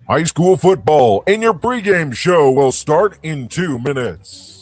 High school football and your pregame show will start in 2 minutes.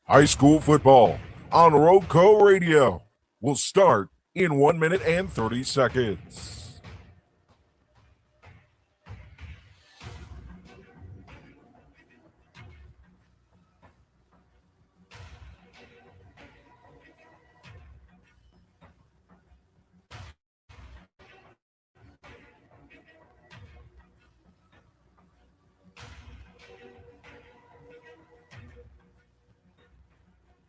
High school football on Roco Radio will start in 1 minute and 30 seconds.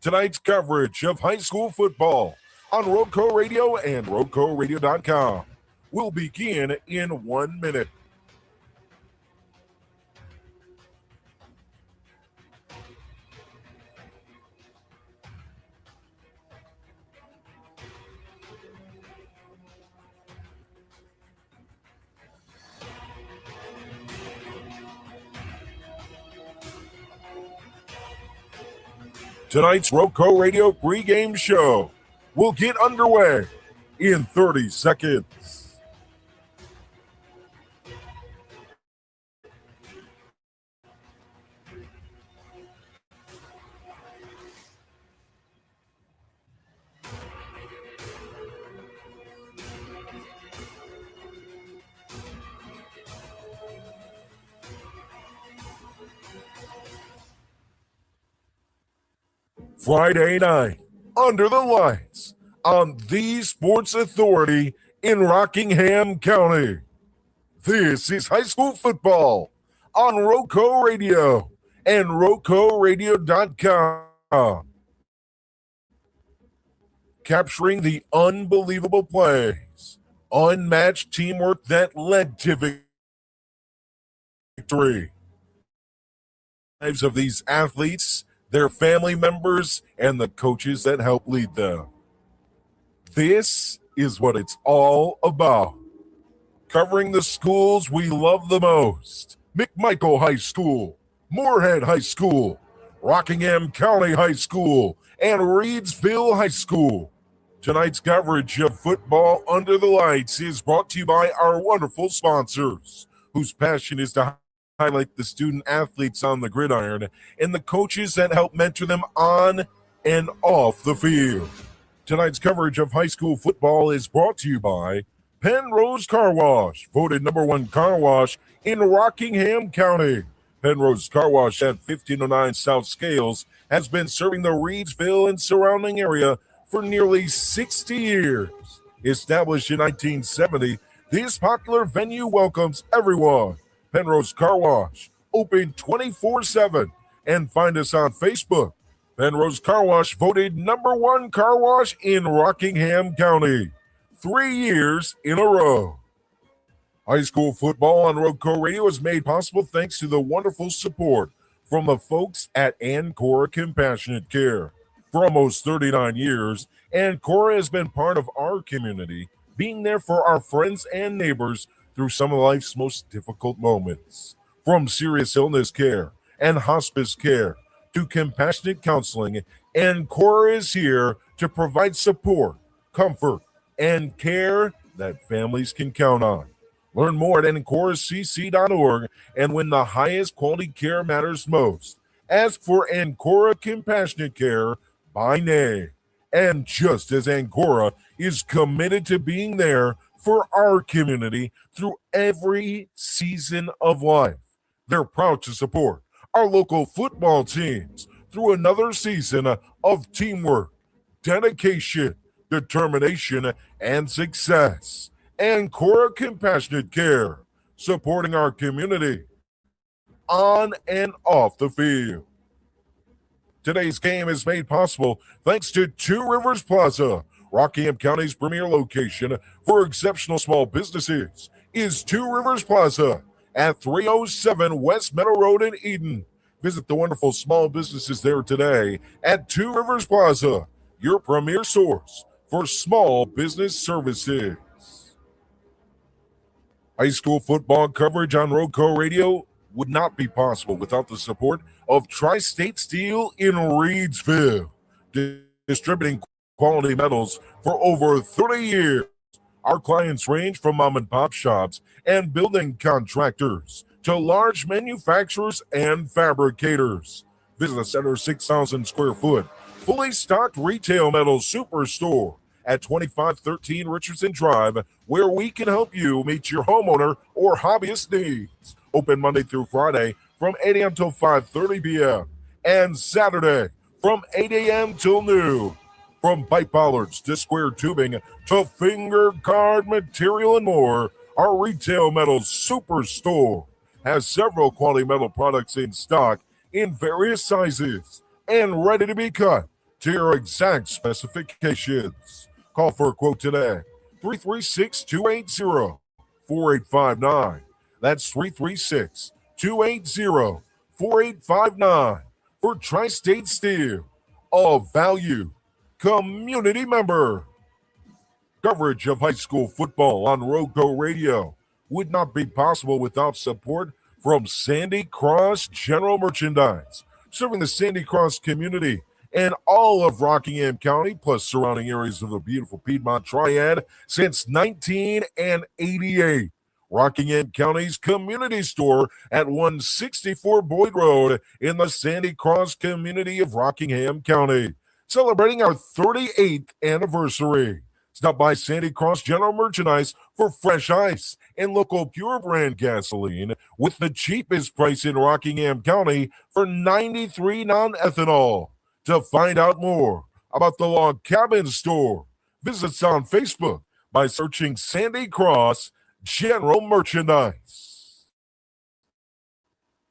Tonight's coverage of high school football on Roco Radio and RocoRadio.com will begin in 1 minute. Tonight's Roco Radio pregame show will get underway in 30 seconds. Friday night, under the lights, on the Sports Authority in Rockingham County. This is high school football on Roco Radio and RocoRadio.com. Capturing the unbelievable plays, unmatched teamwork that led to victory. Lives of these athletes, their family members, and the coaches that help lead them. This is what it's all about. Covering the schools we love the most: McMichael High School, Morehead High School, Rockingham County High School, and Reedsville High School. Tonight's coverage of football under the lights is brought to you by our wonderful sponsors, whose passion is to highlight the student athletes on the gridiron and the coaches that help mentor them on and off the field. Tonight's coverage of high school football is brought to you by Penrose Car Wash, voted #1 car wash in Rockingham County. Penrose Car Wash at 1509 South Scales has been serving the Reedsville and surrounding area for nearly 60 years. Established in 1970, this popular venue welcomes everyone. Penrose Car Wash, open 24/7, and find us on Facebook. Penrose Car Wash voted #1 car wash in Rockingham County, 3 years in a row. High school football on Roco Radio is made possible thanks to the wonderful support from the folks at Ancora Compassionate Care. For almost 39 years, Ancora has been part of our community, being there for our friends and neighbors through some of life's most difficult moments. From serious illness care and hospice care to compassionate counseling, Ancora is here to provide support, comfort, and care that families can count on. Learn more at AncoraCC.org, and when the highest quality care matters most, ask for Ancora Compassionate Care by name. And just as Ancora is committed to being there for our community through every season of life, they're proud to support our local football teams through another season of teamwork, dedication, determination, and success. Ancora Compassionate Care, supporting our community on and off the field. Today's game is made possible thanks to Two Rivers Plaza. Rockingham County's premier location for exceptional small businesses is Two Rivers Plaza at 307 West Meadow Road in Eden. Visit the wonderful small businesses there today at Two Rivers Plaza, your premier source for small business services. High school football coverage on Roadco Radio would not be possible without the support of Tri-State Steel in Reedsville, distributing quality metals for over 30 years. Our clients range from mom and pop shops and building contractors to large manufacturers and fabricators. Visit us at our 6,000 square foot, fully stocked retail metals superstore at 2513 Richardson Drive, where we can help you meet your homeowner or hobbyist needs. Open Monday through Friday from 8 a.m. till 5:30 p.m. and Saturday from 8 a.m. till noon. From pipe bollards to square tubing to finger guard material and more, our retail metals superstore has several quality metal products in stock in various sizes and ready to be cut to your exact specifications. Call for a quote today, 336-280-4859. That's 336-280-4859 for Tri-State Steel, a value community member. Coverage of high school football on Roadco Radio would not be possible without support from Sandy Cross General Merchandise, serving the Sandy Cross community and all of Rockingham County, plus surrounding areas of the beautiful Piedmont Triad since 1988. Rockingham County's community store at 164 Boyd Road in the Sandy Cross community of Rockingham County, celebrating our 38th anniversary. Stop by Sandy Cross General Merchandise for fresh ice and local pure brand gasoline with the cheapest price in Rockingham County for 93 non-ethanol. To find out more about the Log Cabin Store, visit us on Facebook by searching Sandy Cross General Merchandise.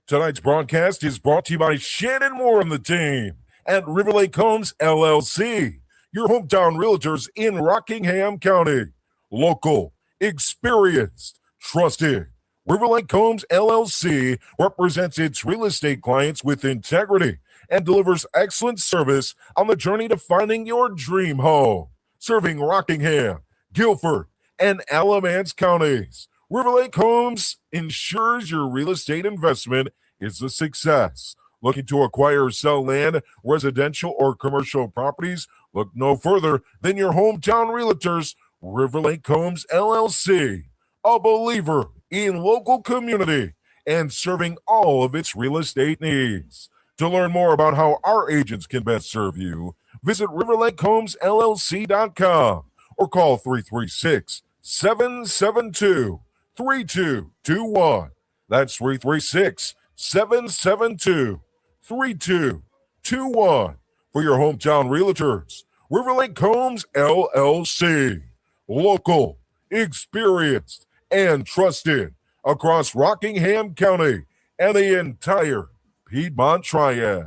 Tonight's broadcast is brought to you by Shannon Moore and the team at River Lake Homes LLC, your hometown realtors in Rockingham County. Local, experienced, trusted. River Lake Homes LLC represents its real estate clients with integrity and delivers excellent service on the journey to finding your dream home. Serving Rockingham, Guilford, and Alamance counties, River Lake Homes ensures your real estate investment is a success. Looking to acquire or sell land, residential, or commercial properties? Look no further than your hometown realtors, River Lake Homes LLC, a believer in local community and serving all of its real estate needs. To learn more about how our agents can best serve you, visit riverlakehomesllc.com or call 336-772-3221. That's 336-772-3221 for your hometown realtors. River Lake Homes LLC, local, experienced, and trusted across Rockingham County and the entire Piedmont Triad.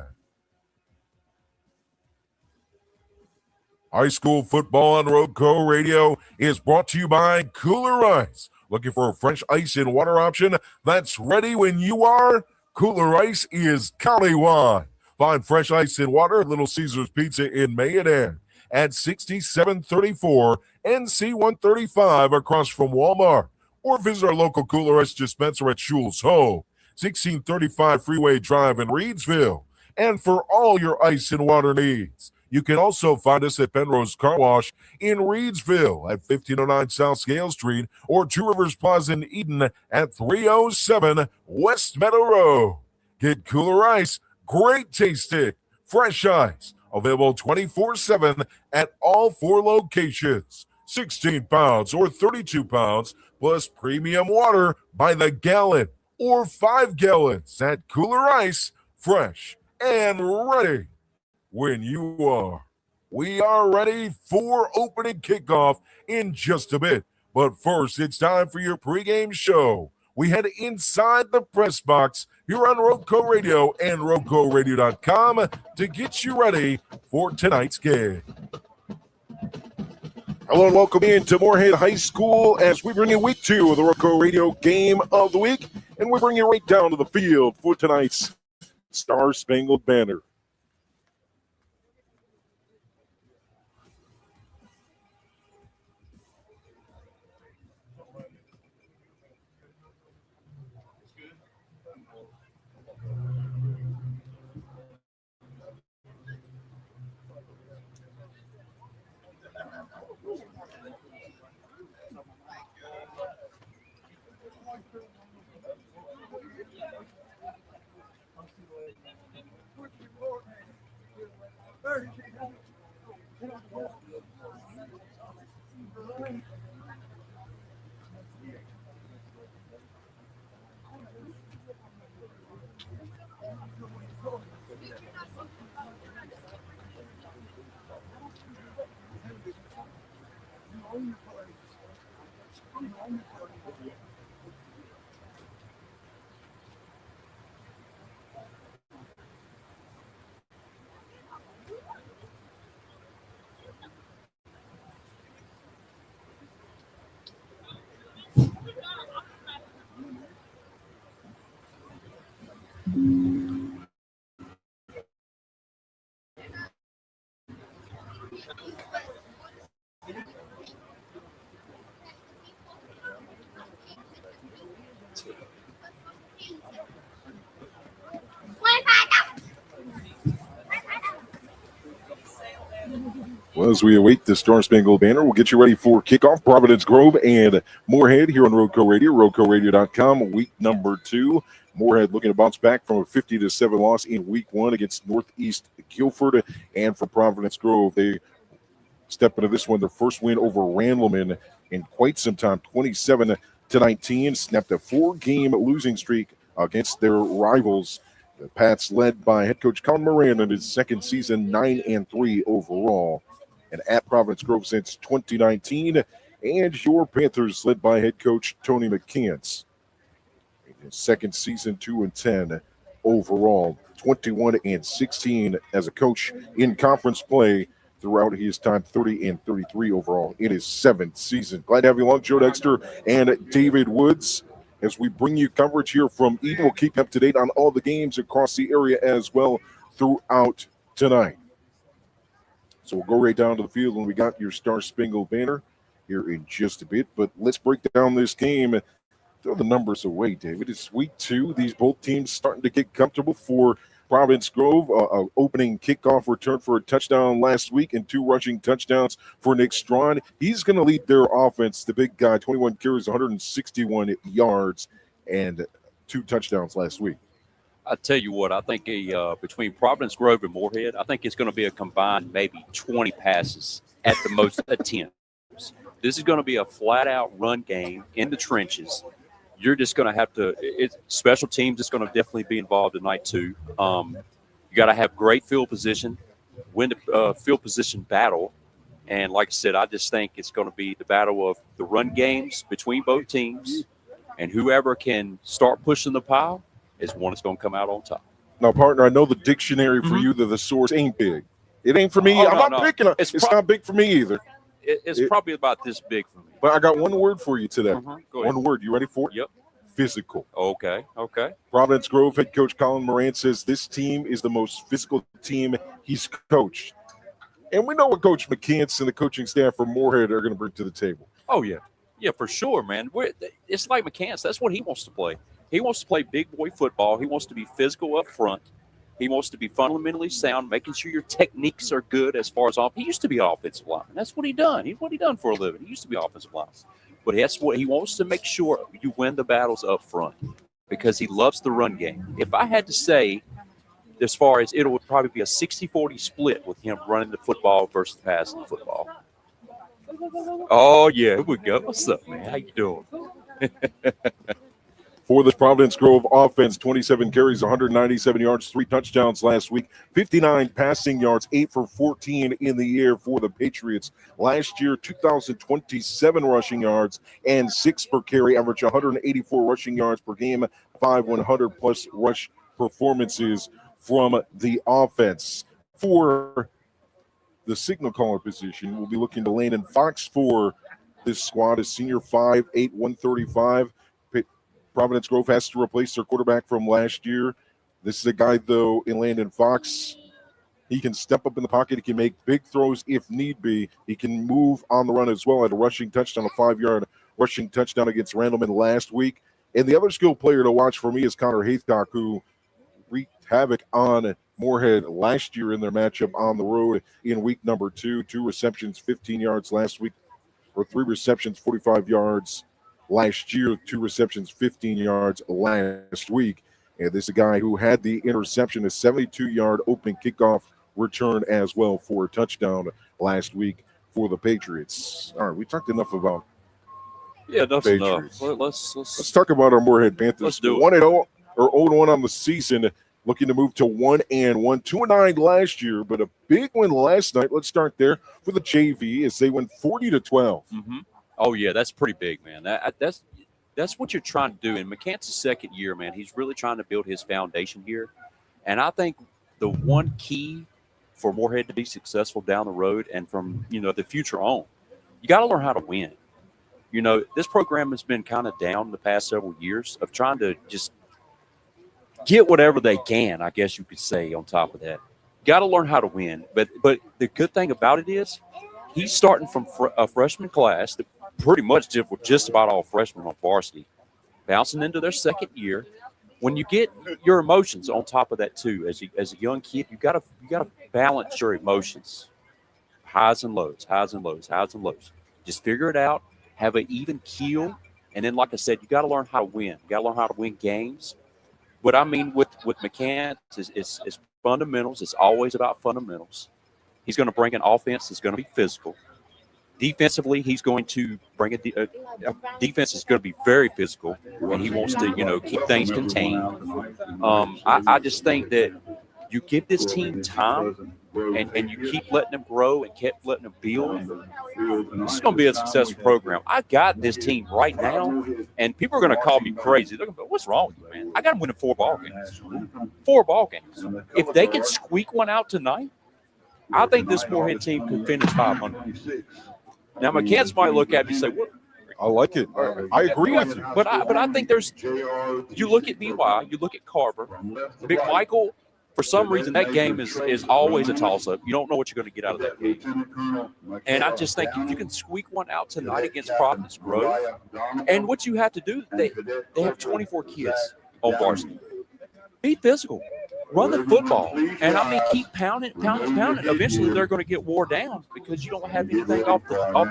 High school football on Roadco Radio is brought to you by Cooler Ice. Looking for a fresh ice and water option that's ready when you are? Cooler Ice is countywide. Find fresh ice and water at Little Caesars Pizza in Morehead at 6734 NC 135 across from Walmart. Or visit our local Cooler Ice dispenser at Schul's Home, 1635 Freeway Drive in Reedsville. And for all your ice and water needs, you can also find us at Penrose Car Wash in Reedsville at 1509 South Scale Street or Two Rivers Plaza in Eden at 307 West Meadow Road. Get Cooler Ice, great tasting, fresh ice, available 24/7 at all 4 locations. 16 pounds or 32 pounds plus premium water by the gallon or 5 gallons at Cooler Ice, fresh and ready when you are. We are ready for opening kickoff in just a bit. But first, it's time for your pregame show. We head inside the press box here on Roadco Radio and RoadcoRadio.com to get you ready for tonight's game. Hello and welcome into Morehead High School as we bring you week 2 of the Roadco Radio Game of the Week. And we bring you right down to the field for tonight's Star Spangled Banner. Well, as we await the Star Spangled Banner, we'll get you ready for kickoff. Providence Grove and Morehead here on Roadco Radio, roadcoradio.com. Week number 2. Morehead looking to bounce back from a 50-7 loss in week 1 against Northeast Guilford. And for Providence Grove, they step into this one, their first win over Randleman in quite some time, 27-19. Snapped a 4-game losing streak against their rivals. The Pats led by head coach Colin Moran in his second season, 9-3 overall. And at Providence Grove since 2019. And your Panthers led by head coach Tony McCants. In his second season, 2-10 overall. 21-16 as a coach in conference play throughout his time, 30-33 overall in his 7th season. Glad to have you along, Joe Dexter and David Woods. As we bring you coverage here from Eden, we'll keep you up to date on all the games across the area as well throughout tonight. So we'll go right down to the field when we got your Star Spangled Banner here in just a bit. But let's break down this game. Throw the numbers away, David. It's week 2. These both teams starting to get comfortable for Providence Grove. Opening kickoff return for a touchdown last week and 2 rushing touchdowns for Nick Strawn. He's going to lead their offense, the big guy, 21 carries, 161 yards, and 2 touchdowns last week. I tell you what, I think between Providence Grove and Morehead, I think it's going to be a combined maybe 20 passes at the most attempts. This is going to be a flat-out run game in the trenches. You're just going to have to – special teams is going to definitely be involved tonight too. You got to have great field position, win the field position battle. And like I said, I just think it's going to be the battle of the run games between both teams. And whoever can start pushing the pile is one that's going to come out on top. Now, partner, I know the dictionary for you, the source ain't big. It ain't for me. I'm not picking it. It's not big for me either. It's probably about this big for me. But I got one word for you today. One word. You ready for it? Yep. Physical. Okay. Providence Grove head coach Colin Moran says this team is the most physical team he's coached. And we know what Coach McCants and the coaching staff from Morehead are going to bring to the table. Oh, yeah. Yeah, for sure, man. It's like McCants. That's what he wants to play. He wants to play big boy football. He wants to be physical up front. He wants to be fundamentally sound, making sure your techniques are good as far as off. He used to be an offensive lineman. That's what he done. He's what he done for a living. He used to be offensive lineman. But that's what he wants to make sure you win the battles up front because he loves the run game. If I had to say, as far as it would probably be a 60-40 split with him running the football versus passing the football. Oh, yeah, here we go. What's up, man? How you doing? For the Providence Grove offense, 27 carries, 197 yards, 3 touchdowns last week, 59 passing yards, 8 for 14 in the air for the Patriots. Last year, 2,027 rushing yards and 6 per carry, average 184 rushing yards per game, 5 100-plus rush performances from the offense. For the signal caller position, we'll be looking to Landon Fox for this squad, a senior 5'8", 135. Providence Grove has to replace their quarterback from last year. This is a guy, though, in Landon Fox. He can step up in the pocket. He can make big throws if need be. He can move on the run as well. Had a rushing touchdown, a 5-yard rushing touchdown against Randleman last week. And the other skill player to watch for me is Connor Haythcock, who wreaked havoc on Morehead last year in their matchup on the road in week number 2. 2 receptions, 15 yards last week, or 3 receptions, 45 yards last year. 2 receptions, 15 yards last week. And this is a guy who had the interception, a 72-yard opening kickoff return as well for a touchdown last week for the Patriots. All right, we talked enough about that's Patriots. enough. Let's talk about our Morehead Panthers. Let's do it. 1-0 or 0-1 on the season, looking to move to 1-1, 2-9 last year, but a big win last night. Let's start there for the JV as they win 40-12. Mm-hmm. Oh yeah, that's pretty big, man. That's what you're trying to do. In McCants' second year, man, he's really trying to build his foundation here, and I think the one key for Morehead to be successful down the road and from the future on, you got to learn how to win. This program has been kind of down the past several years of trying to just get whatever they can, I guess you could say, on top of that. Got to learn how to win. But the good thing about it is he's starting from a freshman class that pretty much just about all freshmen on varsity, bouncing into their second year. When you get your emotions on top of that too, as a young kid, you gotta balance your emotions, highs and lows. Just figure it out, have an even keel, and then, like I said, you got to learn how to win. You got to learn how to win games. What I mean with McCants is fundamentals. It's always about fundamentals. He's going to bring an offense that's going to be physical. Defensively, he's going to bring a defense is going to be very physical, and he wants to, keep things contained. I just think that you give this team time, and you keep letting them grow and keep letting them build. This is going to be a successful program. I got this team right now, and people are going to call me crazy. They're going to go, "What's wrong with you, man? I got them winning 4 ball games. 4 ball games. If they can squeak one out tonight, I think this Morehead team could finish 500. Now, McCants might look at me and say, "What?" I like it. I agree with you. But I think you look at BY, you look at Carver, Big Michael. For some reason, that game is always a toss-up. You don't know what you're going to get out of that game. And I just think if you can squeak one out tonight against Providence Grove, and what you have to do, they have 24 kids on varsity. Be physical. Run the football. And, keep pounding. Eventually, they're going to get wore down because you don't have anything off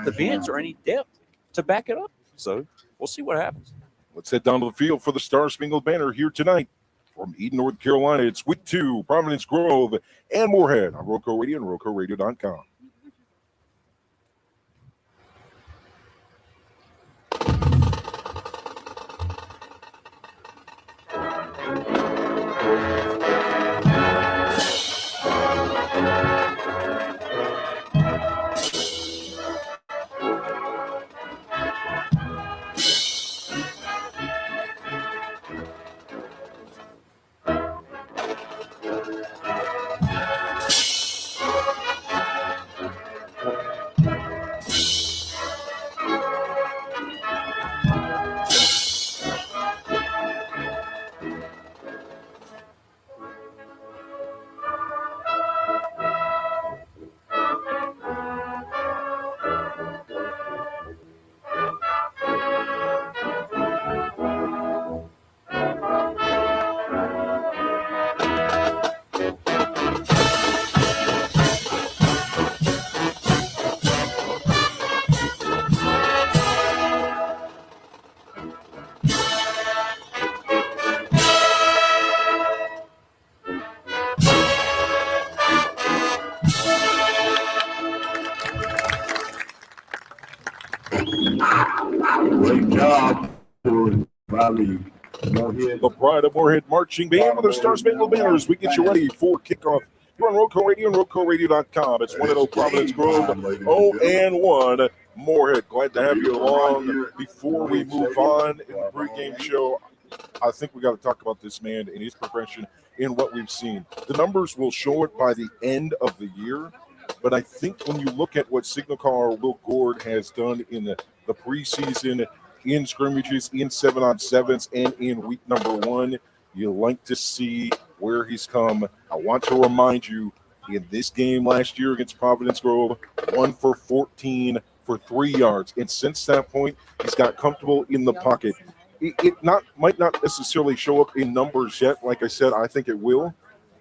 the bench or any depth to back it up. So we'll see what happens. Let's head down to the field for the Star Spangled Banner here tonight. From Eden, North Carolina, it's week 2, Providence Grove and Morehead on Roco Radio and RocoRadio.com. Great job for Valley Morehead. The Pride of Morehead marching band with their Star Spangled Banners. We get you ready for kickoff. You're on Roco Radio and RocoRadio.com. It's 1-0 Providence Grove, 0-1 Morehead. Glad to have you along. Before we move on in the pregame show, I think we got to talk about this man and his progression in what we've seen. The numbers will show it by the end of the year, but I think when you look at what signal caller Will Gord has done in the preseason, in scrimmages, in 7-on-7s, and in week number 1, You like to see where he's come. I want to remind you, in this game last year against Providence Grove, 1 for 14 for 3 yards. And since that point, he's got comfortable in the pocket. It might not necessarily show up in numbers yet. Like I said, I think it will.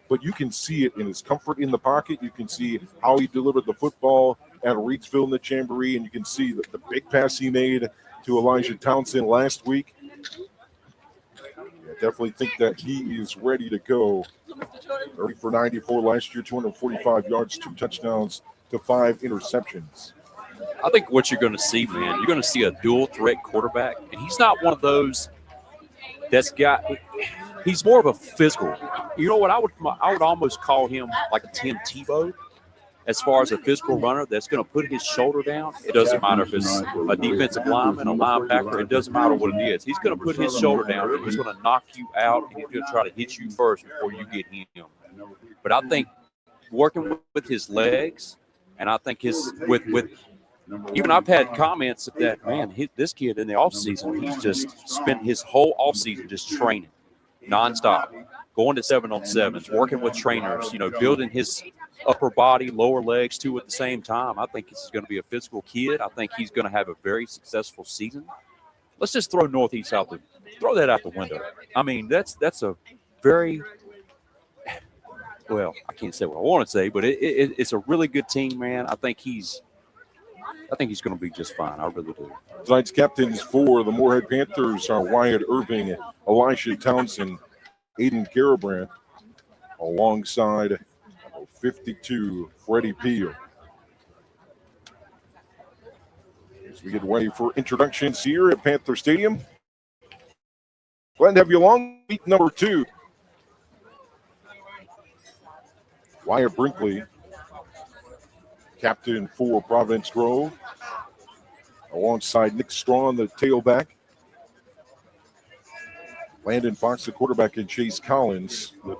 But you can see it in his comfort in the pocket. You can see how he delivered the football at Reedsville in the Jamboree, and you can see the big pass he made to Elijah Townsend last week. I definitely think that he is ready to go. 30 for 94 last year, 245 yards, 2 touchdowns to 5 interceptions. I think what you're going to see, man, you're going to see a dual threat quarterback, and he's not one of those that's got. He's more of a physical. You know what? I would almost call him like a Tim Tebow, as far as a physical runner that's going to put his shoulder down. It doesn't matter if it's a defensive lineman, a linebacker. It doesn't matter what it is. He's going to put his shoulder down, and he's going to knock you out, and he's going to try to hit you first before you get him. But I think working with his legs, and I think with even I've had comments of that, man, this kid in the offseason, he's just spent his whole offseason just training nonstop, going to 7-on-7s, working with trainers, building his upper body, lower legs too at the same time. I think this is going to be a physical kid. I think he's going to have a very successful season. Let's just throw Northeast throw that out the window. I mean, that's a very, well, I can't say what I want to say, but it's a really good team, man. I think he's going to be just fine. I really do. Tonight's captains for the Morehead Panthers are Wyatt Irving, Elisha Townsend, Aiden Garibrand, alongside 52, Freddie Peel. As we get ready for introductions here at Panther Stadium. Glad to have you along. Week number 2. Wyatt Brinkley, captain for Providence Grove, alongside Nick Strawn, the tailback. Landon Fox, the quarterback, and Chase Collins. You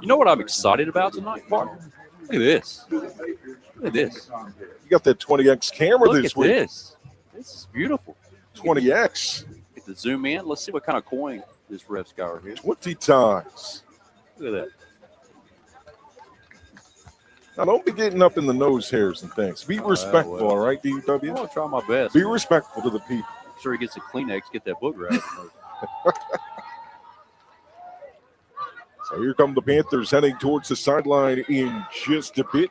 know what I'm excited about tonight, partner? Look at this. Look at this. You got that 20X camera Look this at week. this. This is beautiful. 20X. Get the zoom in. Let's see what kind of coin this ref's got right here. 20 times. Look at that. Now, don't be getting up in the nose hairs and things. Be respectful, all right, DW? I'm going to try my best. Be respectful to the people. I'm sure he gets a Kleenex, get that booger out. So here come the Panthers heading towards the sideline in just a bit.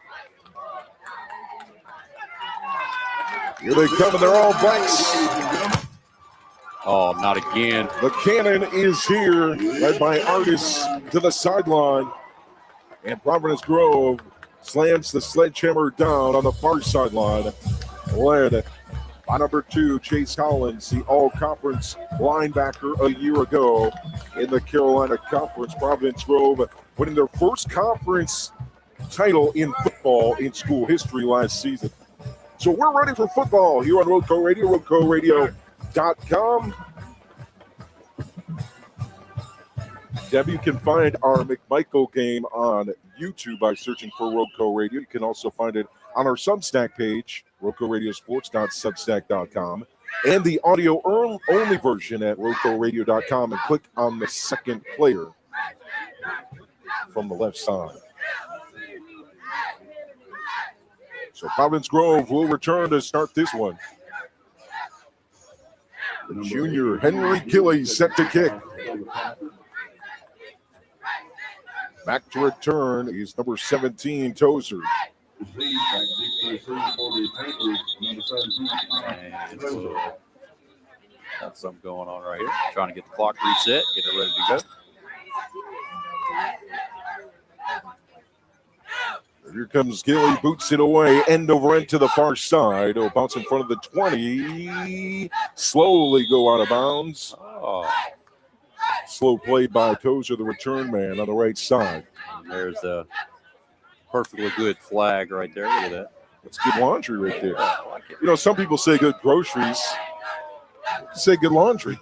Here they come, and they're all blacks. Oh, not again. The cannon is here, led by Artis to the sideline. And Providence Grove slams the sledgehammer down on the far sideline, led by number 2, Chase Collins, the all-conference linebacker a year ago in the Carolina Conference. Providence Grove winning their first conference title in football in school history last season. So we're ready for football here on Roadco Radio, roadcoradio.com. Deb, you can find our McMichael game on YouTube by searching for Roadco Radio. You can also find it on our Substack page, roadcoradiosports.substack.com, and the audio-only version at roadcoradio.com, and click on the second player from the left side. So Providence Grove will return to start this one. The junior Henry Gilly set to kick. Back to return is number 17, Tozer. Got something going on right here. Trying to get the clock reset, get it ready to go. Here comes Gilly, boots it away, end over end to the far side. It'll bounce in front of the 20. Slowly go out of bounds. Oh. Slow play by Tozer, the return man on the right side. And there's a perfectly good flag right there. Look at that. That's good laundry right there. You know, some people say good groceries. Say good laundry.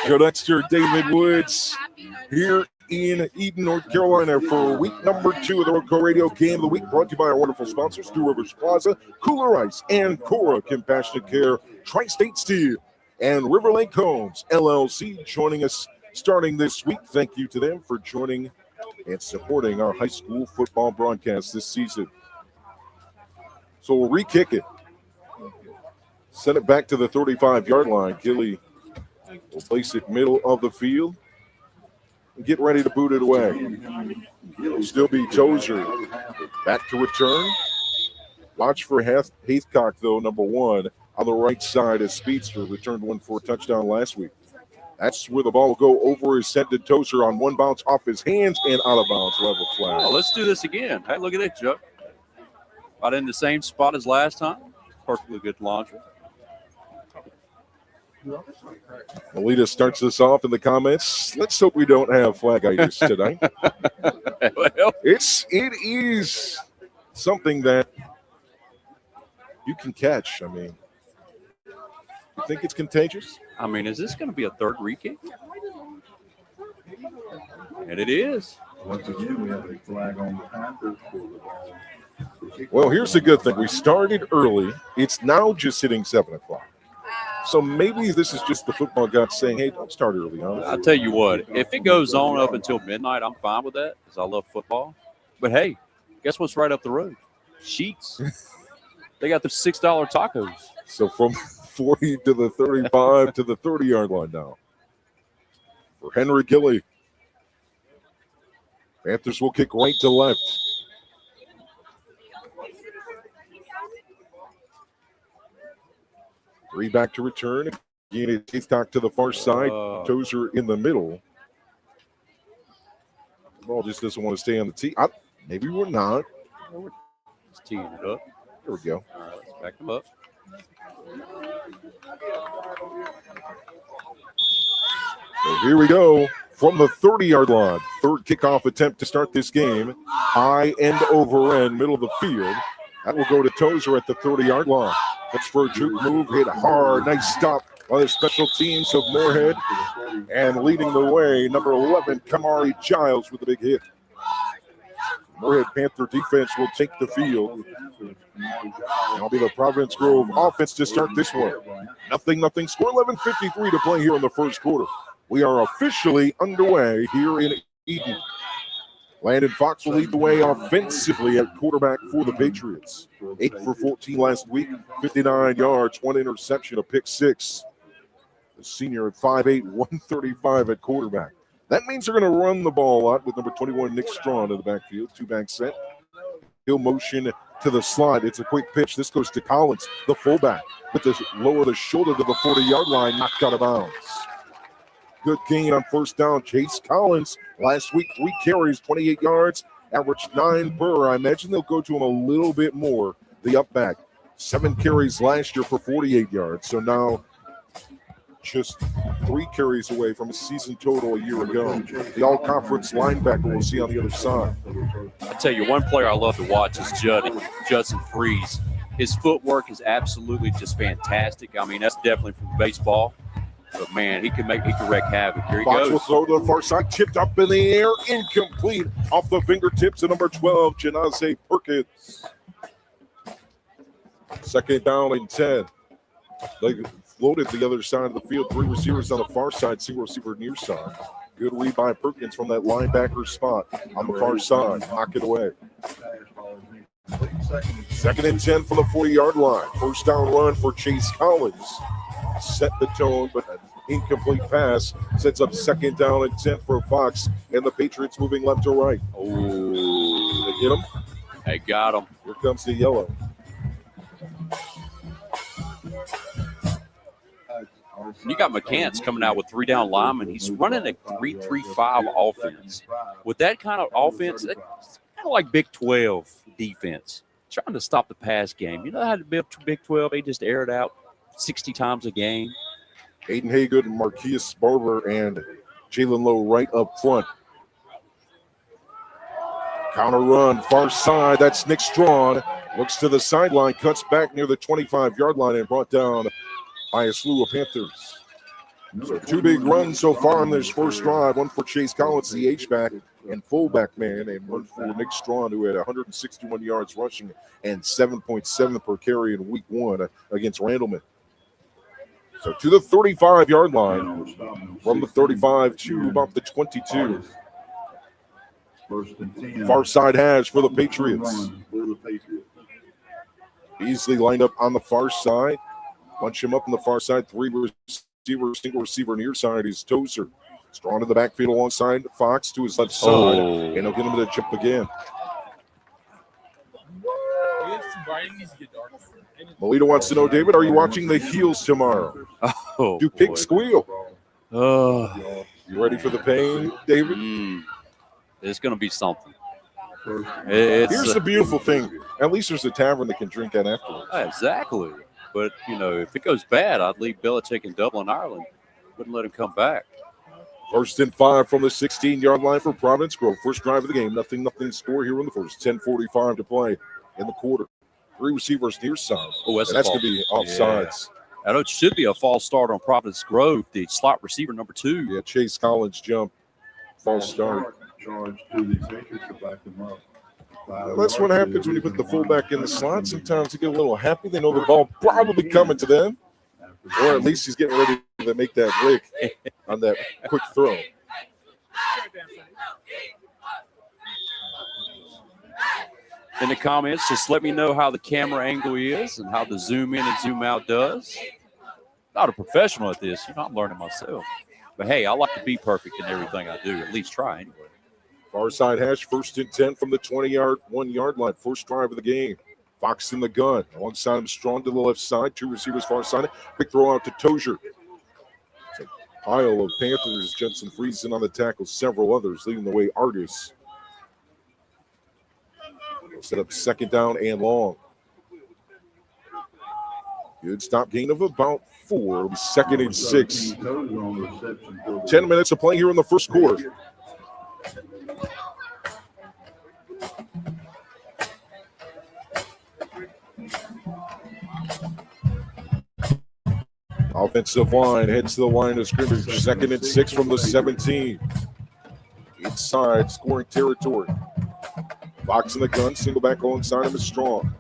Dexter and David Woods here in Eden, North Carolina for week number 2 of the Roadco Radio Game of the Week, brought to you by our wonderful sponsors, Two Rivers Plaza, Cooler Ice, and Cora Compassionate Care, Tri-State Steel. and Riverlake Homes, LLC, joining us starting this week. Thank you to them for joining and supporting our high school football broadcast this season. So we'll re-kick it. Send it back to the 35-yard line. Gilly will place it middle of the field and get ready to boot it away. It'll still be Tozer. Back to return. Watch for Haithcock, though, number 1 on the right side as Speedster returned one for a touchdown last week. That's where the ball will go over his head to Tozer on one bounce off his hands and out of bounds. Level flag. Oh, let's do this again. Hey, look at that, Chuck. Right in the same spot as last time. Perfectly good launcher. Melita starts us off in the comments. Let's hope we don't have flag-itis tonight. Well, It is something that you can catch. I mean, you think it's contagious? I mean, is this going to be a third re-kick? And it is. Once again, we have a flag on the Panthers for the ball. Well, here's the good thing. We started early. It's now just hitting 7 o'clock. So maybe this is just the football gods saying, hey, don't start early. Huh? I'll tell you what, if it goes on up until midnight, I'm fine with that because I love football. But, hey, guess what's right up the road? Sheets. They got the $6 tacos. So from 40 to the 35 to the 30-yard line now. For Henry Gilly. Panthers will kick right to left. Three back to return. Again, it's Haithcock to the far side. Tozer in the middle. The ball just doesn't want to stay on the tee. Maybe we're not. Let's tee it up. There we go. All right, let's back them up. So here we go from the 30-yard line. Third kickoff attempt to start this game. High end over end, middle of the field. That will go to Tozer at the 30-yard line. That's for a juke move, hit hard. Nice stop by the special teams of Morehead. And leading the way, number 11, Kamari Giles with a big hit. Morehead Panther defense will take the field. That'll be the Providence Grove offense to start this one. Nothing. Score 11:53 to play here in the first quarter. We are officially underway here in Eden. Landon Fox will lead the way offensively at quarterback for the Patriots. 8 for 14 last week, 59 yards, 1 interception, a pick 6. The senior at 5'8", 135 at quarterback. That means they're going to run the ball a lot with number 21, Nick Strawn, in the backfield. 2-back set. He'll motion to the slot. It's a quick pitch. This goes to Collins, the fullback. With the lower the shoulder to the 40-yard line, knocked out of bounds. Good gain on first down. Chase Collins, last week, 3 carries, 28 yards, averaged 9 per. I imagine they'll go to him a little bit more, the up back. 7 carries last year for 48 yards. So now just 3 carries away from a season total a year ago. The all-conference linebacker we'll see on the other side. I tell you, one player I love to watch is Judson Freeze. His footwork is absolutely just fantastic. I mean, that's definitely from baseball. But, man, he can wreak havoc. Here he Fox goes. will throw to the far side, tipped up in the air, incomplete. Off the fingertips of number 12, Janaze Perkins. Second down and 10. They floated the other side of the field. 3 receivers on the far side, single receiver near side. Good read by Perkins from that linebacker spot on the far side. Knock it away. Second and 10 for the 40-yard line. First down run for Chase Collins. Set the tone, but an incomplete pass sets up second down and 10 for Fox, and the Patriots moving left to right. Oh, They get him. they got him. Here comes the yellow. You got McCants coming out with 3 down linemen. He's running a 3-3-5 offense. With that kind of offense, it's kind of like Big 12 defense, trying to stop the pass game. You know how to build Big 12? They just air it out 60 times a game. Aiden Haygood, Marquise Barber, and Jalen Lowe right up front. Counter run, far side. That's Nick Strawn. Looks to the sideline, cuts back near the 25-yard line and brought down by a slew of Panthers. So 2 big runs so far on this first drive. One for Chase Collins, the H-back and fullback man, and one for Nick Strawn, who had 161 yards rushing and 7.7 per carry in week 1 against Randleman. So to the 35-yard line, from the 35 to about the 22. Far side hash for the Patriots. Beasley lined up on the far side. Bunch him up on the far side. 3 receiver, single receiver near side is Tozer. Strong in the backfield alongside Fox to his left side. And he'll get him to jump again. Melita wants to know, David, are you watching the Heels tomorrow? Do pigs squeal? You ready for the pain, David? It's going to be something. Here's the beautiful thing. At least there's a tavern that can drink at afterwards. Exactly. But, if it goes bad, I'd leave Belichick in Dublin, Ireland. Wouldn't let him come back. 1st and 5 from the 16-yard line for Providence Grove. First drive of the game. Nothing score here in the first. 10:45 to play in the quarter. 3 receivers near side. That's going to be offsides. I know it should be a false start on Providence Grove, the slot receiver number 2. Yeah, Chase Collins jump. False start. That's what happens when you put the fullback in the slot. Sometimes they get a little happy. They know the ball probably coming to them. Or at least he's getting ready to make that lick on that quick throw. In the comments, just let me know how the camera angle is and how the zoom in and zoom out does. Not a professional at this. I'm learning myself. But, hey, I like to be perfect in everything I do, at least try anyway. Far side hash, 1st and 10 from the 1-yard line. First drive of the game. Fox in the gun. Alongside him, Strong to the left side. 2 receivers far side. Quick throw out to Tozier. It's a pile of Panthers. Jensen Friesen on the tackle. Several others leading the way. Artis. They'll set up 2nd down and long. Good stop gain of about 4. It'll be 2nd and 6. 10 minutes of play here in the first quarter. Offensive line heads to the line of scrimmage. 2nd and 6 from the 17. Inside scoring territory. Fox in the gun. Single back alongside him is Strong.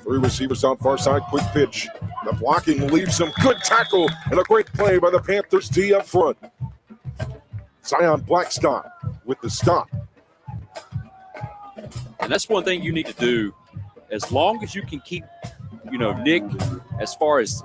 3 receivers on far side. Quick pitch. The blocking leaves him. Good tackle and a great play by the Panthers D up front. Zion Blackstock with the stop. And that's one thing you need to do. As long as you can keep, Nick, as far as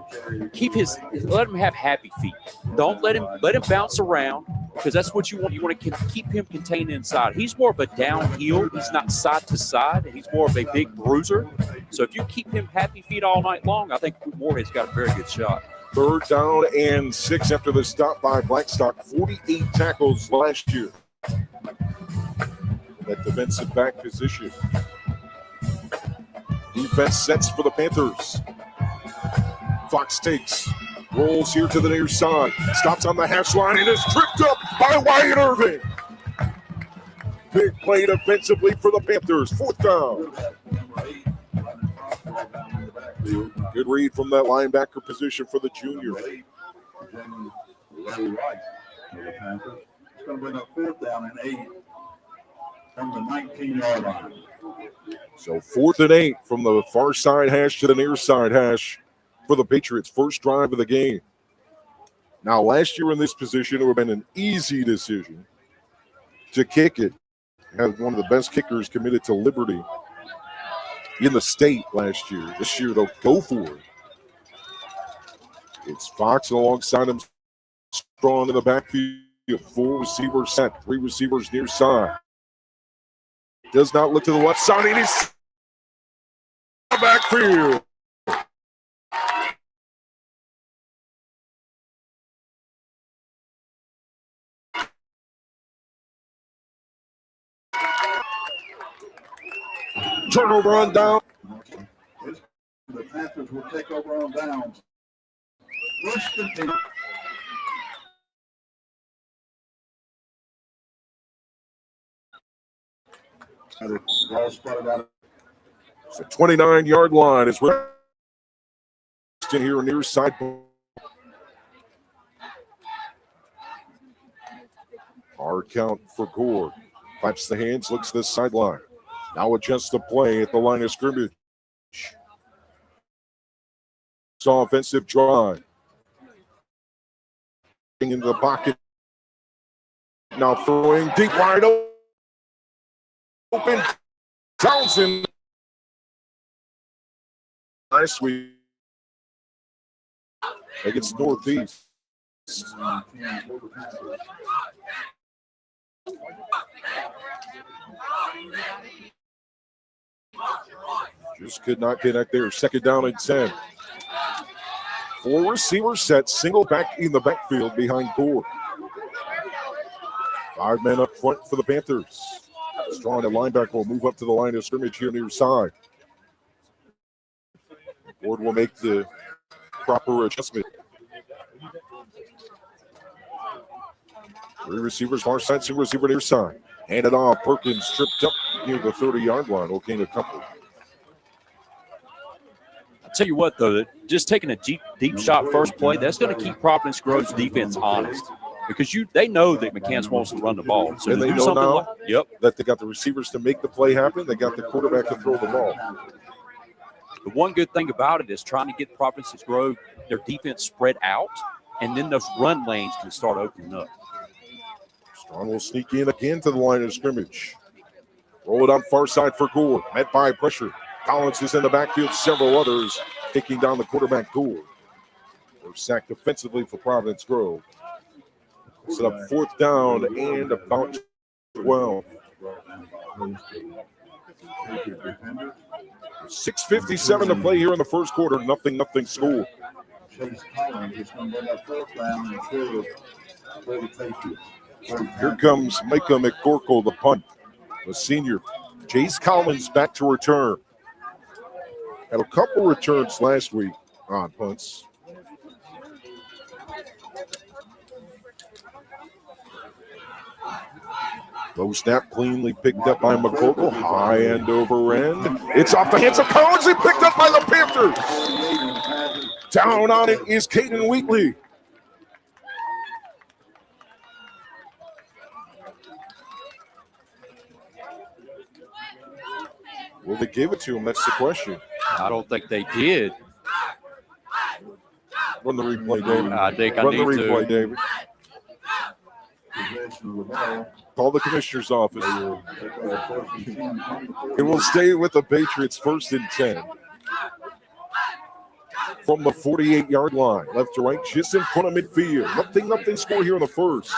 let him have happy feet. Don't let him bounce around, because that's what you want. You want to keep him contained inside. He's more of a downhill. He's not side to side, and he's more of a big bruiser. So if you keep him happy feet all night long, I think Morehead's got a very good shot. 3rd down and 6 after the stop by Blackstock. 48 tackles last year. That defensive back position. Defense sets for the Panthers. Fox takes, rolls here to the near side, stops on the hash line and is tripped up by Wyatt Irving. Big play defensively for the Panthers. 4th down. Good read from that linebacker position for the junior. It's going to bring up 4th down and 8 from the 19-yard line. So 4th and 8 from the far side hash to the near side hash for the Patriots. First drive of the game. Now, last year in this position, it would have been an easy decision to kick it. Had one of the best kickers committed to Liberty in the state last year. This year, they'll go for it. It's Fox alongside him, Strong in the backfield. 4 receivers set, 3 receivers near side. Does not look to the left side, and he's backfield. Turnover on down. The Panthers will take over on downs. Rush continue. It's a 29-yard line as we're in here near side. Hard count for Gore. Claps the hands, looks to the sideline. Now adjusts the play at the line of scrimmage. offensive drive. Into the pocket. Now throwing deep wide open. Townsend. Last week against Northeast. Just could not connect there. Second down and 10. 4 receivers set, single back in the backfield behind Gore. 5 men up front for the Panthers. Strong at linebacker will move up to the line of scrimmage here near side. Ward will make the proper adjustment. 3 receivers far side, single receiver near side. Hand it off. Perkins tripped up near the 30-yard line. Okay, a couple. I'll tell you what, though, just taking a deep shot first play, that's going to keep Providence Grove's defense honest. Because they know that McCants wants to run the ball. So and they know now that they got the receivers to make the play happen. They got the quarterback to throw the ball. The one good thing about it is trying to get Providence Grove, their defense spread out, and then those run lanes can start opening up. Strong will sneak in again to the line of scrimmage. Roll it on far side for Gore. Met by pressure. Collins is in the backfield. Several others taking down the quarterback Gore. They're sacked defensively for Providence Grove. Set up 4th down and about 12. 6:57 to play here in the first quarter. Nothing score. Here comes Micah McCorkle, the punt. The senior. Chase Collins back to return. Had a couple returns last week on punts. Low snap cleanly picked up by McCorkle. High end over end. It's off the hands of Collins and picked up by the Panthers. Down on it is Caden Wheatley. Will they give it to him? That's the question. I don't think they did. Run the replay, David. I think Run I need the replay, to. David. Call the commissioner's office. It will stay with the Patriots 1st and 10. From the 48-yard line, left to right, just in front of midfield. Nothing score here in the first.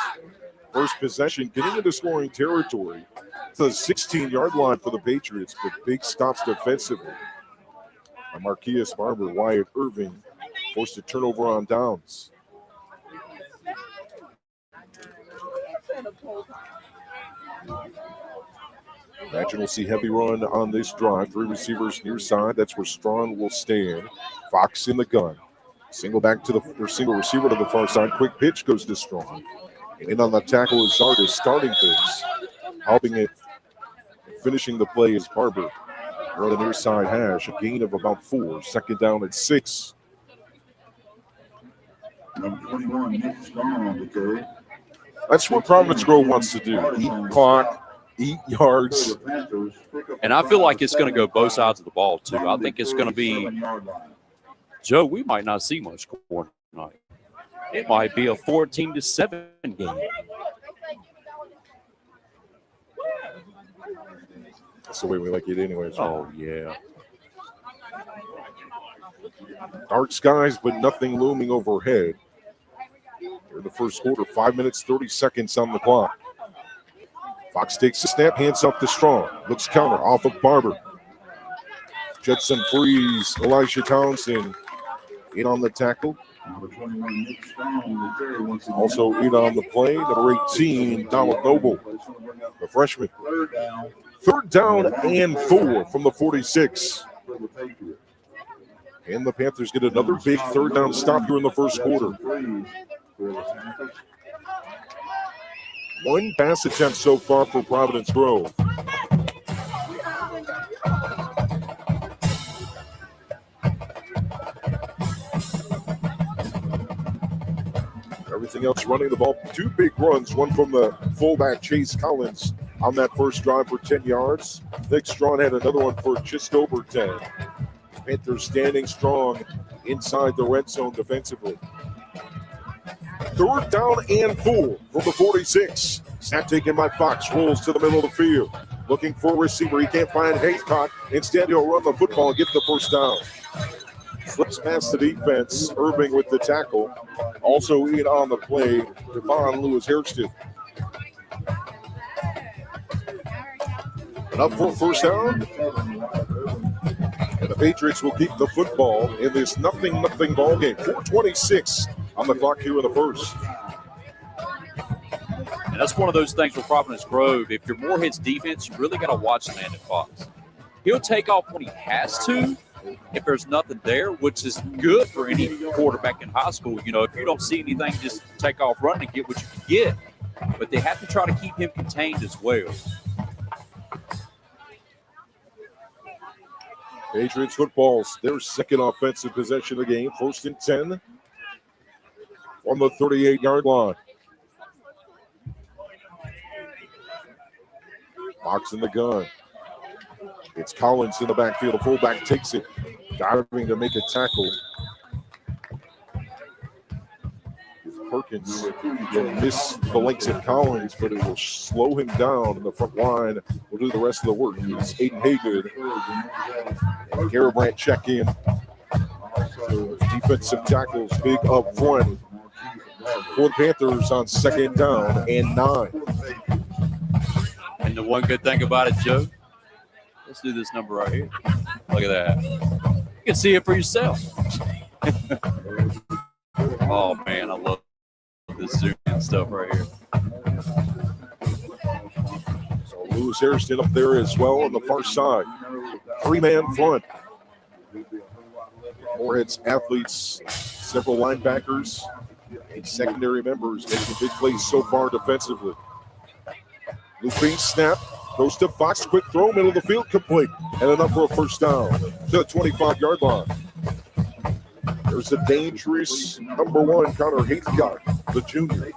First possession, getting into scoring territory. It's the 16-yard line for the Patriots, but big stops defensively. Marquise Barber, Wyatt Irving, forced a turnover on downs. Imagine we'll see heavy run on this drive. 3 receivers near side. That's where Strong will stand. Fox in the gun. Single receiver to the far side. Quick pitch goes to Strong. And in on the tackle is Zardis, starting things. Helping it. Finishing the play is Barber. Or the near side hash. A gain of about 4. Second down at 6. Number 21, Nick Strong on the curve. That's what Providence Grove wants to do. Eat clock, eat yards. And I feel like it's going to go both sides of the ball, too. I think it's going to be, Joe, we might not see much scoring tonight. It might be a 14-7 game. That's the way we like it anyways. Right? Oh, yeah. Dark skies, but nothing looming overhead. In the first quarter, 5 minutes, 30 seconds on the clock. Fox takes the snap, hands off to Strong. Looks counter, off of Barber. Jetson freeze, Elisha Townsend in on the tackle. Also in on the play, number 18, Donald Noble, the freshman. Third down and 4 from the 46. And the Panthers get another big third down stop here in the first quarter. 1 pass attempt so far for Providence Grove. Everything else running the ball. 2 big runs, one from the fullback Chase Collins on that first drive for 10 yards. Nick Strong had another one for just over 10. Panthers standing strong inside the red zone defensively. 3rd down and 4 from the 46. Snap taken by Fox. Rolls to the middle of the field. Looking for a receiver. He can't find Haycock. Instead, he'll run the football and get the first down. Slips past the defense. Irving with the tackle. Also in on the play, Devon Lewis-Hairston. Enough for first down. And the Patriots will keep the football in this 0-0 ball game. 4:26 on the clock here in the first. And that's one of those things with Providence Grove. If you're Morehead's defense, you really got to watch Landon Fox. He'll take off when he has to if there's nothing there, which is good for any quarterback in high school. You know, if you don't see anything, just take off running and get what you can get. But they have to try to keep him contained as well. Patriots footballs, their second offensive possession of the game. 1st and 10 on the 38-yard line. Fox in the gun. It's Collins in the backfield. The fullback takes it. Diving to make a tackle. Perkins will miss the lengths of Collins, but it will slow him down, and the front line will do the rest of the work. It's Aiden Haygood and Garibrandt check in. Defensive tackles big up front for the Panthers on 2nd down and 9. And the one good thing about it, Joe, let's do this number right here. Look at that. You can see it for yourself. Oh, man, I love this zoom in stuff right here. So Lewis-Hairston up there as well on the far side. 3-man front. Morehead's athletes, several linebackers, and secondary members making big plays so far defensively. Looping snap, goes to Fox, quick throw, middle of the field, complete, and enough for a first down to the 25-yard line. There's the dangerous number 1, Connor Haycock, the junior.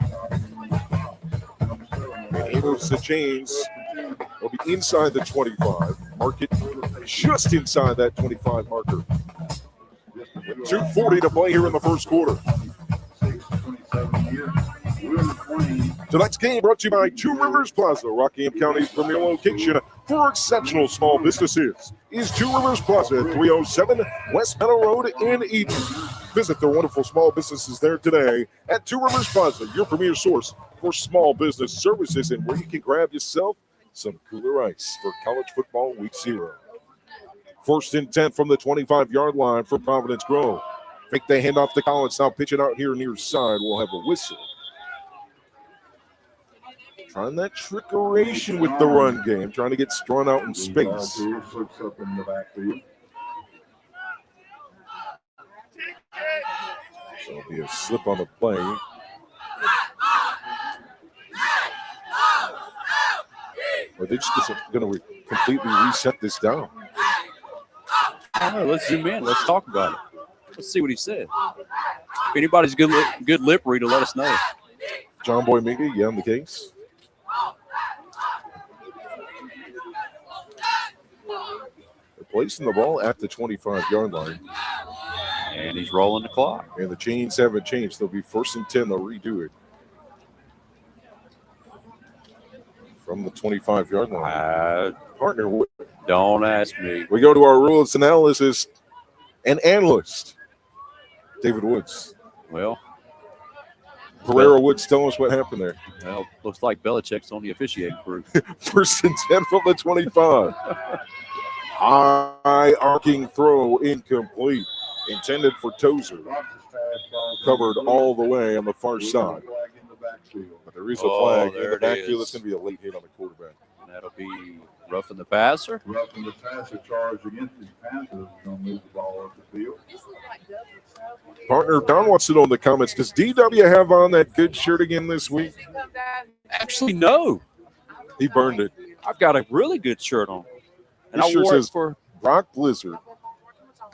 And he moves the chains. Will be inside the 25. Mark it just inside that 25 marker. 2:40 to play here in the first quarter. Tonight's game brought to you by Two Rivers Plaza, Rockingham County's premier location for exceptional small businesses. Is Two Rivers Plaza at 307 West Meadow Road in Eden. Visit their wonderful small businesses there today at Two Rivers Plaza, your premier source for small business services, and where you can grab yourself some cooler ice for college football week 0. 1st and 10 from the 25-yard line for Providence Grove. Fake the handoff to Collins. Now pitch it out here near side. We'll have a whistle. Trying that trickeration with the run game. Trying to get drawn out in space. So it'll be a slip on the play. Or they just going to completely reset this down. All right, let's zoom in. Let's talk about it. Let's see what he said. If anybody's good lip reader, let us know. John Boy Mingy, yeah, on the case. They're placing the ball at the 25-yard line. And he's rolling the clock. And the chains haven't changed. They'll be 1st and 10. They'll redo it. From the 25-yard line. Partner, don't ask me. We go to our rules analysis and analyst, David Woods. Well, Pereira Woods, tell us what happened there. Well, looks like Belichick's on the officiating crew. 1st and 10 from the 25. High arcing throw, incomplete. Intended for Tozer. Covered all the way on the far side. But there is a flag in the backfield. It's going to be a late hit on the quarterback. And that'll be roughing the passer. Roughing the passer charge against the Panthers. Going to move the ball up the field. Partner, Don wants to know in the comments, does DW have on that good shirt again this week? Actually, no. He burned it. I've got a really good shirt on. And This I shirt wore it says for Brock Blizzard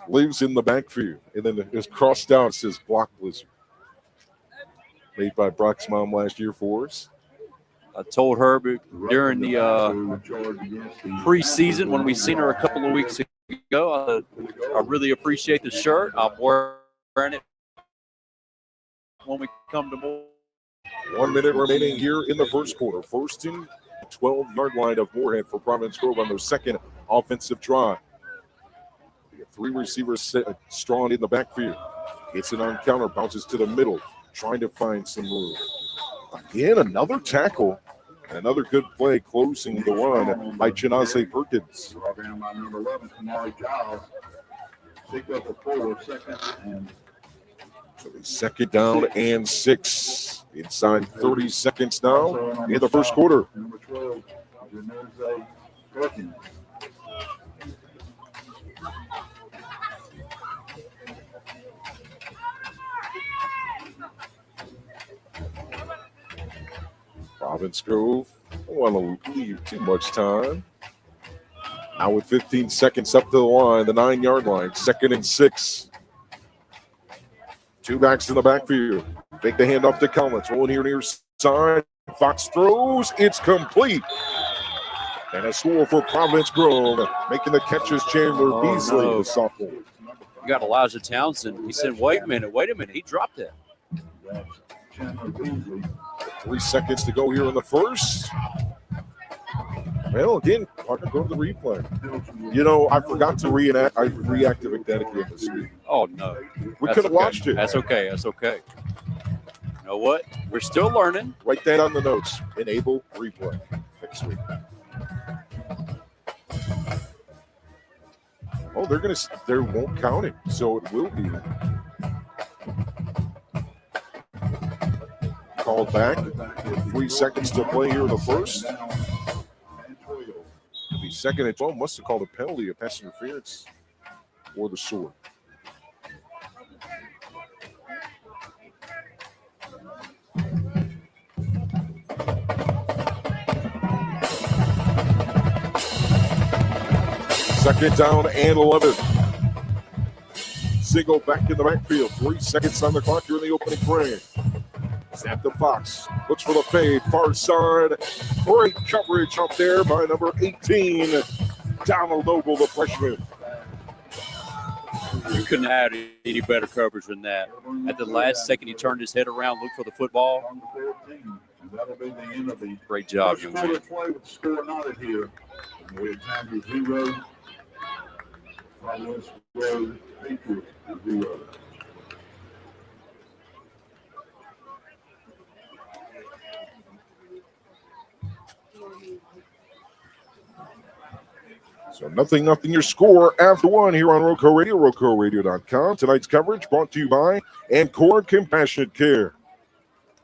lives in the backfield. And then it's crossed down. It says Block Blizzard. Made by Brock's mom last year for us. I told her during the preseason when we seen her a couple of weeks ago, I really appreciate the shirt. I'm wearing it when we come to more. 1 minute remaining here in the first quarter. First and 12-yard line of Morehead for Providence Grove on their second offensive drive. Three receivers strong in the backfield. It's an on-counter, bounces to the middle, trying to find some room. Again, another tackle. Another good play closing the run by Chinase Perkins. Number 11, Kamari Giles. Pick up a 4, second and second down and 6. Inside 30 seconds now in the first quarter. Number 12, Janose Perkins. Providence Grove don't want to leave too much time. Now with 15 seconds up to the line, the 9-yard line, second and 6. Two backs in the backfield. Take the handoff to Collins. Rolling here near side. Fox throws. It's complete. And a score for Providence Grove. Making the catches, Chandler Beasley, the sophomore. You got Elijah Townsend. He said, wait a minute. He dropped it. Chandler Beasley. 3 seconds to go here in the first. Well, again, partner, go to the replay. You know, I forgot to reactivate that again this week. Oh, no. We could have watched it. That's okay. You know what? We're still learning. Write that on the notes. Enable replay next week. Oh, they won't count it, so it will be called back. 3 seconds to play here in the first. The second and 12 must have called a penalty of pass interference or the sword. Second down and 11. Single back in the backfield. 3 seconds on the clock here in the opening frame. Snap to Fox. Looks for the fade. Far side. Great coverage up there by number 18. Donald Noble, the freshman. You couldn't have had any better coverage than that. At the last second, he turned his head around, looked for the football. That'll be the end of the great job, young man. Play with the score knotted here. We have time to 0. Providence Grove Patriots 0. So nothing your score after 1 here on Roco Radio, RocoRadio.com. Tonight's coverage brought to you by Encore Compassionate Care.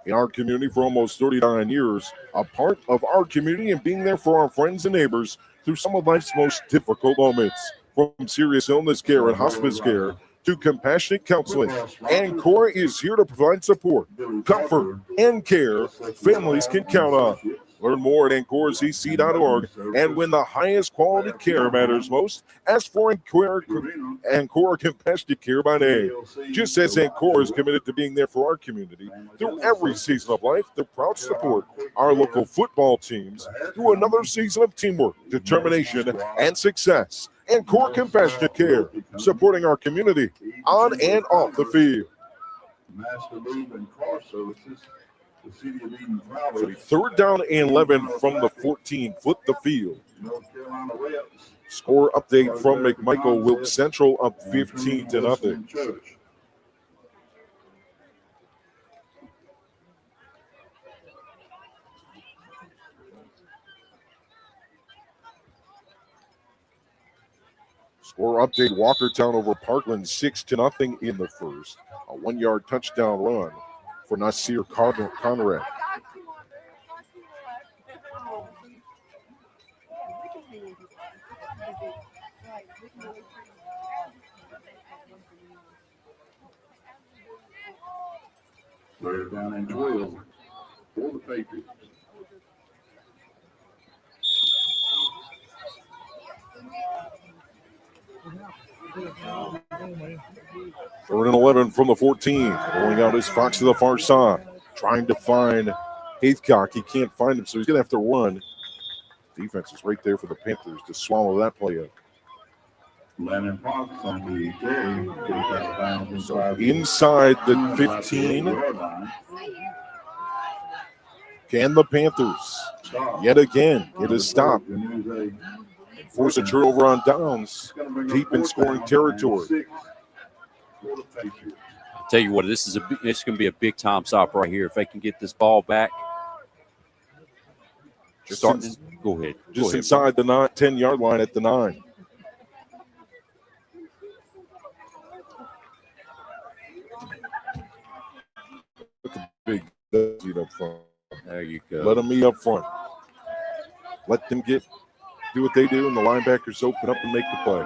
In our community for almost 39 years, a part of our community and being there for our friends and neighbors through some of life's most difficult moments. From serious illness care and hospice care to compassionate counseling, Encore is here to provide support, comfort, and care families can count on. Learn more at EncoreCC.org, and when the highest quality care matters most, ask for Encore Compassionate Care by name. Just as Encore is committed to being there for our community through every season of life, they're proud to support our local football teams through another season of teamwork, determination, and success. Encore Compassionate Care, supporting our community on and off the field. Master Move and Car Services. The City of Eden So third down and 11 from the 14. Flip the field. North Carolina Reps. Score update from McMichael. Wilkes Central up 15-0. Score update: Walkertown over Parkland 6-0 in the first. A 1-yard touchdown run for Nasir Conrad. Third down and 12 for the Patriots. Third and 11 from the 14. Rolling out his Fox to the far side. Trying to find Haithcock. He can't find him, so he's going to have to run. Defense is right there for the Panthers to swallow that play up. Lennon Parks on the carry. So inside the 15. Can the Panthers yet again get a stop and force a turnover on downs deep in scoring territory? I'll tell you what, this is going to be a big time stop right here if they can get this ball back. Go ahead. Just inside the 10-yard line at the 9. Look at the big seat up front. There you go. Let them meet up front. Let them do what they do, and the linebackers open up and make the play.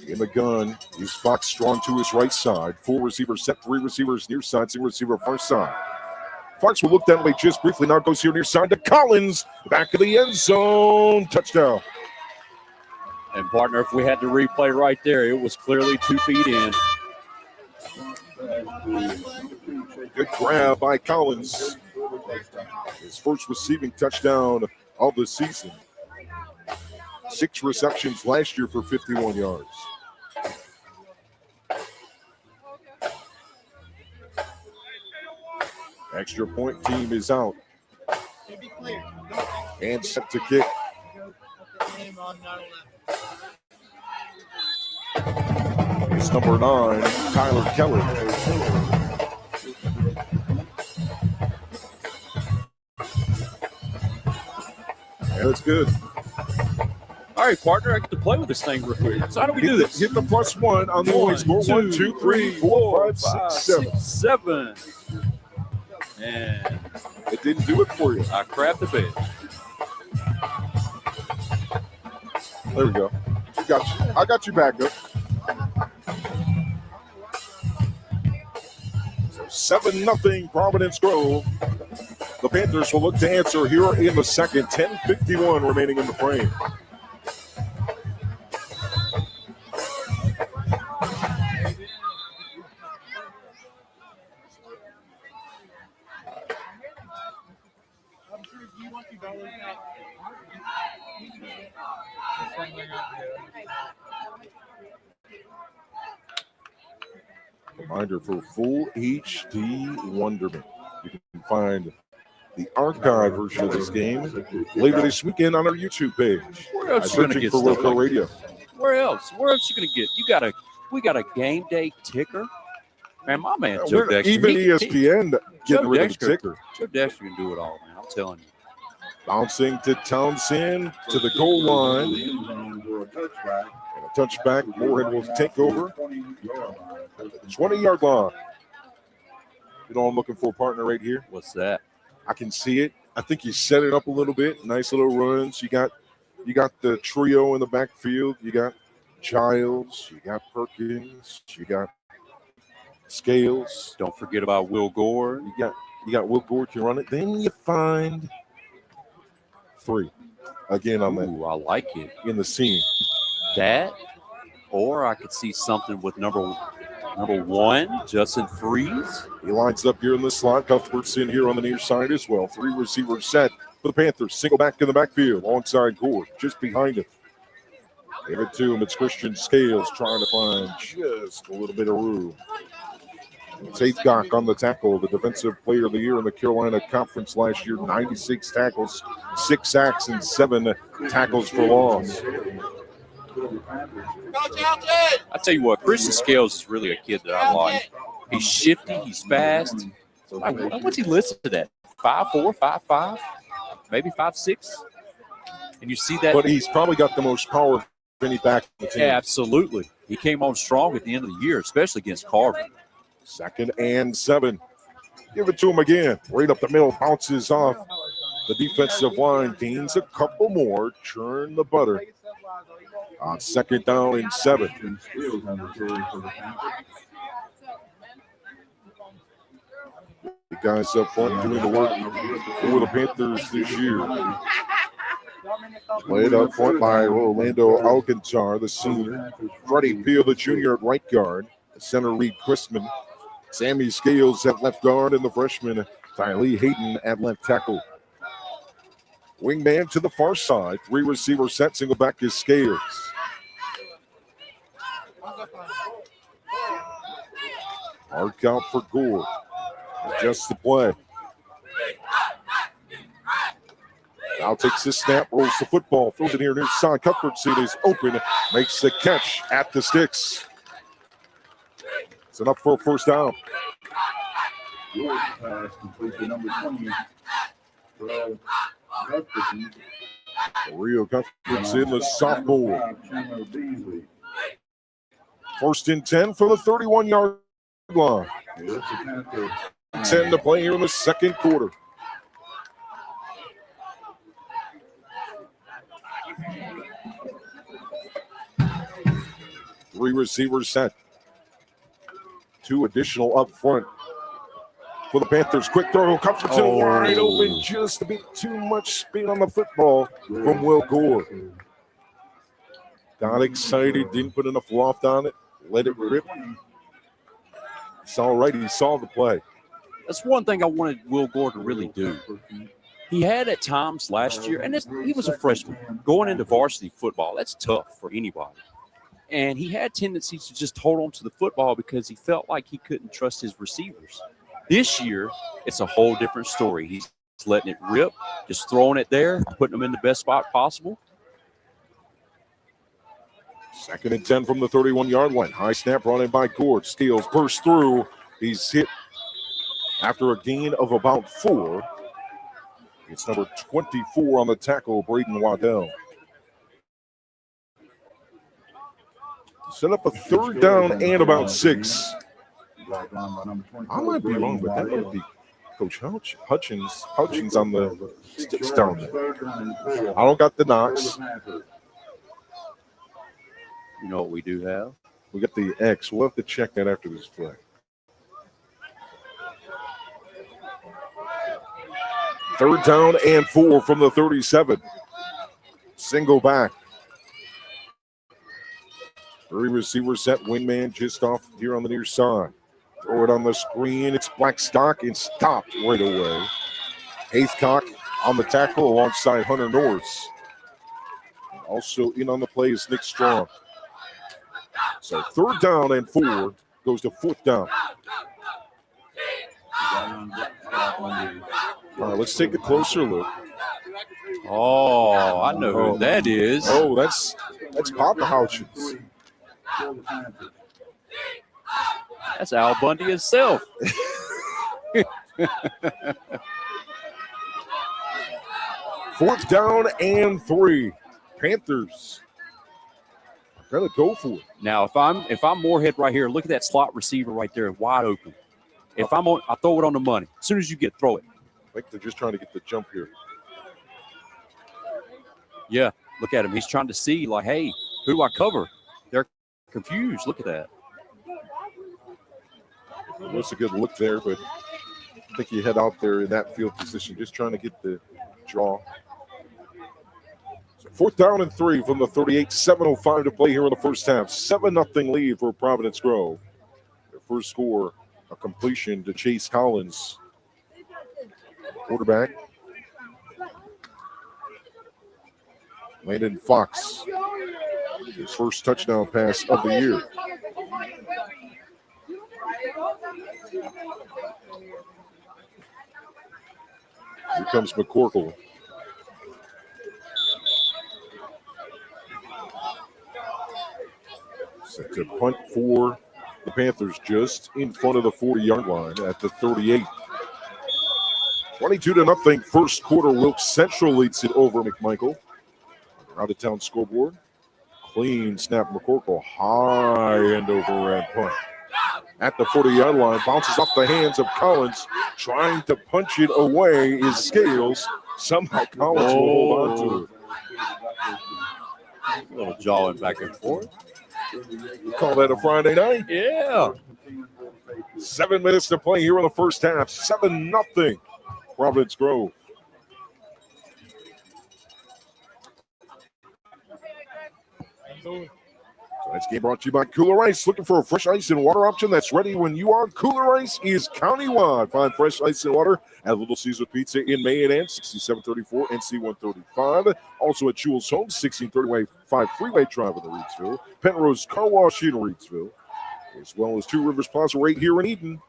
In the gun is Fox strong to his right side. 4 receivers set, 3 receivers near side, single receiver far side. Fox will look that way just briefly. Now goes here near side to Collins. Back of the end zone. Touchdown. And, partner, if we had to replay right there, it was clearly 2 feet in. Good grab by Collins. His first receiving touchdown of the season. 6 receptions last year for 51 yards. Extra point team is out. And set to kick. It's number 9, Tyler Keller. Yeah, that's good. All right, partner, I get to play with this thing real quick. So how do we do this? Hit the +1 on the only score. 1, 2, 3, 4, 5, 6, 7. And it didn't do it for you. I crapped the bed. There we go. I got you back up. So 7-0 Providence Grove. The Panthers will look to answer here in the second. 10:51 remaining in the frame. Reminder for full HD wonderment. You can find the archive version of this game later this weekend on our YouTube page. Where else you gonna get for stuff local like radio? this? Where else? Where else you gonna get? We got a game day ticker. Man, my man Joe Dexter. Even ESPN getting rid of the ticker. Joe Dexter can do it all, man. I'm telling you. Bouncing to Townsend to the goal line. And a touchback. Morehead will take over. 20-yard line. You know I'm looking for, a partner, right here? What's that? I can see it. I think you set it up a little bit. Nice little runs. You got the trio in the backfield. You got Childs. You got Perkins. You got Scales. Don't forget about Will Gore. You got Will Gore can run it. Then you find 3 again on that. Ooh, I like it. In the seam. That, or I could see something with number 1, Justin Freeze. He lines up here in the slot. Cuthbert's in here on the near side as well. 3 receivers set for the Panthers. Single back in the backfield alongside Gore, just behind him. Give it to him. It's Christian Scales trying to find just a little bit of room. Tatecock on the tackle, the defensive player of the year in the Carolina Conference last year. 96 tackles, 6 sacks, and 7 tackles for loss. I tell you what, Christian Scales is really a kid that I like. He's shifty, he's fast. What's he listed at? 5'4", 5'5", maybe 5'6"? And you see that? But he's probably got the most power of any back in the team. Yeah, absolutely. He came on strong at the end of the year, especially against Carver. 2nd and 7. Give it to him again. Right up the middle, bounces off the defensive line. Gains a couple more. Churn the butter. On 2nd down and 7. The guys up front doing the work for the Panthers this year. Played up front by Orlando Alcantar, the senior. Freddie Peel, the junior at right guard. Center Reed Christman. Sammy Scales at left guard, and the freshman Tylee Hayden at left tackle. Wingman to the far side. 3 receiver set. Single back is Scales. Hard count for Gore. Adjusts the play. Now takes the snap, rolls the football, throws it here near side. Cuthbert is open, makes the catch at the sticks. It's enough for a first down. Good pass completion, number 20. Rio Cuthbert's in the sophomore. First and 10 for the 31-yard line. 10 to play here in the second quarter. Three receivers set. Two additional up front for the Panthers. Quick throw, Cuthbert's wide open, just a bit too much speed on the football from Will Gore. Got excited, didn't put enough loft on it, let it rip. It's all right, he saw the play. That's one thing I wanted Will Gore to really do. He had at times last year, and he was a freshman going into varsity football. That's tough for anybody. And he had tendencies to just hold on to the football because he felt like he couldn't trust his receivers. This year, it's a whole different story. He's letting it rip, just throwing it there, putting them in the best spot possible. Second and 10 from the 31-yard line. High snap brought in by Gord. Steals, bursts through. He's hit after a gain of about 4. It's number 24 on the tackle, Braden Waddell. Set up a third down and about 6. I might be wrong, but that might be Coach Hutchins on the sticks down there. I don't got the knocks. You know what we do have? We got the X. We'll have to check that after this play. Third down and 4 from the 37. Single back. Three receivers set, wingman just off here on the near side. Throw it on the screen. It's Blackstock and stopped right away. Haithcock on the tackle alongside Hunter Norris. Also in on the play is Nick Strong. So third down and 4 goes to fourth down. All right, let's take a closer look. Oh, I know who that is. Oh, that's Papa Hutchins. That's Al Bundy himself. Fourth down and 3. Panthers are gonna go for it. Now, if I'm Morehead right here, look at that slot receiver right there, wide open. If I'm on, I throw it on the money. As soon as you get, throw it. I think they're just trying to get the jump here. Yeah, look at him. He's trying to see, like, hey, who do I cover? They're confused. Look at that. That's a good look there, but I think you head out there in that field position, just trying to get the draw. So fourth down and 3 from the 38. 7:05 to play here in the first half. 7-0 lead for Providence Grove. Their first score, a completion to Chase Collins. Quarterback. Landon Fox. His first touchdown pass of the year. Here comes McCorkle. Set to punt for the Panthers just in front of the 40-yard line at the 38. 22-0 first quarter. Wilkes Central leads it over McMichael. Out-of-town scoreboard. Clean snap, McCorkle. High end overhead punt. At the 40-yard line, bounces off the hands of Collins. Trying to punch it away is Scales. Somehow Collins will hold on to it. A little jawing back and forth. You call that a Friday night? Yeah. 7 minutes to play here in the first half. 7-0 Providence Grove. Tonight's game brought to you by Cooler Ice. Looking for a fresh ice and water option that's ready when you are? Cooler Ice is countywide. Find fresh ice and water at Little Caesar Pizza in Morehead, 6734 NC 135. Also at Jewel's Home, 1635 Freeway Drive in the Reedsville. Penrose Car Wash in Reedsville. as well as Two Rivers Plaza right here in Eden.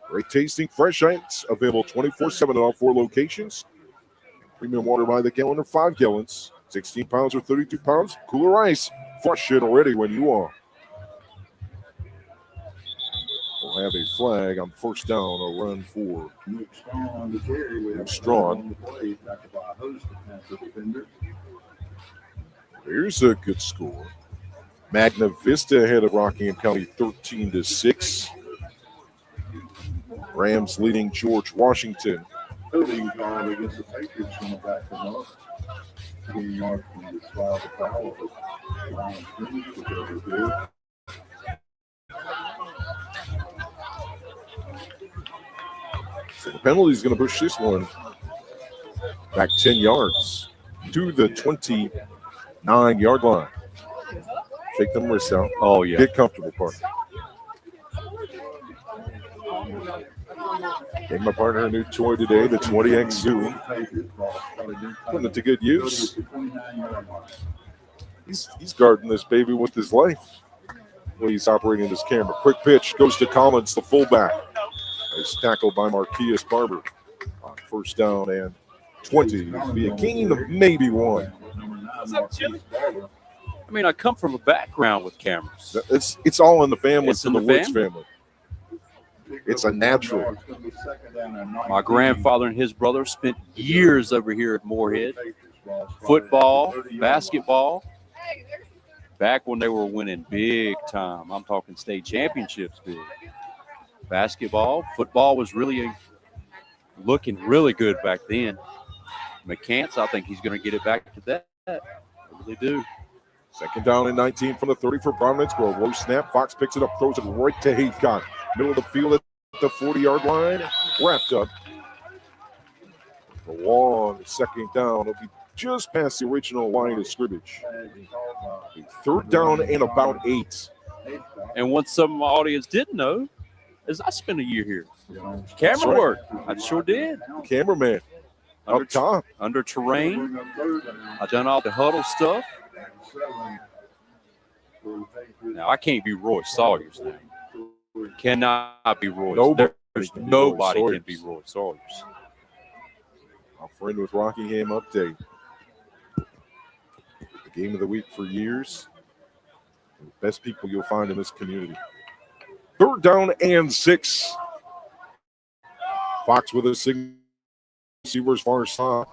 Great tasting, fresh items available 24/7 at all 4 locations. Premium water by the gallon or 5 gallons, 16 pounds or 32 pounds. Cooler ice, fresh and ready when you are. We'll have a flag on first down, a run for Luke Strong on the carry. We have Strong. on the play, backed by a host of Panther defenders. Here's a good score. Magna Vista ahead of Rockingham County 13-6. Rams leading George Washington. Holding guard against the Patriots from the back of up. 3 yards from the slide of foul. Lions finish with over good. So the penalty is going to push this one back 10 yards to the 29-yard line. Shake them wrists out. Oh, yeah. Get comfortable, partner. Gave my partner a new toy today, the 20X Zoom. Putting it to good use. He's guarding this baby with his life. Well, he's operating this camera. Quick pitch goes to Collins, the fullback. Nice tackle by Marquise Barber. On first down and 20. Be a gain of maybe 1. I mean, I come from a background with cameras. It's all in the family. It's in the the Woods family. family. It's a natural. My grandfather and his brother spent years over here at Morehead. Football, basketball. Back when they were winning big time. I'm talking state championships big. Basketball, football was really looking really good back then. McCants, I think he's going to get it back to that. I really do. Second down and 19 from the 30 for Providence Grove. Low snap. Fox picks it up, throws it right to Haycock. Middle of the field at the 40-yard line. Wrapped up. The long second down. It'll be just past the original line of scrimmage. Third down and about 8. And what some of my audience didn't know is I spent a year here. Camera work. I sure did. Cameraman up top. Under terrain. I done all the huddle stuff. Now, I can't be Roy Sawyer's name. Cannot be Roy. Nobody can be Roy Sawyer's. Our friend with Rockingham update. The game of the week for years. The best people you'll find in this community. Third down and 6. Fox with a single receiver's far side.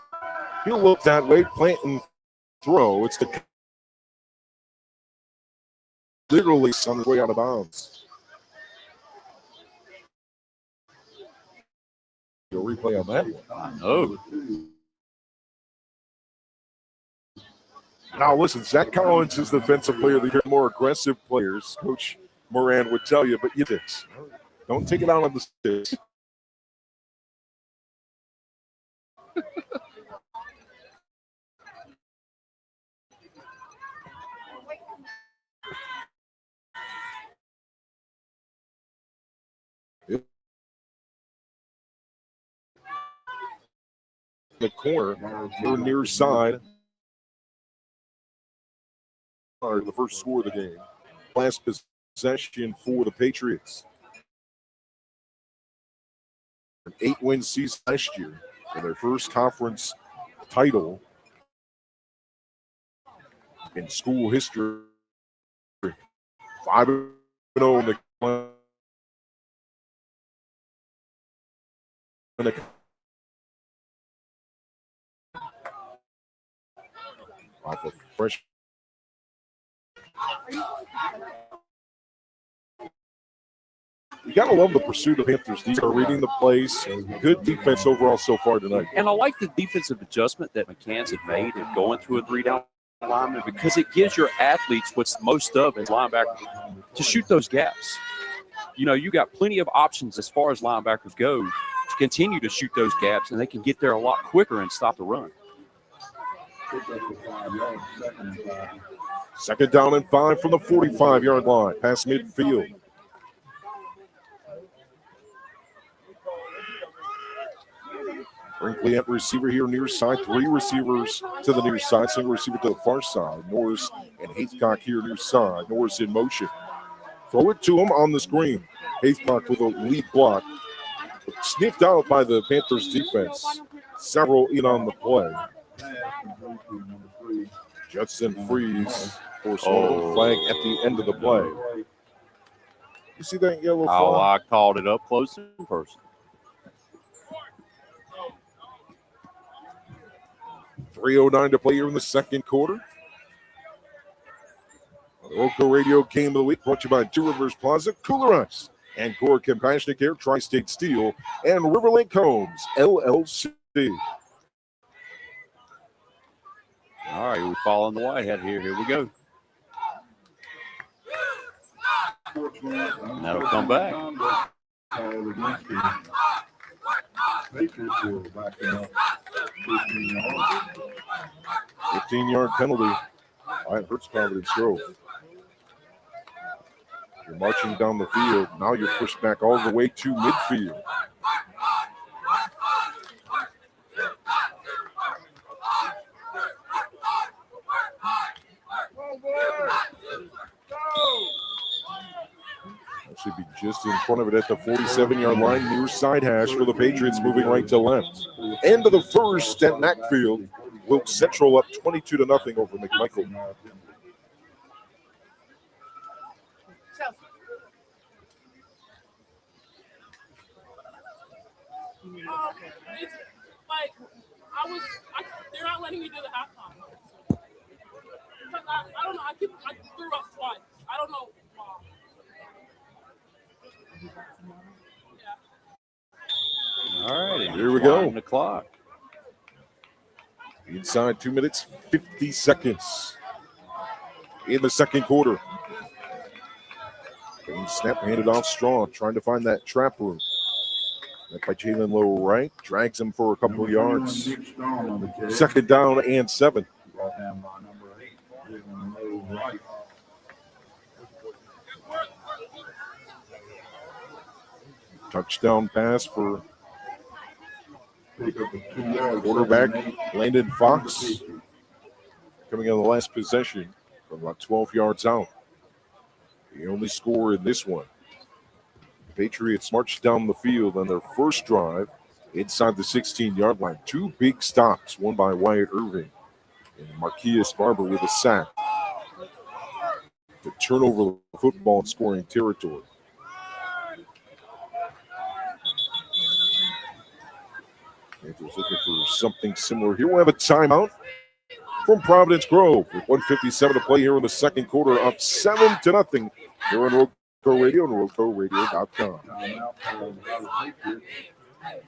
He'll look that way, plant and throw. It's the literally on his way out of bounds. You'll replay on that one. I know. Now listen, Zach Collins is the defensive player of the year. More aggressive players, Coach Moran would tell you, but you this. Don't take it out on the sticks. The corner, your near side, are the first score of the game. Last possession for the Patriots. An 8-win season last year for their first conference title in school history. 5-0 in the off of fresh. You gotta love the pursuit of Panthers. These are reading the plays. Good defense overall so far tonight. And I like the defensive adjustment that McCants had made in going through a 3-down lineman because it gives your athletes what's most of as linebackers to shoot those gaps. You know, you got plenty of options as far as linebackers go to continue to shoot those gaps, and they can get there a lot quicker and stop the run. Second down and 5 from the 45-yard line, past midfield. Brinkley at receiver here near side. 3 receivers to the near side. Single receiver to the far side. Norris and Haycock here near side. Norris in motion. Throw it to him on the screen. Haythmark with a lead block. Sniffed out by the Panthers defense. Several in on the play. Judson Freeze forced one flag at the end of the play. You see that yellow flag? Oh, I called it up close in person. 3:09 to play here in the second quarter. The local radio game of the week brought to you by Two Rivers Plaza, Cooler Ice, and Core Compassionate Care, Tri-State Steel, and Riverlink Homes, LLC. All right, we following the Whitehead here. Here we go. And that'll come back. Patriots will back it up 15 yards. 15-yard penalty. That hurts Providence Grove. You're marching down the field. Now you're pushed back all the way to midfield. Should be just in front of it at the 47-yard line, near side hash for the Patriots, moving right to left. End of the first at Mackfield. Wilk Central up 22-0 over McMichael. It's like they're not letting me do the halftime. I don't know. I threw up twice. I don't know why. All right, here we go. The clock. Inside 2 minutes, 50 seconds in the second quarter. Snap handed off Strong, trying to find that trap room. That by Jalen Lowe right, drags him for a couple of yards. Second down and 7. Touchdown pass for quarterback Landon Fox. Coming on the last possession from about 12 yards out. The only score in this one. The Patriots marched down the field on their first drive inside the 16-yard line. 2 big stops, one by Wyatt Irving and Marquise Barber with a sack to turn over the football in scoring territory. Panthers looking for something similar here. We'll have a timeout from Providence Grove with 1:57 to play here in the second quarter, up 7-0 here on Roco Radio and RocoRadio.com.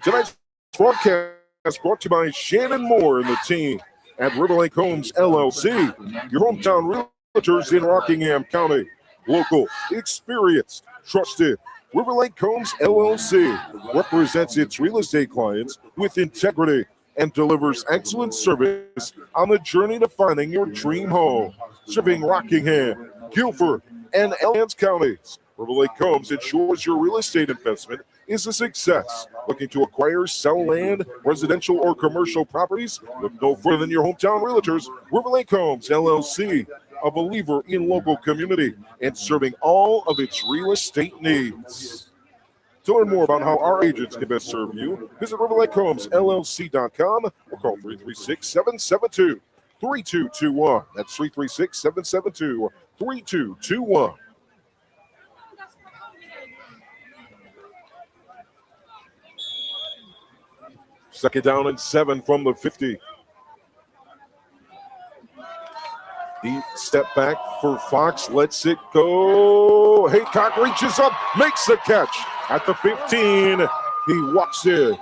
Tonight's broadcast brought to you by Shannon Moore and the team at Riverlink Homes LLC, your hometown realtors in Rockingham County. Local, experienced, trusted. Riverlink Homes LLC represents its real estate clients with integrity and delivers excellent service on the journey to finding your dream home. Serving Rockingham, Guilford, and Alliance counties, Riverlink Homes ensures your real estate investment is a success. Looking to acquire, sell land, residential or commercial properties? Look no further than your hometown realtors, Riverlink Homes LLC. A believer in local community and serving all of its real estate needs. To learn more about how our agents can best serve you, visit RiverlakeHomesLLC.com or call 336-772-3221. That's 336-772-3221. Second down and 7 from the 50. Deep step back for Fox, lets it go. Haycock reaches up, makes the catch at the 15. He walks in.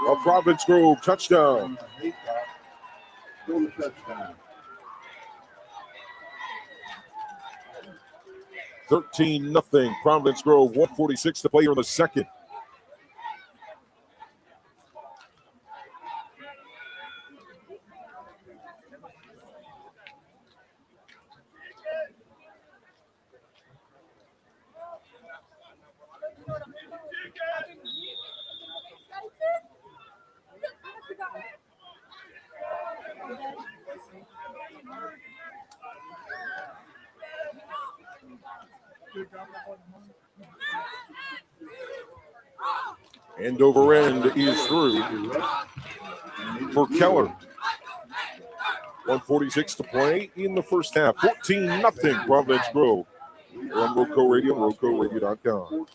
A Providence Grove touchdown. 13-0. Providence Grove, 1:46 to play here in the second. End over end is through for Keller. 1:46 to play in the first half. 14-0 Providence Grove. We're on Roco Radio, RocoRadio.com.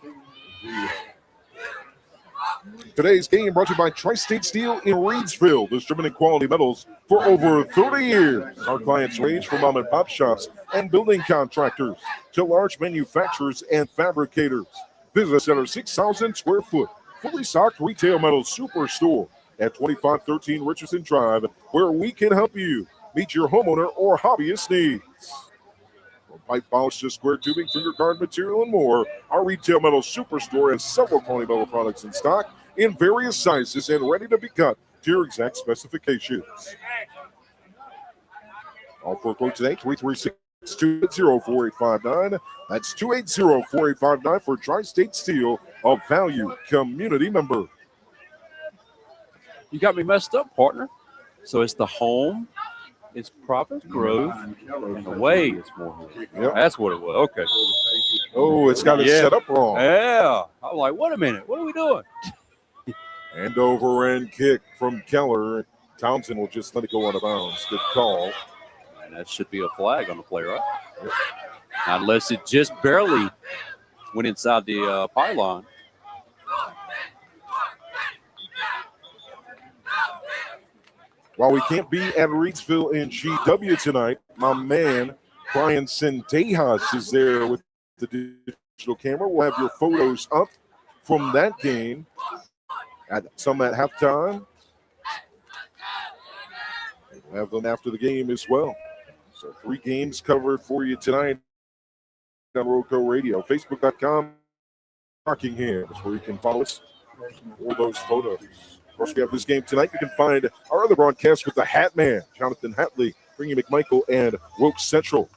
Today's game brought to you by Tri-State Steel in Reedsville, distributing quality metals for over 30 years. Our clients range from mom and pop shops and building contractors to large manufacturers and fabricators. Visit us at our 6,000 square foot, fully stocked retail metals superstore at 2513 Richardson Drive, where we can help you meet your homeowner or hobbyist needs. From pipe polish to square tubing, finger guard material, and more, our retail metal superstore has several quality metal products in stock in various sizes and ready to be cut to your exact specifications. All for a quote today, 336-280-4859. That's 280-4859 for Tri-State Steel, a value community member. You got me messed up, partner. So it's the home, it's Providence Grove, and away it's Morehead. Yep. That's what it was. Okay. Oh, it's got it set up wrong. Yeah. I'm like, wait a minute. What are we doing? End over end kick from Keller. Townsend will just let it go out of bounds. Good call. And that should be a flag on the play, right? Yep. Unless it just barely went inside the pylon. While we can't be at Reedsville in GW tonight, my man Brian Sendejas is there with the digital camera. We'll have your photos up from that game. Some at halftime. We'll have them after the game as well. So 3 games covered for you tonight on Roco Radio. Facebook.com Rockingham is where you can follow us for those photos. Of course, we have this game tonight. You can find our other broadcasts with the Hat Man, Jonathan Hatley, bringing McMichael and Wilkes Central.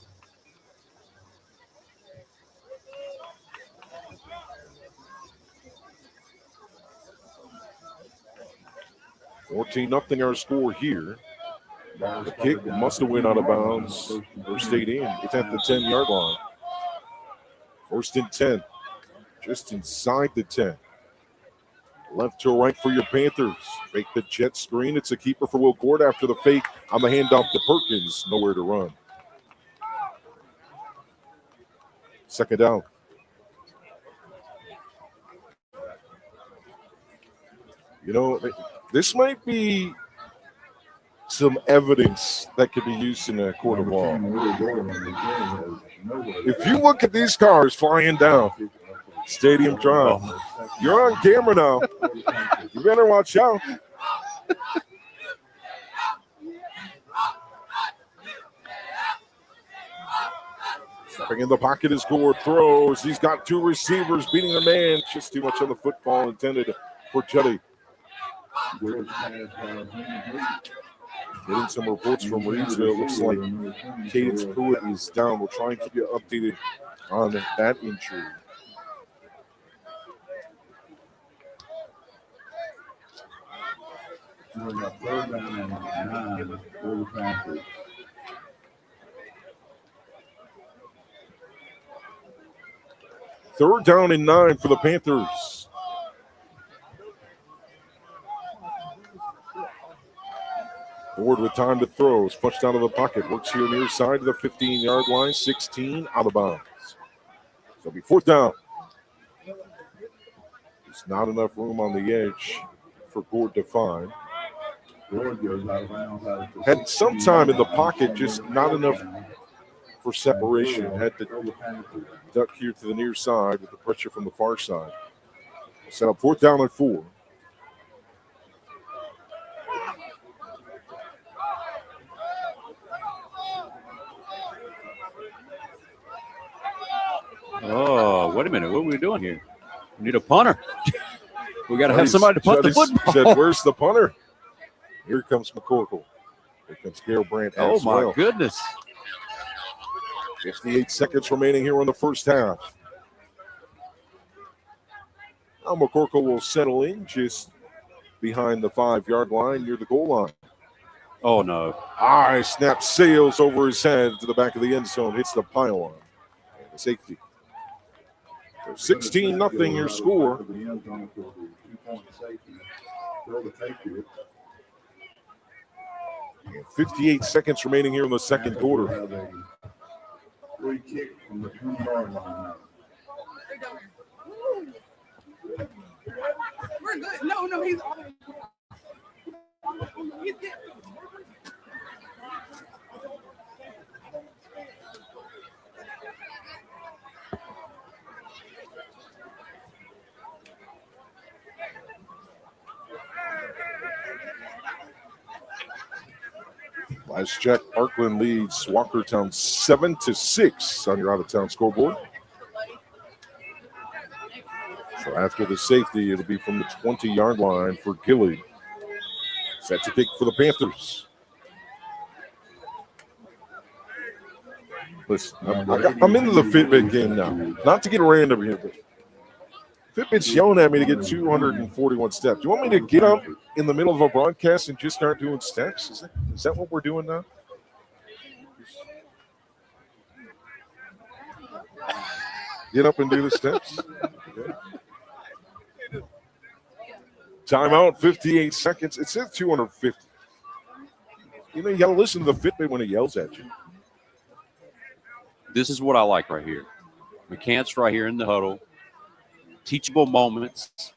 $14-0 our score here. The kick must have went out of bounds or stayed in. It's at the 10-yard line. 1st and 10, just inside the 10. Left to right for your Panthers. Fake the jet screen. It's a keeper for Will Gord after the fake on the handoff to Perkins. Nowhere to run. 2nd down. You know, this might be some evidence that could be used in a court of law. If you look at these cars flying down Stadium Drive, you're on camera now. You better watch out. Stepping in the pocket is Gord, throws. He's got 2 receivers beating the man. Just too much on the football intended for Jetty. Getting some reports from Reedsville. Looks like Cadence Pruitt is down. We'll try and keep you updated on that injury. Third down and 9 for the Panthers. Ward with time to throw. Is punched out of the pocket. Works here near side to the 15-yard line. 16 out of bounds. So it'll be 4th down. There's not enough room on the edge for Gord to find. Had some time in the pocket, just not enough for separation. Had to duck here to the near side with the pressure from the far side. Set up 4th down and 4. Oh, wait a minute. What are we doing here? We need a punter. We got to have somebody to punt the football. Said, where's the punter? Here comes McCorkle. Here comes Gale Brandt. Oh, my goodness. 58 seconds remaining here on the first half. Now McCorkle will settle in just behind the 5-yard line near the goal line. Oh, no. Snap sails over his head to the back of the end zone. Hits the pylon. The safety. So 16-0 your score. 58 seconds remaining here in the second quarter. Free kick from the 20-yard line. We're good. No, he's good. Last check, Parkland leads Walkertown 7-6 on your out-of-town scoreboard. So after the safety, it'll be from the 20-yard line for Gilly. Set to kick for the Panthers. Listen, I'm into the Fitbit game now. Not to get random here, but Fitbit's yelling at me to get 241 steps. Do you want me to get up in the middle of a broadcast and just start doing steps? Is that what we're doing now? Get up and do the steps. Okay. Timeout, 58 seconds. It says 250. You know, you got to listen to the Fitbit when it yells at you. This is what I like right here. McCants right here in the huddle. Teachable moments.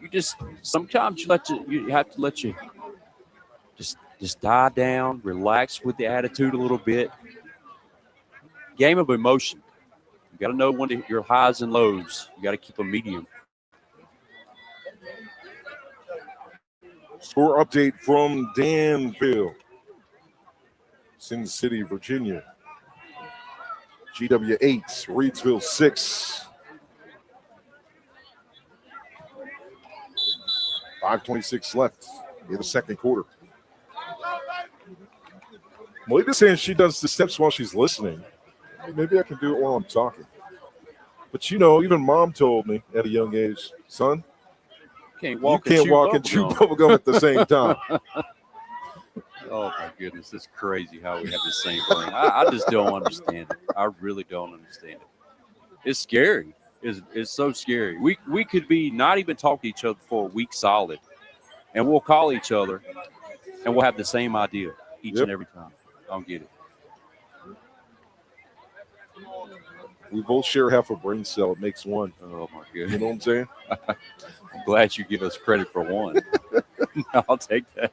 You just sometimes you have to let you just die down, relax with the attitude a little bit. Game of emotion. You got to know when your highs and lows. You got to keep a medium. Score update from Danville, Sin City, Virginia. GW 8, Reidsville 6. 5:26 left in the second quarter. Melita's saying she does the steps while she's listening. Maybe I can do it while I'm talking. But you know, even Mom told me at a young age, son, you can't walk and chew bubblegum at the same time. Oh, my goodness. It's crazy how we have the same brain. I just don't understand it. I really don't understand it. It's scary. It's so scary. We could be not even talk to each other for a week solid, and we'll call each other, and we'll have the same idea each and every time. I don't get it. We both share half a brain cell. It makes one. Oh, my goodness. You know what I'm saying? I'm glad you give us credit for one. I'll take that.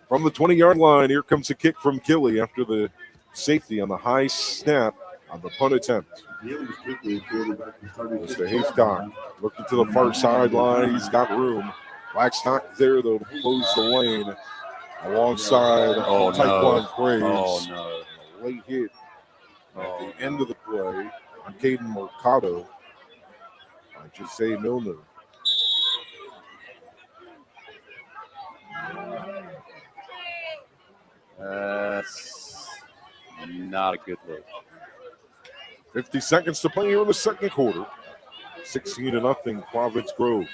From the 20-yard line, here comes a kick from Gilly after the safety on the high snap on the punt attempt. Mr. Haystock looking to the far sideline. He's got room. Blackstock there, though, to close the lane alongside Taekwon Praise. Oh, no. A late hit at the end of the play on Caden Mercado. I just say Milner. That's not a good look. 50 seconds to play here in the second quarter. 16-0, Providence Grove.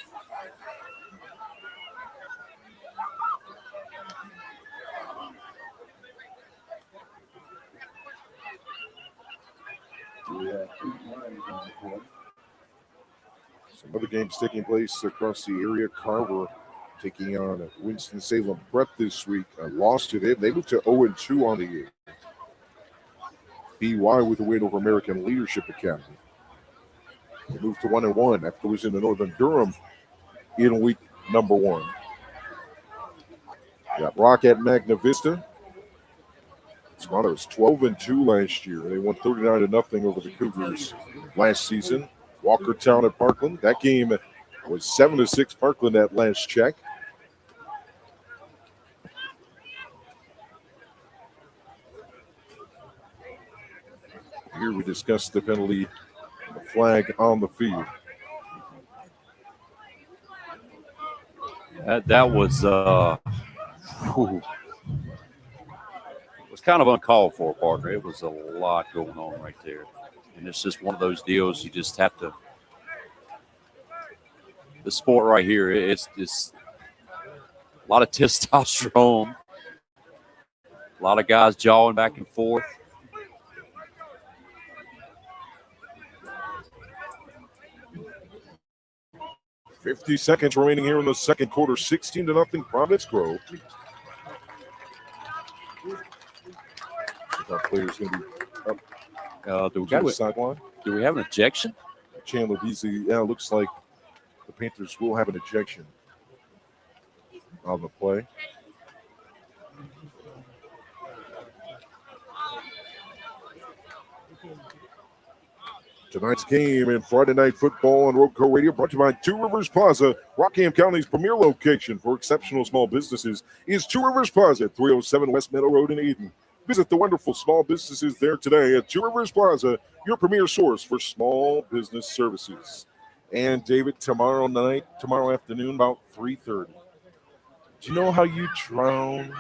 Some other games taking place across the area. Carver taking on Winston-Salem Prep this week. Lost to them. They moved to 0-2 on the year. BY with a win over American Leadership Academy. They moved to 1-1 after losing to Northern Durham in week number 1. Got Rock at Magna Vista. Toronto was 12-2 last year. They won 39-0 over the Cougars last season. Walkertown at Parkland. That game was 7-6 Parkland at last check. Here we discussed the penalty, the flag on the field. That was kind of uncalled for, Parker. It was a lot going on right there. And it's just one of those deals you just have to – the sport right here, it's just a lot of testosterone, a lot of guys jawing back and forth. 50 seconds remaining here in the second quarter. 16-0 Providence Grove. Our players going to be up Do we to the sideline. Do we have an ejection? Chandler Beasley, yeah, looks like the Panthers will have an ejection on the play. Tonight's game in Friday Night Football on Roadco Radio brought to you by Two Rivers Plaza. Rockingham County's premier location for exceptional small businesses is Two Rivers Plaza at 307 West Meadow Road in Eden. Visit the wonderful small businesses there today at Two Rivers Plaza, your premier source for small business services. And David, tomorrow afternoon, about 3:30. Do you know how you drown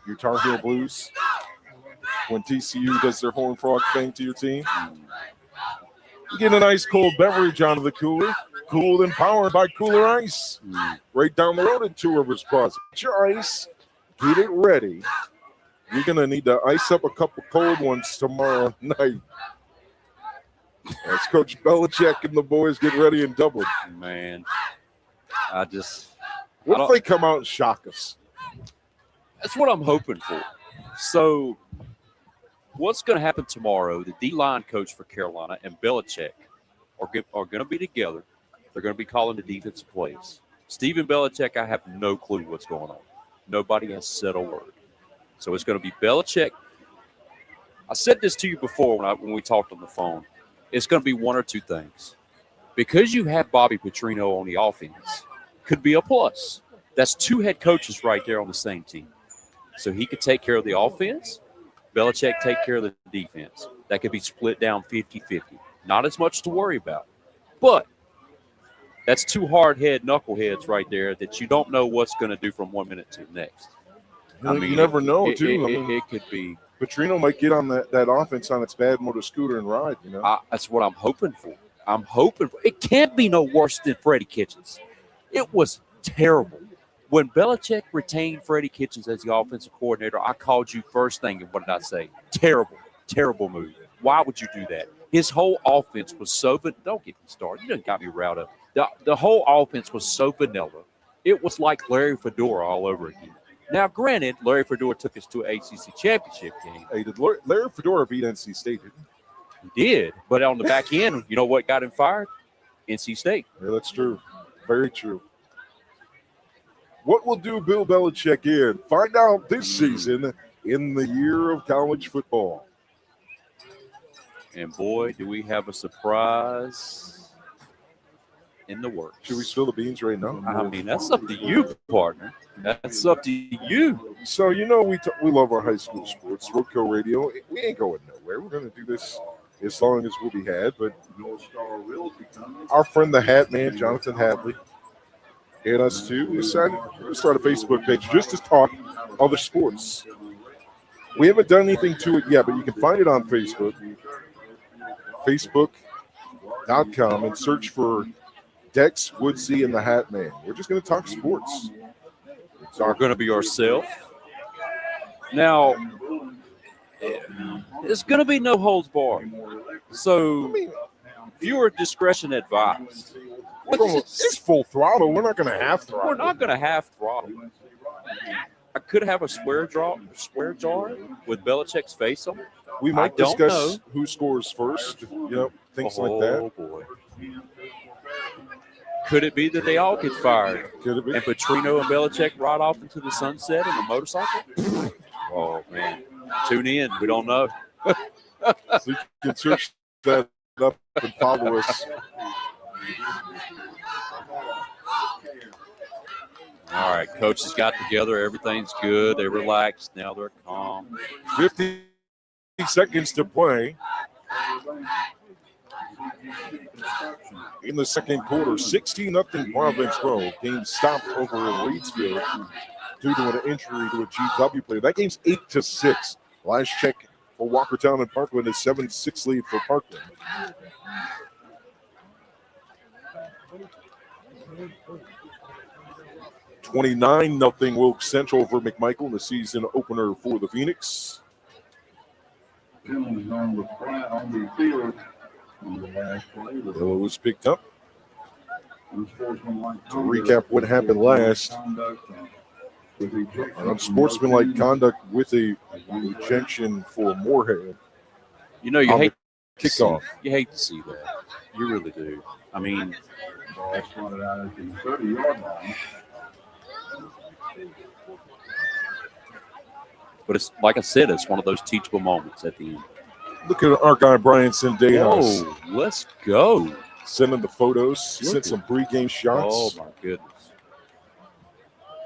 your Tar Heel Blues when TCU does their Horned Frog thing to your team? You get a nice cold beverage out of the cooler, cooled and powered by Cooler Ice. Right down the road at Two Rivers Plaza. Get your ice, get it ready. You're going to need to ice up a couple cold ones tomorrow night. As Coach Belichick and the boys get ready in Dublin. Man, what if they come out and shock us? That's what I'm hoping for. So what's going to happen tomorrow, the D-line coach for Carolina and Belichick are going to be together. They're going to be calling the defensive plays. Stephen Belichick, I have no clue what's going on. Nobody has said a word. So it's going to be Belichick. I said this to you before when we talked on the phone. It's going to be one or two things. Because you have Bobby Petrino on the offense, could be a plus. That's two head coaches right there on the same team. So he could take care of the offense. Belichick take care of the defense. That could be split down 50-50. Not as much to worry about. But that's two hard-head knuckleheads right there that you don't know what's going to do from 1 minute to the next. You never know, too. It could be. Petrino might get on that offense on its bad motor scooter and ride, you know. That's what I'm hoping for. It can't be no worse than Freddie Kitchens. It was terrible. When Belichick retained Freddie Kitchens as the offensive coordinator, I called you first thing, and what did I say? Terrible move. Why would you do that? His whole offense was so – don't get me started. You done got me riled up. The whole offense was so vanilla. It was like Larry Fedora all over again. Now, granted, Larry Fedora took us to an ACC championship game. Hey, did Larry Fedora beat NC State, didn't he? He did. But on the back end, you know what got him fired? NC State. Yeah, that's true. Very true. What will do Bill Belichick in? Find out this season in the year of college football. And boy, do we have a surprise in the works. Should we spill the beans right now? I mean, that's up to you, partner. That's up to you. So, you know, we love our high school sports. Roadco Radio, we ain't going nowhere. We're going to do this as long as we'll be had. But our friend, the Hat Man, Jonathan Hadley, and us too, we decided to start a Facebook page just to talk other sports. We haven't done anything to it yet, but you can find it on Facebook, facebook.com, and search for Dex, Woodsy, and the Hat Man. We're just going to talk sports. So we're going to be ourselves. Now, it's going to be no holds barred. So, viewer discretion advised. It's full throttle. We're not going to half throttle. We're not going to half throttle. I could have a swear jar with Belichick's face on it. We might discuss who scores first, things like that. Oh, boy. Could it be that they all get fired? Could it be? And Petrino and Belichick ride off into the sunset in a motorcycle? Oh, man. Tune in. We don't know. So you can search that up and follow us. All right, coaches got together. Everything's good. They relaxed. Now they're calm. 50 seconds to play. In the second quarter, 16-0 Providence Grove. Game stopped over in Reedsfield due to an injury to a GW player. That game's 8-6. Last check for Walkertown and Parkland is 7-6 lead for Parkland. $29-0 Wilkes Central over McMichael in the season opener for the Phoenix. It was picked up. To recap what happened last, an unsportsmanlike conduct with a rejection for Morehead. You know, you on hate the kickoff. You hate to see that. You really do. I mean, Ball spotted out at the 30-yard line. but it's like I said, it's one of those teachable moments at the end. Look at our guy Brian Sendejas Oh, let's go. sending the photos, Look sent at- some pregame shots Oh, my goodness.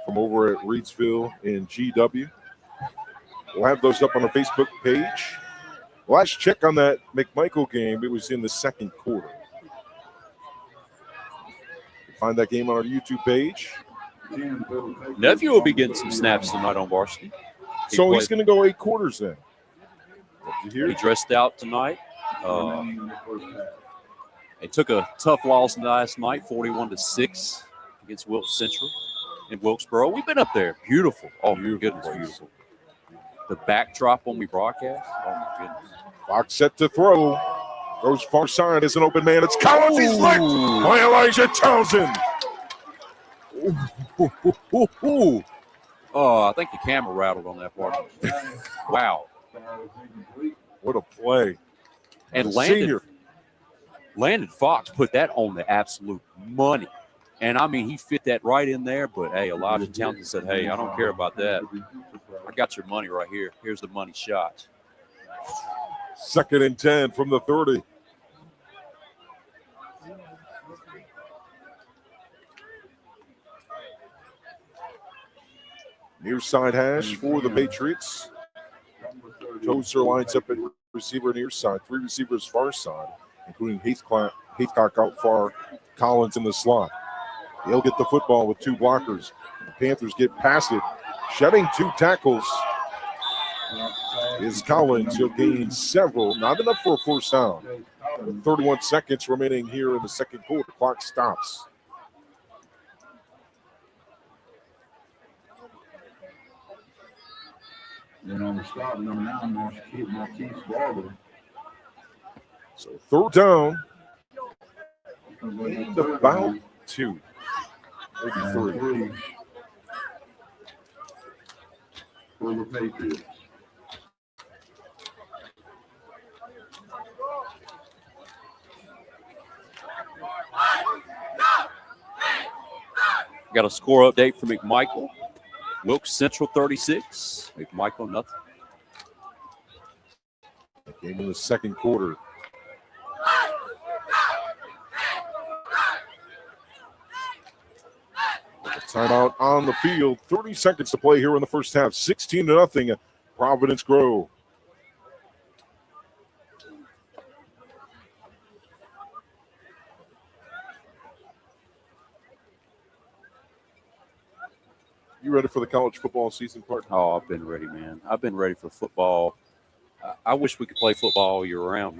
from over at Reedsville in GW. We'll have those up on our Facebook page. Last check on that McMichael game, it was in the second quarter. Find that game on our YouTube page. Nephew will be getting some snaps tonight on varsity. So he's going to go 8 quarters then. Did you hear? He dressed out tonight. They took a tough loss last night, 41-6 against Wilkes Central in Wilkesboro. We've been up there. Beautiful. Oh, my goodness, beautiful. The backdrop when we broadcast. Oh, my goodness. Fox set to throw. Goes far side as an open man. It's Collins. He's licked by Elijah Townsend. Oh, I think the camera rattled on that part. Wow. What a play. And Senior. Landon Fox put that on the absolute money. And, I mean, he fit that right in there. But, hey, Elijah Townsend said, hey, I don't care about that. I got your money right here. Here's the money shot. 2nd and 10 from the 30. Near side hash for the Patriots. Tozer lines up at receiver near side. 3 receivers far side, including Haithcock out far, Collins in the slot. They'll get the football with 2 blockers. The Panthers get past it. Shedding 2 tackles is Collins. He'll gain several. Not enough for a first down. 31 seconds remaining here in the second quarter. Clock stops. And on the stop, number 9, Marquise Barber. So 3rd down. And about 2. Maybe 3. For the Patriots. Got a score update for McMichael. Wilkes Central 36. McMichael nothing. Game in the second quarter. Timeout on the field. 30 seconds to play here in the first half. 16-0 at Providence Grove. You ready for the college football season, partner? Oh, I've been ready, man. I've been ready for football. I wish we could play football all year round.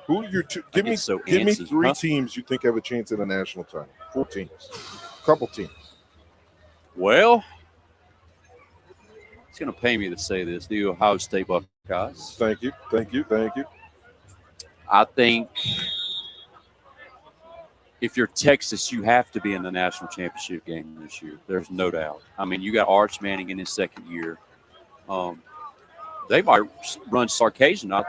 Who are your two? Give me antsy, 3 huh? teams you think have a chance at a national title. 4 teams. Couple teams. Well, it's going to pay me to say this. The Ohio State Buckeyes. Thank you. I think if you're Texas, you have to be in the national championship game this year. There's no doubt. I mean, you got Arch Manning in his second year. They might run Sarkisian out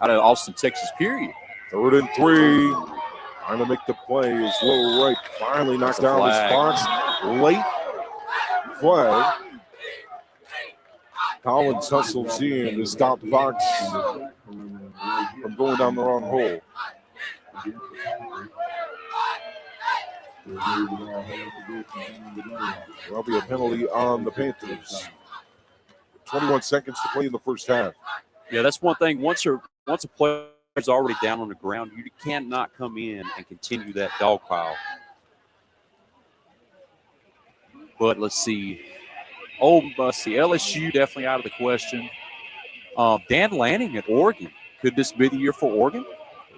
of Austin, Texas, period. 3rd and 3. Trying to make the play is low right. Finally knocked down this Fox. Late flag. Collins hustles in to stop Fox from going down the wrong hole. There'll be a penalty on the Panthers. 21 seconds to play in the first half. Yeah, that's one thing. Once a player's already down on the ground, you cannot come in and continue that dog pile. But let's see. Let's see. LSU definitely out of the question. Dan Lanning at Oregon. Could this be the year for Oregon?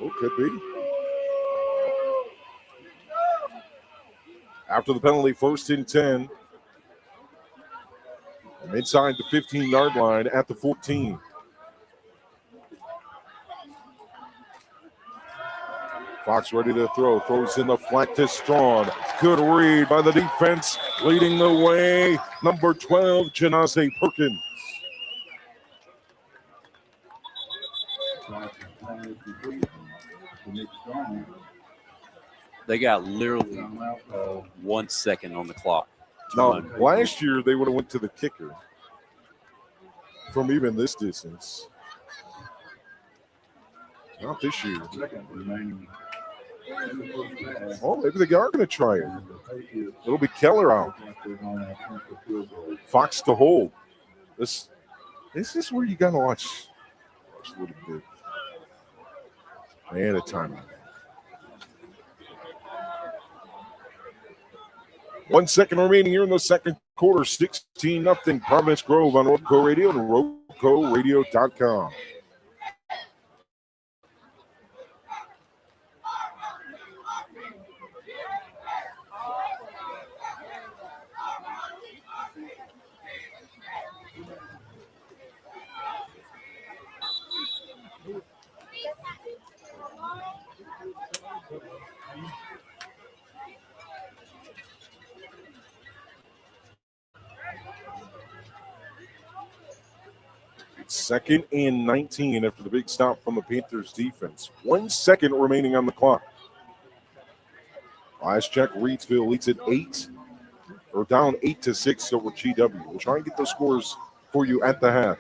Oh, could be. After the penalty, 1st and 10. And inside the 15-yard line at the 14. Fox ready to throw. Throws in the flat to Strawn. Good read by the defense. Leading the way, number 12, Janase Perkins. They got literally 1 second on the clock. Now, last year they would have went to the kicker from even this distance. Not this year. Oh, maybe they are going to try it. It'll be Keller out. Fox to hold. This is where you got to watch a little bit. And a timeout. 1 second remaining here in the second quarter. 16-0 Providence Grove on Roadco Radio and RoadcoRadio.com. Second and 19 after the big stop from the Panthers defense. 1 second remaining on the clock. Last check, Reidsville leads at 8, or down 8-6 over GW. We'll try and get those scores for you at the half.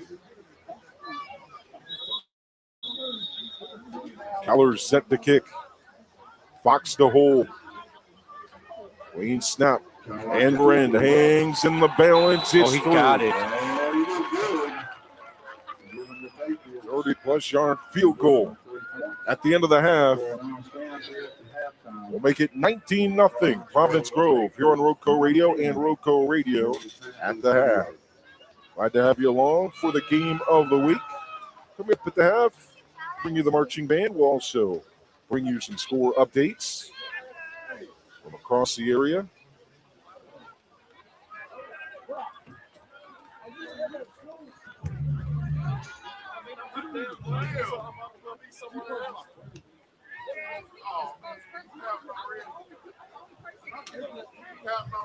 Keller's set to kick. Fox to hold. Wayne snap. And Rend hangs in the balance. It's he got it. 30-plus yard field goal at the end of the half. We'll make it 19-0 Providence Grove here on Roadco Radio and Roadco Radio at the half. Glad to have you along for the game of the week. Coming up at the half, bring you the marching band. We'll also bring you some score updates from across the area.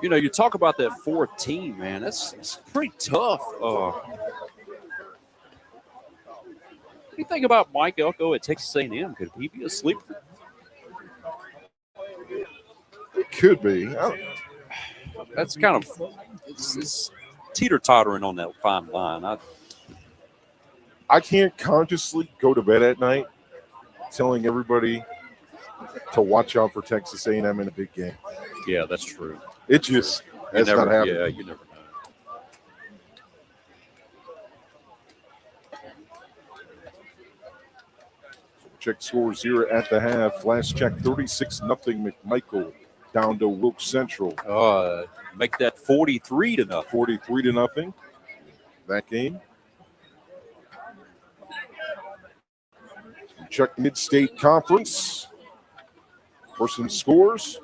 You know, you talk about that 14, man. That's pretty tough. What do you think about Mike Elko at Texas A&M? Could he be a sleeper? It could be. That's kind of it's teeter-tottering on that fine line. I can't consciously go to bed at night telling everybody to watch out for Texas A&M in a big game. Yeah, that's true. It just has not happened. Yeah, you never know. Check scores here at the half. Last check, 36-0 McMichael down to Wilkes Central. Make that 43-0. 43-0. That game. Check Mid-State Conference for some scores.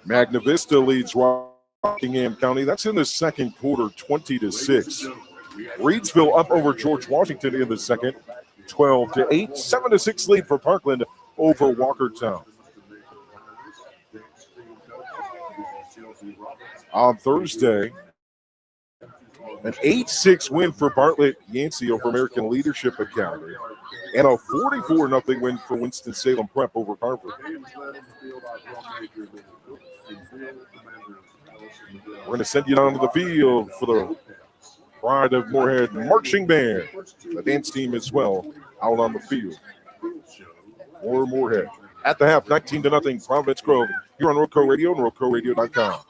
Magna Vista leads Rockingham County. That's in the second quarter, 20-6. Reidsville up over George Washington in the second, 12-8. 7-6 lead for Parkland over Walkertown. On Thursday, an 8-6 win for Bartlett Yancey over American Leadership Academy, and a 44-0 win for Winston-Salem Prep over Harvard. We're going to send you down to the field for the Pride of Morehead marching band. The dance team as well out on the field for Morehead. At the half, 19-0 Providence Grove. You're on Roadco Radio and RoadcoRadio.com.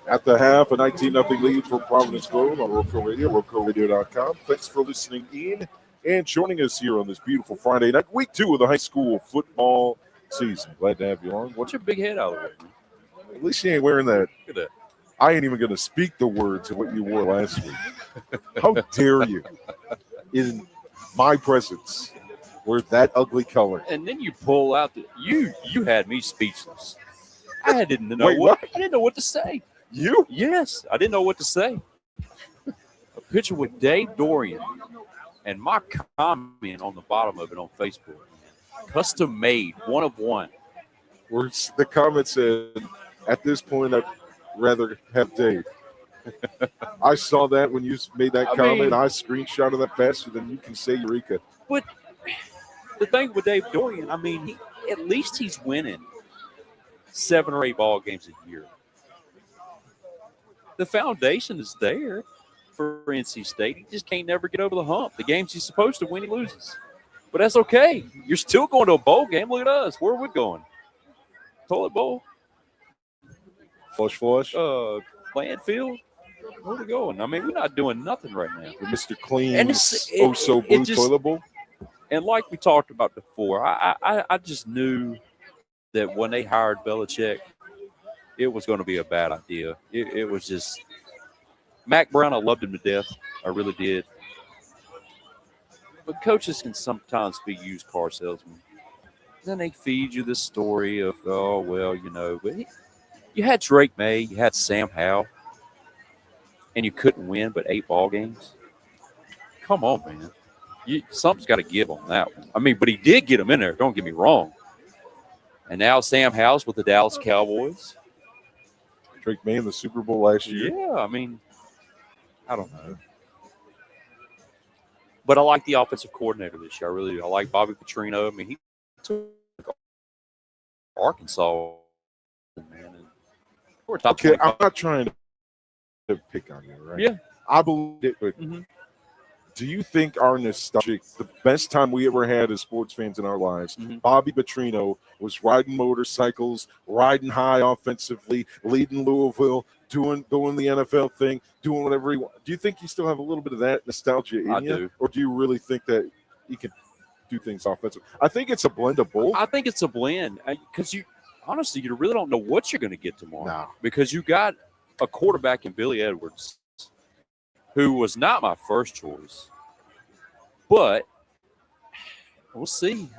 At the half, a 19-0 lead for Providence Grove on Roco Radio, RocoRadio.com. Thanks for listening in and joining us here on this beautiful Friday night, week 2 of the high school football season. Glad to have you on. What's your big head out of the way, man? At least you ain't wearing that. Look at that. I ain't even going to speak the words of what you wore last week. How dare you, in my presence, wear that ugly color? And then you pull out you had me speechless. I didn't know Wait, what? I didn't know what to say. You? Yes, I didn't know what to say. A picture with Dave Dorian, and my comment on the bottom of it on Facebook, custom made, one of one. Where the comment said, at this point, I'd rather have Dave. I saw that when you made that comment. I screenshotted that faster than you can say Eureka. But the thing with Dave Dorian, at least he's winning 7 or 8 ball games a year. The foundation is there for NC State. He just can't never get over the hump. The games he's supposed to win, he loses. But that's okay. You're still going to a bowl game. Look at us. Where are we going? Toilet bowl? Flush. Playing field? Where are we going? We're not doing nothing right now. The Mr. Clean, And blue toilet bowl. And like we talked about before, I just knew that when they hired Belichick, it was going to be a bad idea. It was just Mac Brown. I loved him to death. I really did. But coaches can sometimes be used car salesmen. Then they feed you this story of, but you had Drake May, you had Sam Howell, and you couldn't win but 8 ball games. Come on, man. Something's got to give on that one. But he did get him in there. Don't get me wrong. And now Sam Howell's with the Dallas Cowboys. Drake May in the Super Bowl last year. Yeah, I don't know. But I like the offensive coordinator this year. I really do. I like Bobby Petrino. He took Arkansas, man. We're top 25. I'm not trying to pick on you, right? Yeah. I believe it, but do you think our nostalgic, the best time we ever had as sports fans in our lives, Bobby Petrino was riding motorcycles, riding high offensively, leading Louisville, doing the NFL thing, doing whatever he wants? Do you think you still have a little bit of that nostalgia in you? Do. Or do you really think that he can do things offensively? I think it's a blend of both. I think it's a blend because you really don't know what you're going to get tomorrow. No. Because you got a quarterback in Billy Edwards who was not my first choice, but we'll see.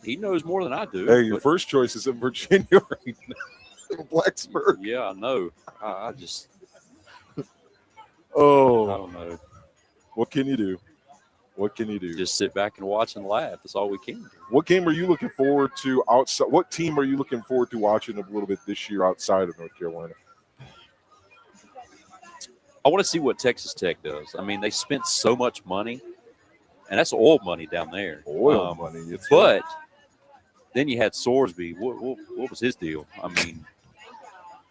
He knows more than I do. Hey, your first choice is in Virginia right now. Blacksburg. Yeah, I know. I just Oh. I don't know. What can you do? What can you do? Just sit back and watch and laugh. That's all we can do. What game are you looking forward to outside? What team are you looking forward to watching a little bit this year outside of North Carolina? I want to see what Texas Tech does. They spent so much money, and that's oil money down there. Oil money. But then you had Sorsby. What was his deal?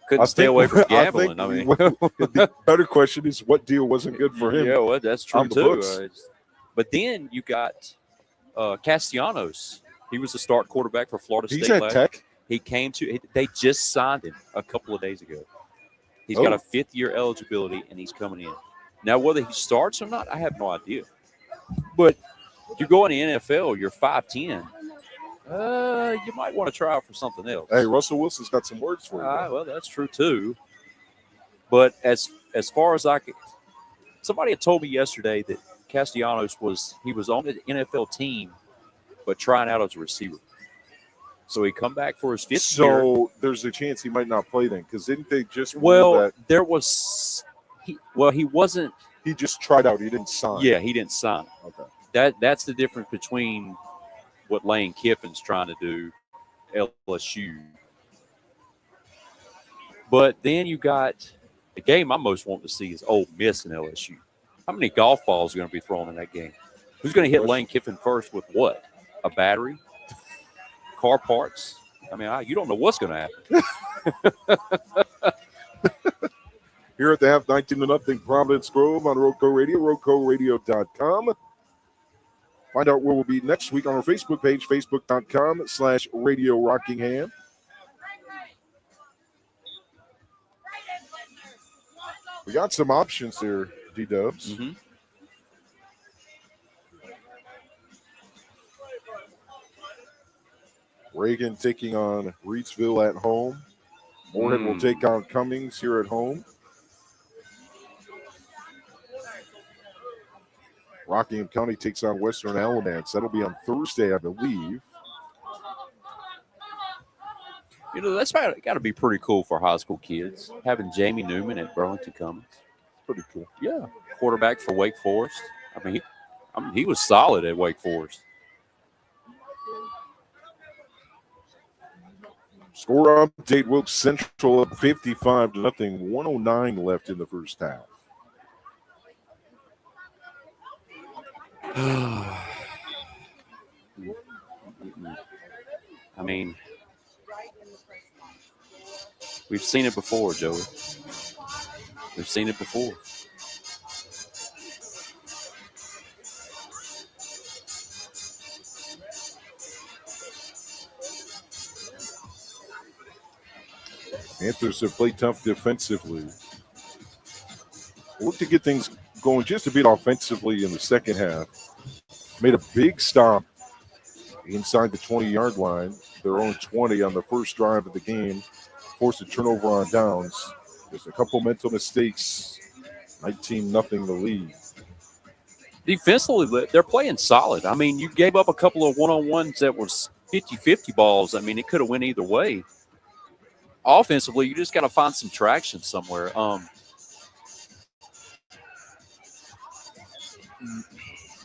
Couldn't stay away from gambling. The better question is, what deal wasn't good for him? Yeah, well, that's true on the too. books. But then you got Castellanos. He was the start quarterback for Florida He's State. at Tech. They just signed him a couple of days ago. He's got a 5th-year eligibility, and he's coming in. Now, whether he starts or not, I have no idea. But you go in the NFL, you're 5'10". You might want to try out for something else. Hey, Russell Wilson's got some words for you. Well, that's true too. But as far as somebody had told me yesterday that Castellanos was on the NFL team, but trying out as a receiver. So he come back for his 5th year. So there's a chance he might not play then, because didn't they just that there was he wasn't. He just tried out. He didn't sign. Yeah, he didn't sign. Okay. That's the difference between what Lane Kiffin's trying to do, LSU. But then you got the game I most want to see is Ole Miss and LSU. How many golf balls are going to be thrown in that game? Who's going to hit Lane Kiffin first with what? A battery? Car parts? You don't know what's going to happen. Here at the half 19-0 Providence Grove on Roco Radio, RocoRadio.com. Find out where we'll be next week on our Facebook page, Facebook.com/Radio Rockingham. We got some options there, D-Dubs. Reagan taking on Reidsville at home. Morehead will take on Cummings here at home. Rockingham County takes on Western Alamance. That'll be on Thursday, I believe. You know, that's got to be pretty cool for high school kids, having Jamie Newman at Burlington Cummings. Pretty cool. Yeah, quarterback for Wake Forest. I mean, he was solid at Wake Forest. Score update: Wilkes Central up 55-0. 109 left in the first half. I mean, we've seen it before, Joey. We've seen it before. Panthers have played tough defensively. Look to get things going just a bit offensively in the second half. Made a big stop inside the 20-yard line. Their own 20 on the first drive of the game. Forced a turnover on downs. There's a couple mental mistakes. 19-0 the lead. Defensively, they're playing solid. I mean, you gave up a couple of one-on-ones that was 50-50 balls. I mean, it could have went either way. Offensively, you just got to find some traction somewhere.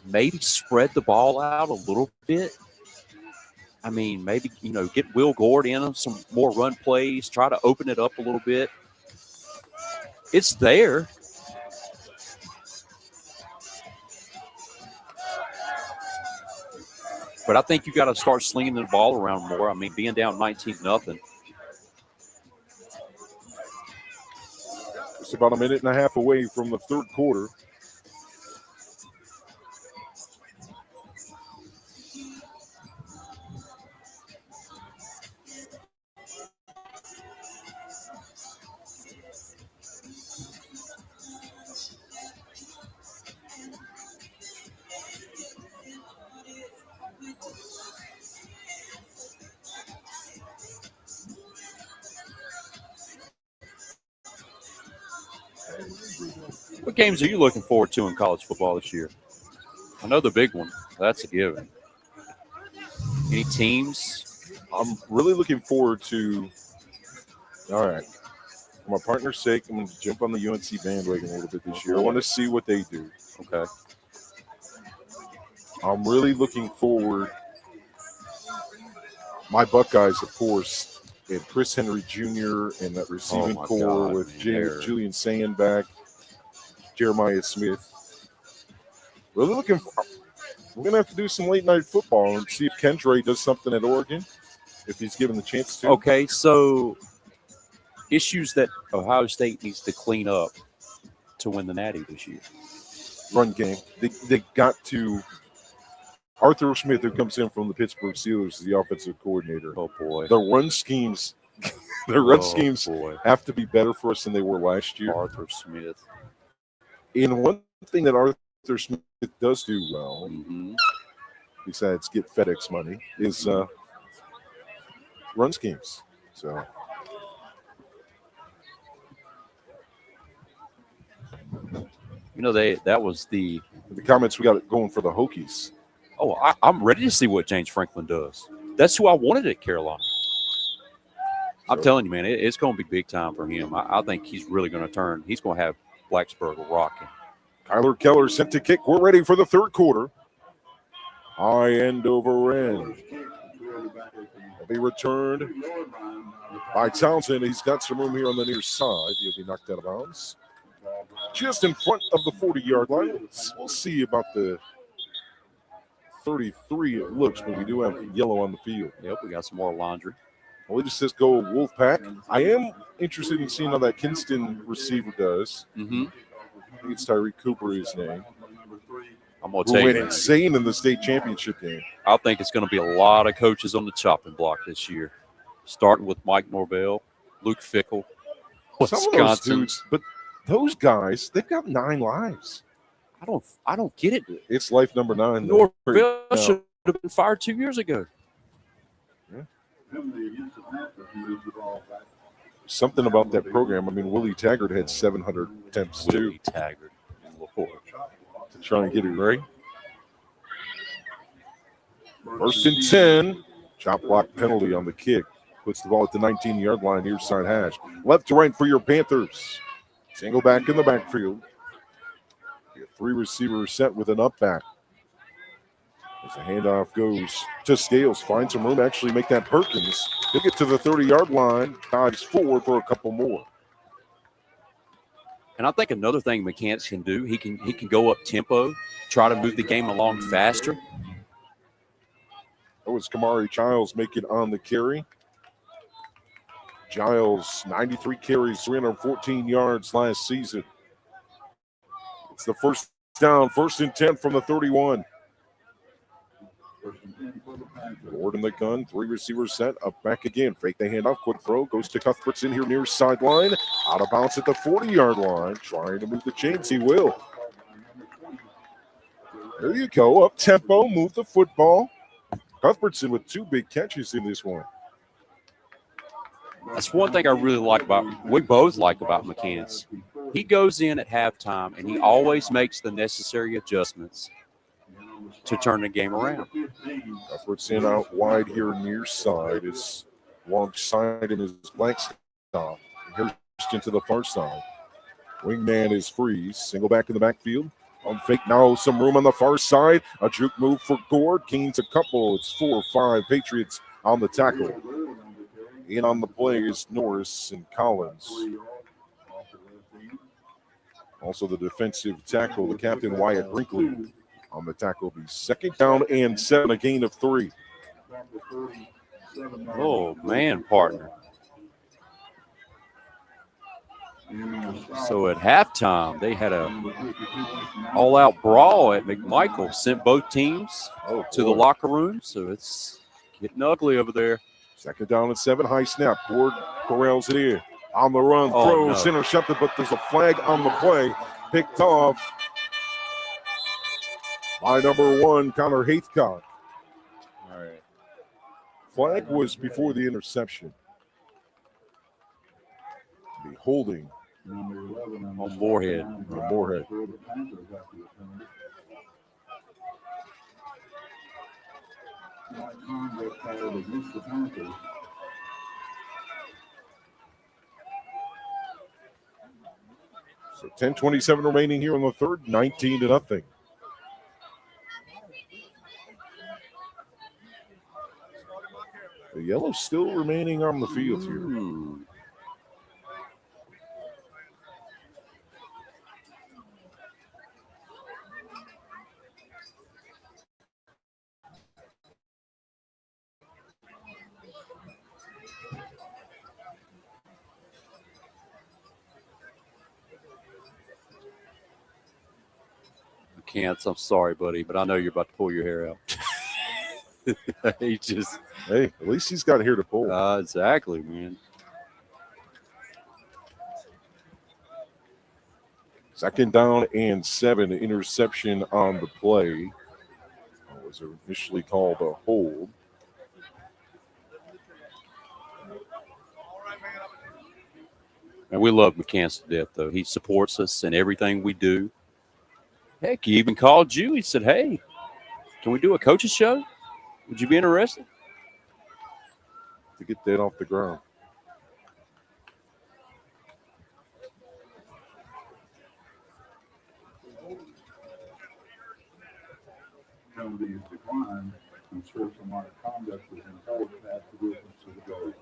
Maybe spread the ball out a little bit. I mean, maybe, get Will Gord in on some more run plays, try to open it up a little bit. It's there. But I think you got to start slinging the ball around more. I mean, being down 19-0. It's about a minute and a half away from the third quarter. What games are you looking forward to in college football this year? I know the big one. That's a given. Any teams? I'm really looking forward to, all right, for my partner's sake, I'm going to jump on the UNC bandwagon a little bit this year. I want to see what they do. Okay. I'm really looking forward. My Buckeyes, of course, and Chris Henry Jr. and that receiving core with Julian Sandback, Jeremiah Smith. Really looking for, we're going to have to do some late night football and see if Kendra does something at Oregon, if he's given the chance to. Okay, so issues that Ohio State needs to clean up to win the Natty this year. Run game. They got to. Arthur Smith, who comes in from the Pittsburgh Steelers, is the offensive coordinator. Oh, boy. The run schemes, have to be better for us than they were last year. Arthur Smith. And one thing that Arthur Smith does do well, besides get FedEx money, is run schemes. So, that was the comments we got going for the Hokies. Oh, I'm ready to see what James Franklin does. That's who I wanted at Carolina. I'm telling you, man, it's going to be big time for him. I think he's really going to turn. He's going to have Blacksburg rocking. Kyler Keller sent to kick. We're ready for the third quarter. High end over end. Will be returned by Townsend. He's got some room here on the near side. He'll be knocked out of bounds. Just in front of the 40-yard line. We'll see about the 33 it looks, but we do have yellow on the field. Yep, we got some more laundry. Well, it just says go Wolfpack. I am interested in seeing how that Kinston receiver does. I think it's Tyreek Cooper, his name. I'm going to tell you, went insane in the state championship game. I think it's going to be a lot of coaches on the chopping block this year, starting with Mike Norvell, Luke Fickle, Some of those dudes, but those guys, they've got 9 lives. I don't get it. It's life number 9. Norvell should have been fired 2 years ago. Yeah. Something about that program. I mean, Willie Taggart had 700 attempts too. Willie Taggart, Lord, to try and get it right. 1st and 10. Chop block penalty on the kick. puts the ball at the 19-yard line, near side hash. Left to right for your Panthers. Single back in the backfield. A 3-receiver set with an up back. As the handoff goes to Scales, finds some room to actually make that Perkins. He'll get to the 30-yard line, dives forward for a couple more. And I think another thing McCants can do, he can go up tempo, try to move the game along faster. That was Kamari Giles making on the carry. Giles, 93 carries, 314 yards last season. It's the first down, 1st and 10 from the 31. Ward in the gun, 3 receivers set, up back again. Fake the handoff, quick throw, goes to Cuthbertson here near sideline. Out of bounds at the 40-yard line, trying to move the chains, he will. There you go, up tempo, move the football. Cuthbertson with 2 big catches in this one. That's one thing I really like about, we both like about McCants. He goes in at halftime and he always makes the necessary adjustments to turn the game around. Cuthbertson out wide here near side. Is alongside him is Blackstock. Hairston to the far side. Wingman is free. Single back in the backfield. On fake now, some room on the far side. A juke move for Gord. Keynes a couple. It's 4 or 5 Patriots on the tackle. In on the play is Norris and Collins. Also the defensive tackle, the captain Wyatt Brinkley. On the tackle, be 2nd down and 7, a gain of 3. Oh, man, partner. So at halftime, they had a all-out brawl at McMichael. Sent both teams to the locker room, so it's getting ugly over there. 2nd down and 7, high snap. Ward corrals it in. On the run, throws, intercepted, but there's a flag on the play. Picked off by number 1, Connor Haithcock. All right. Flag was before the interception. The holding on Morehead. Morehead. So 10:27 remaining here on the third, 19-0. The yellow still remaining on the field here. Cants, I'm sorry, buddy, but I know you're about to pull your hair out. He just. Hey, at least he's got hair to pull. Exactly, man. 2nd down and 7, interception on the play. It was initially called a hold. And we love McCants to death, though. He supports us in everything we do. Heck, he even called you. He said, hey, can we do a coach's show? Would you be interested? To get that off the ground.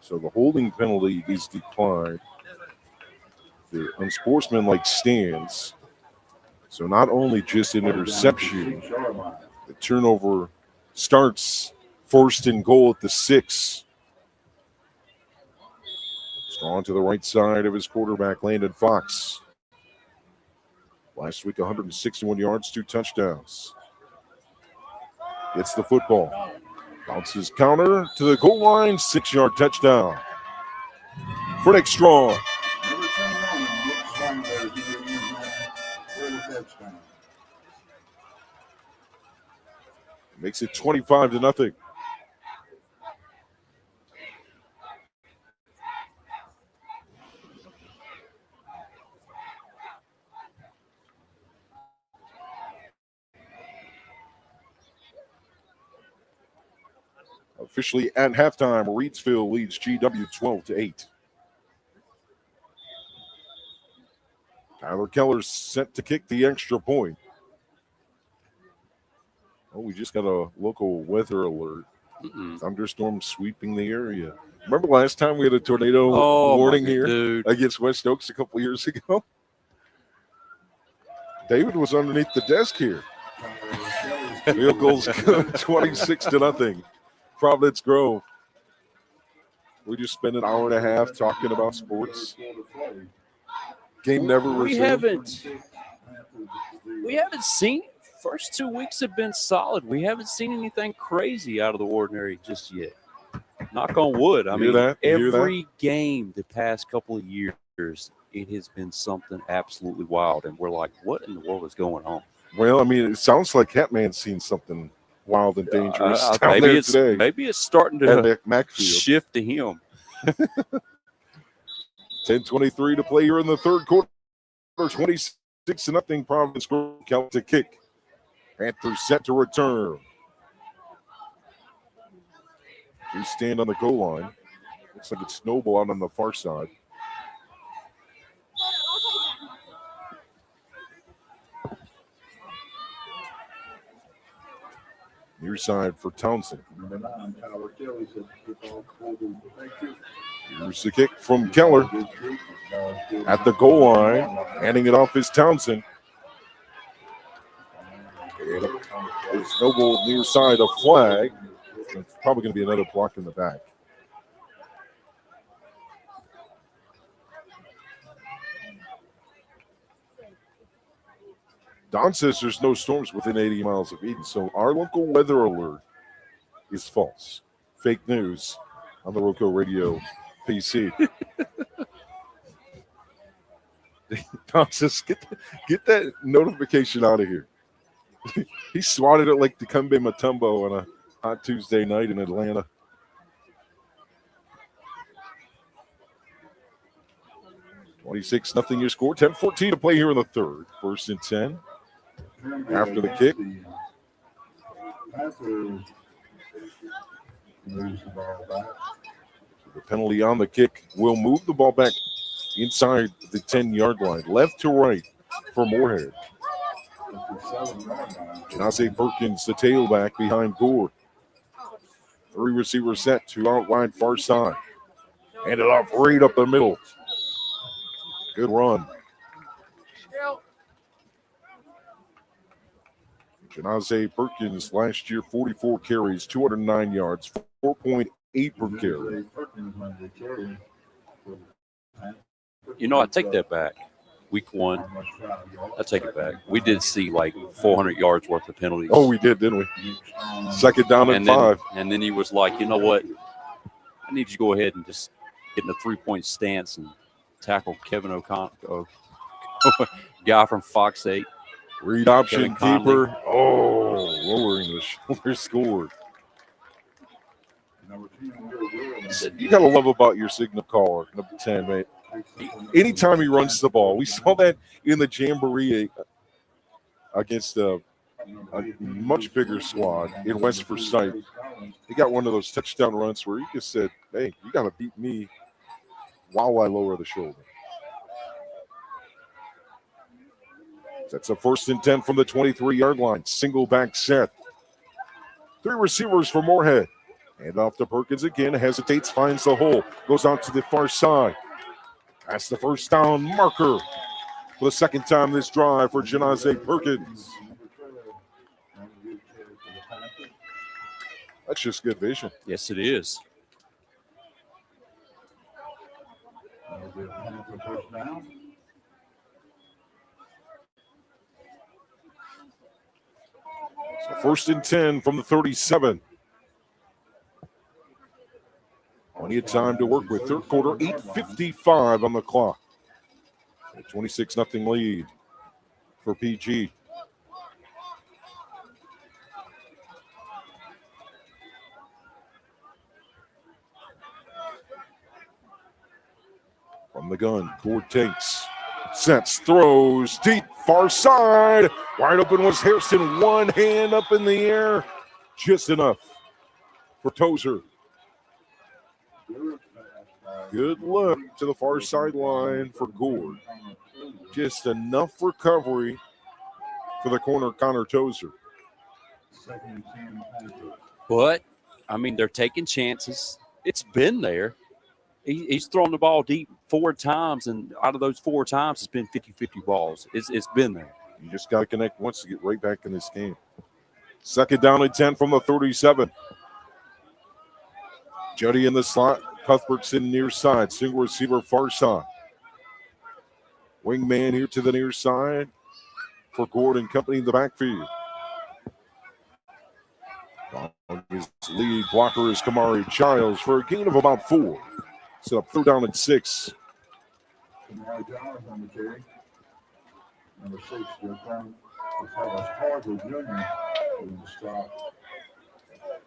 So the holding penalty is declined. The unsportsmanlike stands. So not only just an interception, the turnover starts 1st and goal at the 6. Strong to the right side of his quarterback, Landon Fox. Last week, 161 yards, 2 touchdowns. Gets the football. Bounces counter to the goal line, 6-yard touchdown. Frederick Strong. Makes it 25-0. Officially at halftime, Reidsville leads GW 12-8. Tyler Keller's set to kick the extra point. Oh, we just got a local weather alert. Thunderstorm sweeping the area. Remember last time we had a tornado warning here against West Oaks a couple years ago? David was underneath the desk here. Field goals 26-0. Providence Grove. We just spent an hour and a half talking about sports. Game never resumed. We haven't seen. First 2 weeks have been solid. We haven't seen anything crazy out of the ordinary just yet. Knock on wood. I mean, every game the past couple of years, it has been something absolutely wild. And we're like, what in the world is going on? Well, I mean, it sounds like Catman's seen something wild and dangerous down there today. Maybe it's starting to shift to him. 10:23 to play here in the third quarter. 26-0 Providence Grove. Kelly to kick. Panthers set to return. We stand on the goal line. Looks like it's snowballed on the far side. Near side for Townsend. Here's the kick from Keller. At the goal line, handing it off is Townsend. It's snowballed near side, a flag. It's probably going to be another block in the back. Don says there's no storms within 80 miles of Eden, so our local weather alert is false. Fake news on the Roco Radio PC. Don says, get that notification out of here. He swatted it like Dikembe Mutombo on a hot Tuesday night in Atlanta. (26-0) your score. 10-14 to play here in the third. 1st and 10. After the kick. The penalty on the kick will move the ball back inside the 10-yard line. Left to right for Morehead. Janase Perkins, the tailback behind Gore. 3 receivers set to out wide far side. Hand it off right up the middle. Good run. Janase Perkins last year, 44 carries, 209 yards, 4.8 per carry. You know, I take that back. Week 1, I take it back. We did see like 400 yards worth of penalties. Oh, we did, didn't we? 2nd down and 5. And then he was like, you know what? I need you to go ahead and just get in a 3-point stance and tackle Kevin O'Connor, guy from Fox 8. Read option keeper. Oh, lowering the shoulder, scored. You got to love about your signal caller, number 10, mate. Anytime he runs the ball, we saw that in the Jamboree against a much bigger squad in West Forsyth. He got one of those touchdown runs where he just said, hey, you got to beat me while I lower the shoulder. That's a 1st and 10 from the 23-yard line. Single back set. 3 receivers for Morehead. Hand off to Perkins again. Hesitates, finds the hole. Goes out to the far side. That's the 1st down marker for the 2nd time this drive for Janase Perkins. That's just good vision. Yes, it is. So 1st and 10 from the 37. Plenty of time to work with. 3rd quarter, 8:55 on the clock. A 26-0 lead for PG. From the gun, Gord takes, sets, throws, deep, far side. Wide open was Harrison. One hand up in the air. Just enough for Tozer. Good look to the far sideline for Gord. Just enough recovery for the corner, Connor Tozer. But, I mean, they're taking chances. It's been there. He's thrown the ball deep 4 times, and out of those 4 times, it's been 50-50 balls. It's been there. You just got to connect once to get right back in this game. 2nd down and 10 from the 37. Juddy in the slot. Cuthbert's in near side. Single receiver far side. Wingman here to the near side for Gordon Company in the backfield. His lead blocker is Kamari Childs for a gain of about 4. Set up 3rd down and 6. Kamari Childs on the carry. Number 6, Carter Jr. in the stop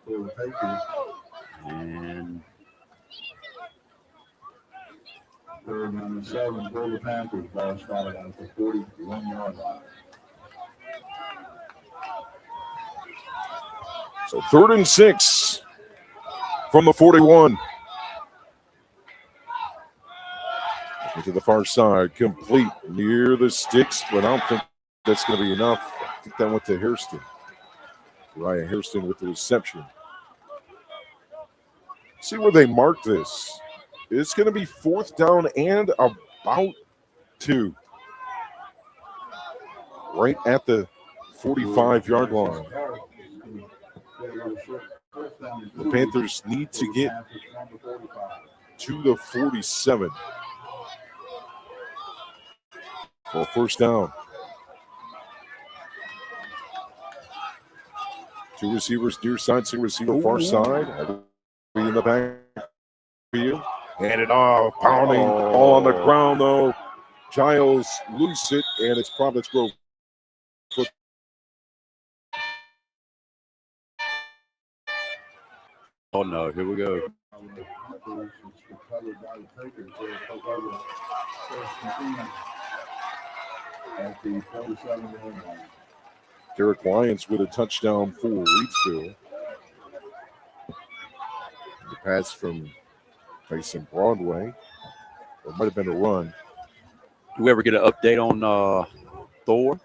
for the Patriots. And 3rd down and 7 for the Panthers. Ball started at the 41-yard line. So 3rd and 6 from the 41. Into the far side, complete near the sticks, but I don't think that's going to be enough. I think that went to Hairston. Ryan Hairston with the reception. See where they mark this. It's going to be 4th down and about 2. Right at the 45-yard line. The Panthers need to get to the 47 for 1st down. 2 receivers near side, 2 receiver far side. In the backfield. And it all pounding all on the ground though. Giles loose it, and it's Providence Grove. oh no, here we go. At the 47-yard line. Derek Lyons with a touchdown for Reidsville. The pass from Mason Broadway. Or it might have been a run. Do we ever get an update on Thor?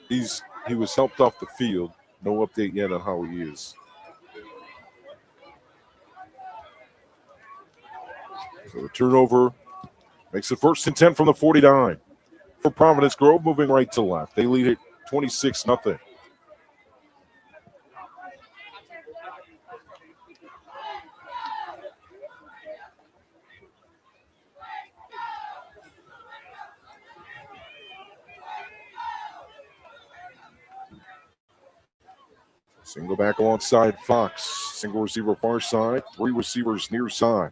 He was helped off the field. No update yet on how he is. So the turnover makes it 1st and 10 from the 49. For Providence Grove, moving right to left. They lead it 26-0. Single back alongside Fox. Single receiver far side. 3 receivers near side.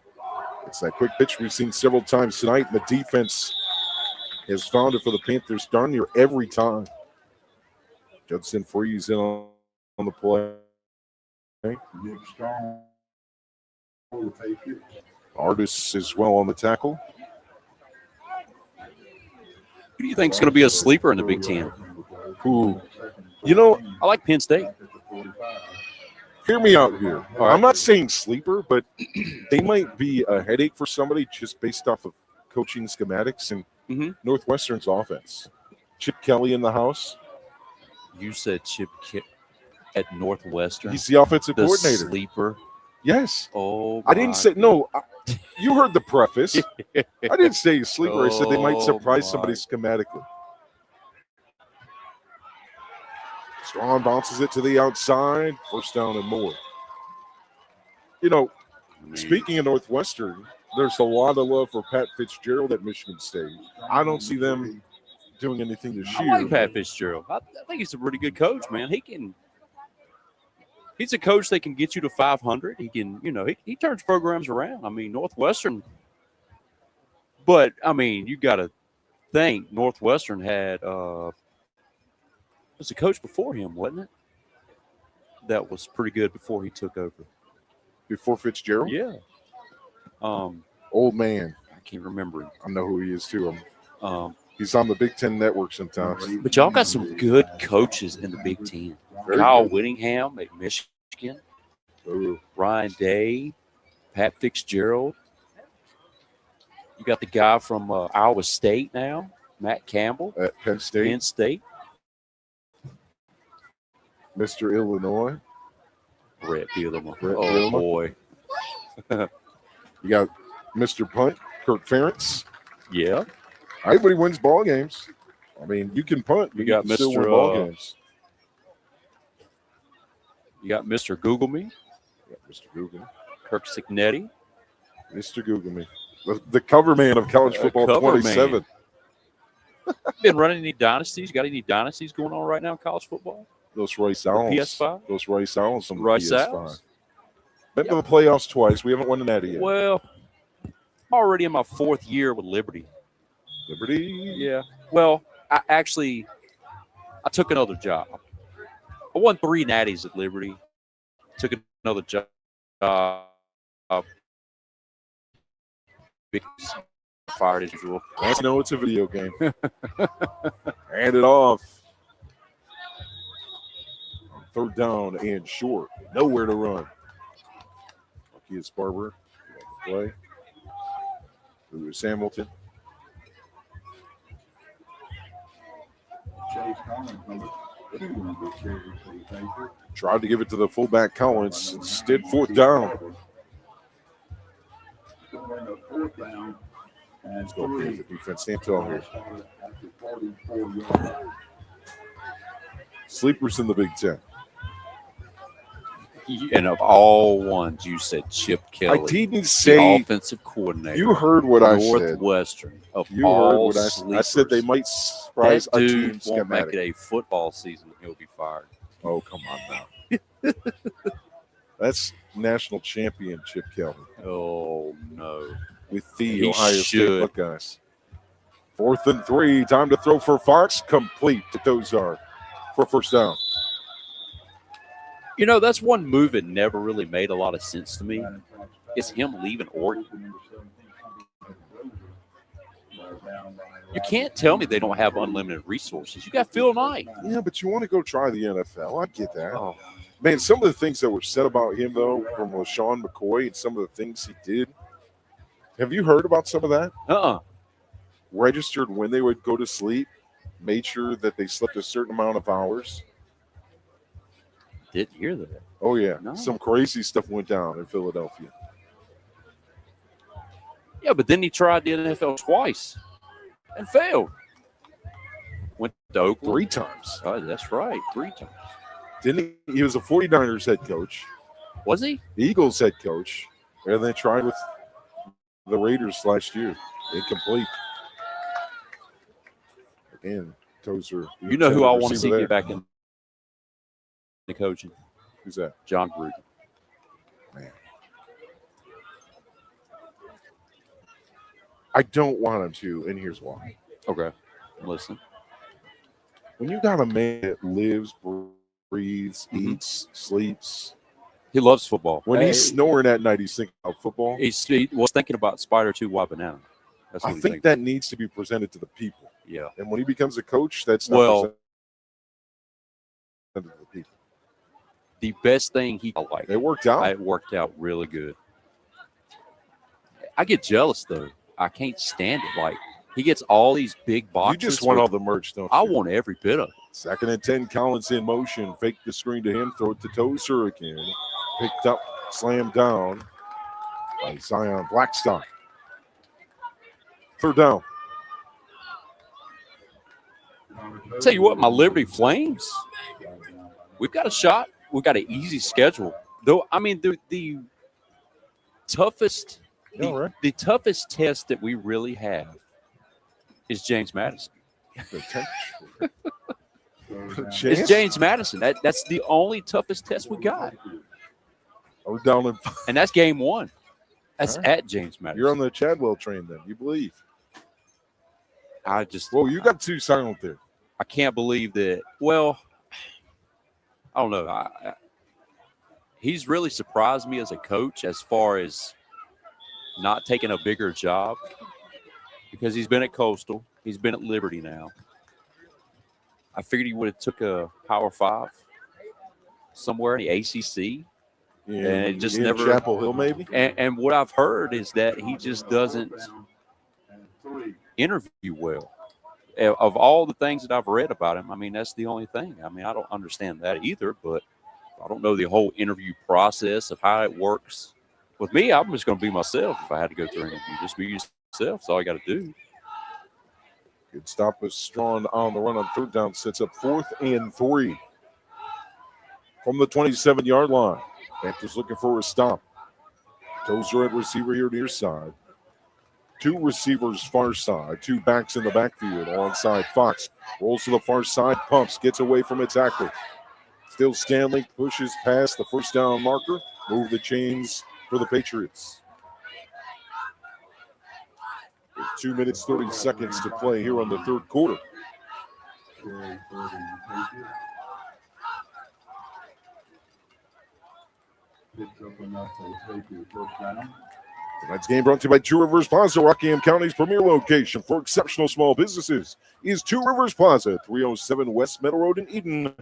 It's that quick pitch we've seen several times tonight. And the defense has found it for the Panthers darn near every time. Judson Freeze in on the play. Nick Strong for the Patriots. Artis as well on the tackle. Who do you think is going to be a sleeper in the Big Ten? Who, you know, I like Penn State. hear me out here. I'm not saying sleeper, but they might be a headache for somebody just based off of coaching schematics and Northwestern's offense. Chip Kelly in the house. You said Chip at Northwestern. He's the offensive the coordinator. Sleeper. Yes. Oh, I didn't say no. You heard the preface. I didn't say sleeper. I said they might surprise somebody schematically. Strong bounces it to the outside. 1st down and more. You know, speaking of Northwestern, there's a lot of love for Pat Fitzgerald at Michigan State. I don't see them doing anything this year. I like Pat Fitzgerald. I think he's a really good coach, man. He's a coach that can get you to 500. He can, he turns programs around. I mean, Northwestern. But I mean, you got to think Northwestern had was a coach before him, wasn't it? That was pretty good before he took over. Before Fitzgerald? Yeah. Old man. I can't remember him. I know who he is too. He's on the Big Ten Network sometimes. But y'all got some good coaches in the Big Ten. Kyle Whittingham at Michigan. Ooh. Ryan Day, Pat Fitzgerald. You got the guy from Iowa State now, Matt Campbell. At Penn State. Penn State. Mr. Illinois. Brett Bielema. Brett Oh, Bielema. boy. You got Mr. Punt, Kirk Ferentz. Yeah. Everybody wins ball games. I mean, you can punt, but You you got can still win Mr. ball games. You got Mr. Google Me, Yeah, Mr. Google. Kirk Signetti. Mr. Google Me. The cover man of college football cover 27. Been running any dynasties? Got any dynasties going on right now in college football? Those Rice Owls. PS5? Those Rice Owls on the Rice PS5. Owls? Been to the playoffs twice. We haven't won an Natty yet. Well, I'm already in my 4th year with Liberty. Liberty. Yeah. Well, I took another job. I won 3 natties at Liberty. Took another job. Fired as usual. I know it's a video game. Hand it off. 3rd down and short. Nowhere to run. Marquise Barber. Play. Lewis Hamilton. Chase Collins, number 2 in this series for the Patriots. Tried to give it to the fullback Collins. Instead, 4th down. Still in the 4th down. And Let's go for the defense. Stand tall here. after 44 yards. Sleepers in the Big Ten. And of all ones, you said Chip Kelly. I didn't the say. offensive coordinator. You heard what I said. Northwestern. Of You heard all what I said. I said they sleepers. might surprise That a dude team won't make schematic. it a football season. He'll be fired. Oh, come on now. That's national champion Chip Kelly Oh no! with the He Ohio State should. Buckeyes. 4th and 3. Time to throw for Fox. Complete to Tozar for 1st down. You know, that's one move that never really made a lot of sense to me. Is him leaving Oregon. You can't tell me they don't have unlimited resources. You got Phil Knight. Yeah, but you want to go try the NFL. I get that. Oh, Man, some of the things that were said about him, though, from LaShawn McCoy and some of the things he did. Have you heard about some of that? Registered when they would go to sleep, made sure that they slept a certain amount of hours. Didn't hear that. Oh, yeah. No. Some crazy stuff went down in Philadelphia. Yeah, but then he tried the NFL twice and failed. Went to Oakland 3 times. Oh, that's right, 3 times. Didn't he? He was a 49ers head coach, Was he? Eagles head coach, and they tried with the Raiders last year. Incomplete. Again, Tozer. You know who I want to receiver see there. get back in the coaching? Who's that? John Gruden. Man. I don't want him to, and here's why. Okay, listen. When you got a man that lives, breathes, Mhm. eats, sleeps, He loves football. when Hey, he's snoring at night, he's thinking about football. he was thinking about Spider 2 White Banana. That's what I he think thinks. that needs to be presented to the people. Yeah. And when he becomes a coach, that's not Well, presented to the people. the best thing he liked. It worked out. It worked out really good. I get jealous though. I can't stand it. Like he gets all these big You boxes. just want with- all the merch, don't you? I want every bit of it. 2nd and 10, Collins in motion. Fake the screen to him. Throw it to Tozer again. Picked up, slammed down by Zion Blackstock. 3rd down. Tell you what, my Liberty Flames, we've got a shot. We've got an easy schedule. Though I mean the toughest Yeah, right. the toughest test that we really have is James Madison. It's James Madison. That's the only toughest test we got. We're down in. And that's game 1. That's All right. at James Madison. You're on the Chadwell train then. You believe. I just Well, you got 2 silent there. I can't believe that. Well, I don't know. He's really surprised me as a coach as far as not taking a bigger job because he's been at Coastal. He's been at Liberty now. I figured he would have took a Power 5 somewhere in the ACC. And it just in never. Chapel Hill, maybe. And what I've heard is that he just doesn't interview well. Of all the things that I've read about him, I mean, that's the only thing. I mean, I don't understand that either, but I don't know the whole interview process of how it works. With me, I'm just going to be myself if I had to go through an interview. Just be yourself. That's all you got to do. Good stop with Strawn on the run on third down. Sets up 4th and 3. From the 27-yard line. Panthers looking for a stop. Tozer at receiver here near side. 2 receivers far side. 2 backs in the backfield alongside Fox. Rolls to the far side, pumps, gets away from a tackler. Still Stanley pushes past the first down marker. Move the chains for the Patriots. With 2 minutes, 30 seconds to play here on the third quarter. Tonight's game brought to you by Two Rivers Plaza, Rockingham County's premier location for exceptional small businesses is Two Rivers Plaza, 307 West Meadow Road in Eden.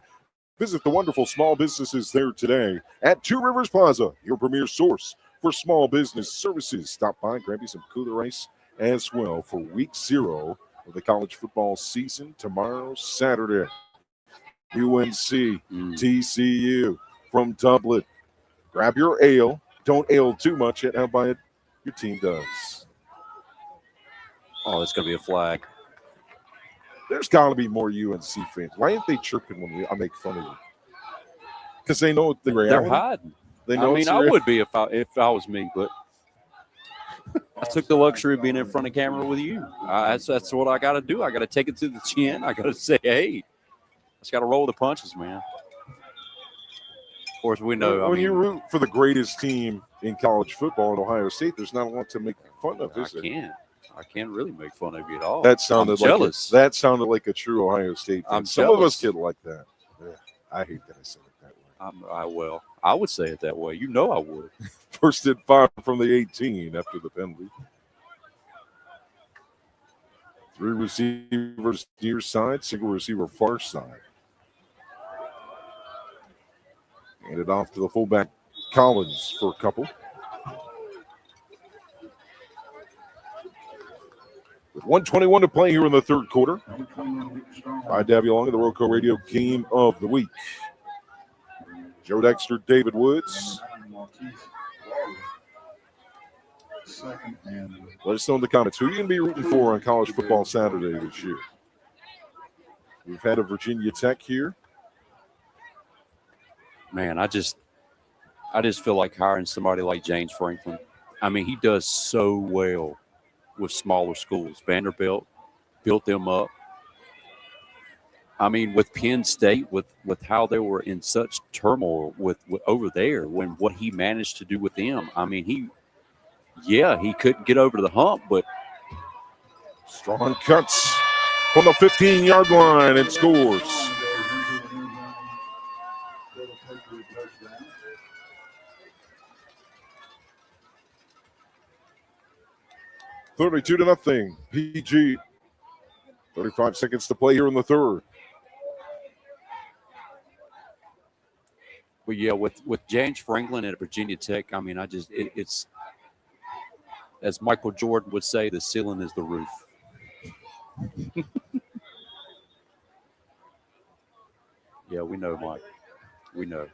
Visit the wonderful small businesses there today at Two Rivers Plaza, your premier source for small business services. Stop by, grab you some cooler ice as well for week 0 of the college football season tomorrow, Saturday. UNC, TCU from Dublin. Grab your ale. Don't ale too much. How about it? Your team does. Oh, it's going to be a flag. There's got to be more UNC fans. Why aren't they chirping when I make fun of you? Because they know the reality. They're hiding. They know I mean, I would be if I was me, but I took the luxury of being in front of camera with you. That's what I got to do. I got to take it to the chin. I got to say, hey, I just got to roll the punches, man. Of course, we know. When you root for the greatest team in college football in Ohio State, there's not a lot to make fun of, is there? I can't really make fun of you at all. That sounded jealous. That sounded like a true Ohio State fan. Some jealous. of us get like that. Yeah, I hate that I said it that way. I would say it that way. You know I would. First and 5 from the 18 after the penalty. 3 receivers near side, single receiver far side. Hand it off to the fullback Collins for a couple. With 1:21 to play here in the third quarter. I have you along in the Roco Radio Game of the Week. Joe Dexter, David Woods. Let us know in the comments who you're going to be rooting for on College Football Saturday this year. We've had a Virginia Tech here. Man, I just feel like hiring somebody like James Franklin. I mean, he does so well with smaller schools. Vanderbilt built them up. I mean, with Penn State, with how they were in such turmoil with over there, when what he managed to do with them. I mean, he couldn't get over the hump, but Strong cuts from the 15-yard line and scores. $32-0. PG. 35 seconds to play here in the third. But yeah, with James Franklin at Virginia Tech, I mean, it's as Michael Jordan would say, the ceiling is the roof. Yeah, we know, Mike. We know.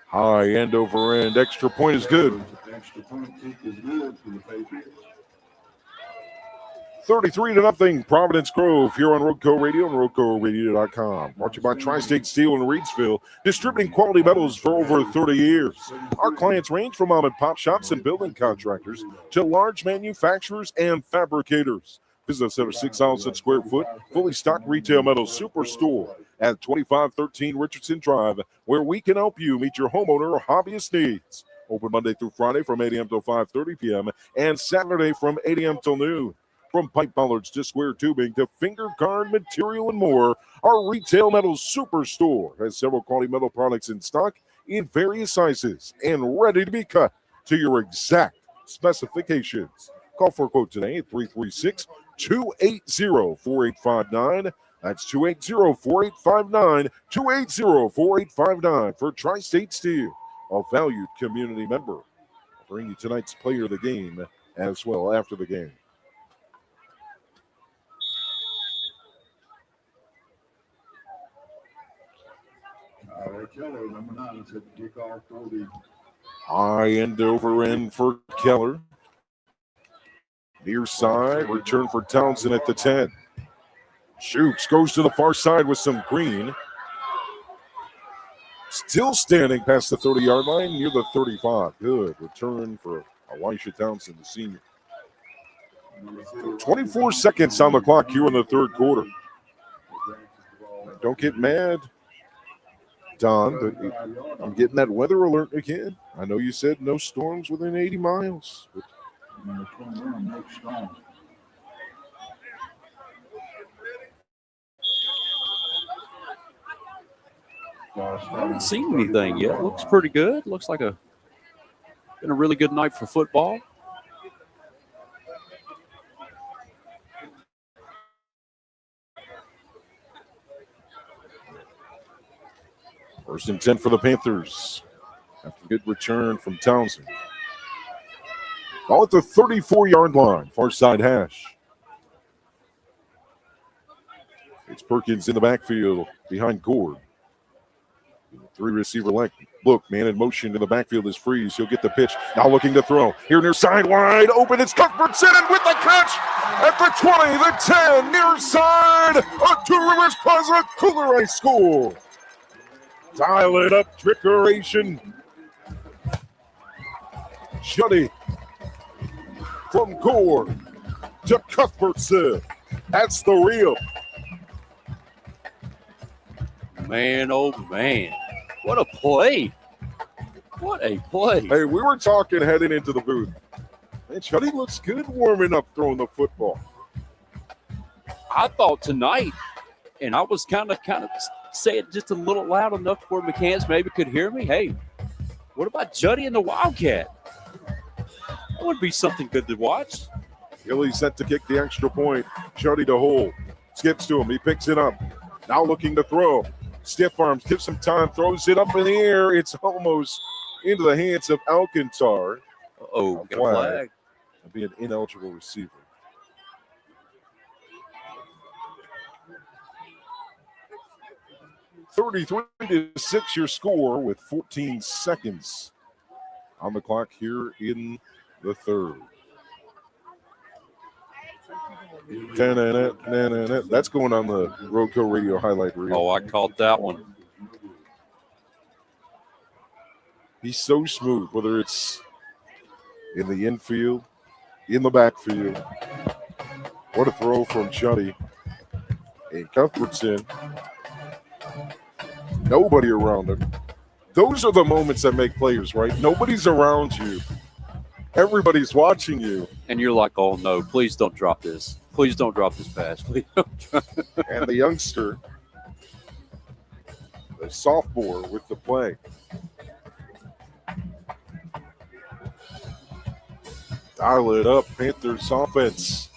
High end over end. Extra point is good. Extra point kick is good for the Patriots. 33-0. Providence Grove here on Roco Radio and RocoRadio.com. Brought to you by Tri-State Steel in Reidsville, distributing quality metals for over 30 years. Our clients range from mom and pop shops and building contractors to large manufacturers and fabricators. Visit us at our 6,000 square foot, fully stocked retail metals superstore at 2513 Richardson Drive, where we can help you meet your homeowner or hobbyist needs. Open Monday through Friday from 8 a.m. till 5:30 p.m. and Saturday from 8 a.m. till noon. From pipe bollards to square tubing to finger guard material and more, our retail metals superstore has several quality metal products in stock in various sizes and ready to be cut to your exact specifications. Call for a quote today at 336-280-4859 That's 280-4859, 280-4859 for Tri-State Steel, a valued community member. I'll bring you tonight's player of the game as well after the game. Keller, number 9, set to kick off for the High end over end for Keller. Near side, return for Townsend at the 10. Shoots, goes to the far side with some green. Still standing past the 30-yard line near the 35. Good return for Elisha Townsend, the senior. 24 seconds on the clock here in the third quarter. Don't get mad, Don, but I'm getting that weather alert again. I know you said no storms within 80 miles. But number 21, Nick Strong. I haven't seen anything yet. Looks pretty good. Looks like been a really good night for football. First and 10 for the Panthers. After a good return from Townsend. Ball at the 34-yard line, far side hash. It's Perkins in the backfield behind Gord. Three receiver look, man in motion in the backfield is Freeze. He'll get the pitch. Now looking to throw. Here near side wide open. It's Cuthbertson with the catch at the 20, the 10, near side. A two-rivers Plaza Cougar High School. Dial it up, trickeration. Shuddy from Gore to Cuthbertson. That's the real. Man, oh man. What a play. What a play. Hey, we were talking heading into the booth. Man, Shuddy looks good warming up throwing the football. I thought tonight, and I was kind of say it just a little loud enough where McCants maybe could hear me. Hey, what about Juddy and the Wildcat? That would be something good to watch. Gilly set to kick the extra point. Juddy to hold. Skips to him. He picks it up. Now looking to throw. Stiff arms. Gives some time. Throws it up in the air. It's almost into the hands of Alcantar. Oh, got a flag. It'll be an ineligible receiver. (33-6) your score with 14 seconds on the clock here in the third. That's going on the Roadco Radio highlight reel. Oh, I caught that one. He's so smooth, whether it's in the infield, in the backfield. What a throw from Chuddy. And Cuthbertson. Nobody around him. Those are the moments that make players, right? Nobody's around you. Everybody's watching you. And you're like, oh, no, please don't drop this. Please don't drop this pass. Please don't drop. And the youngster, the sophomore with the play. Dial it up, Panthers offense.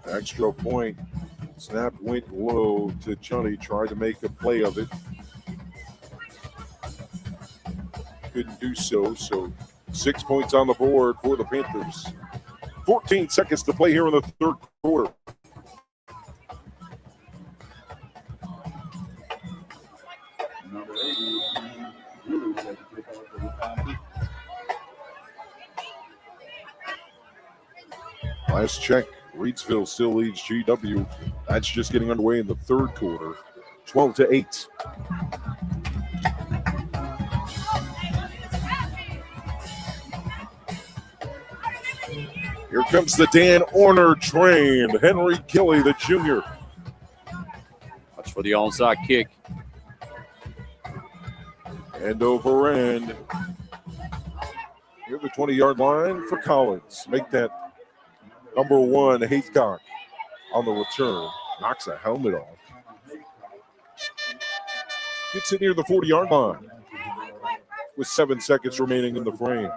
Extra point. Snap went low to Chuddy. Tried to make a play of it. Couldn't do so. So 6 points on the board for the Panthers. 14 seconds to play here in the third quarter. Number 80, Lulu set to kick off for the Panthers. Last check. Reidsville still leads GW. That's just getting underway in the third quarter. 12-8. Here comes the Dan Orner train. Henry Gilly, the junior. That's for the onside kick. End over end. Here the 20-yard line for Collins. Make that number 1, Haycock, on the return. Knocks a helmet off. Gets it near the 40-yard line. with 7 seconds remaining in the frame.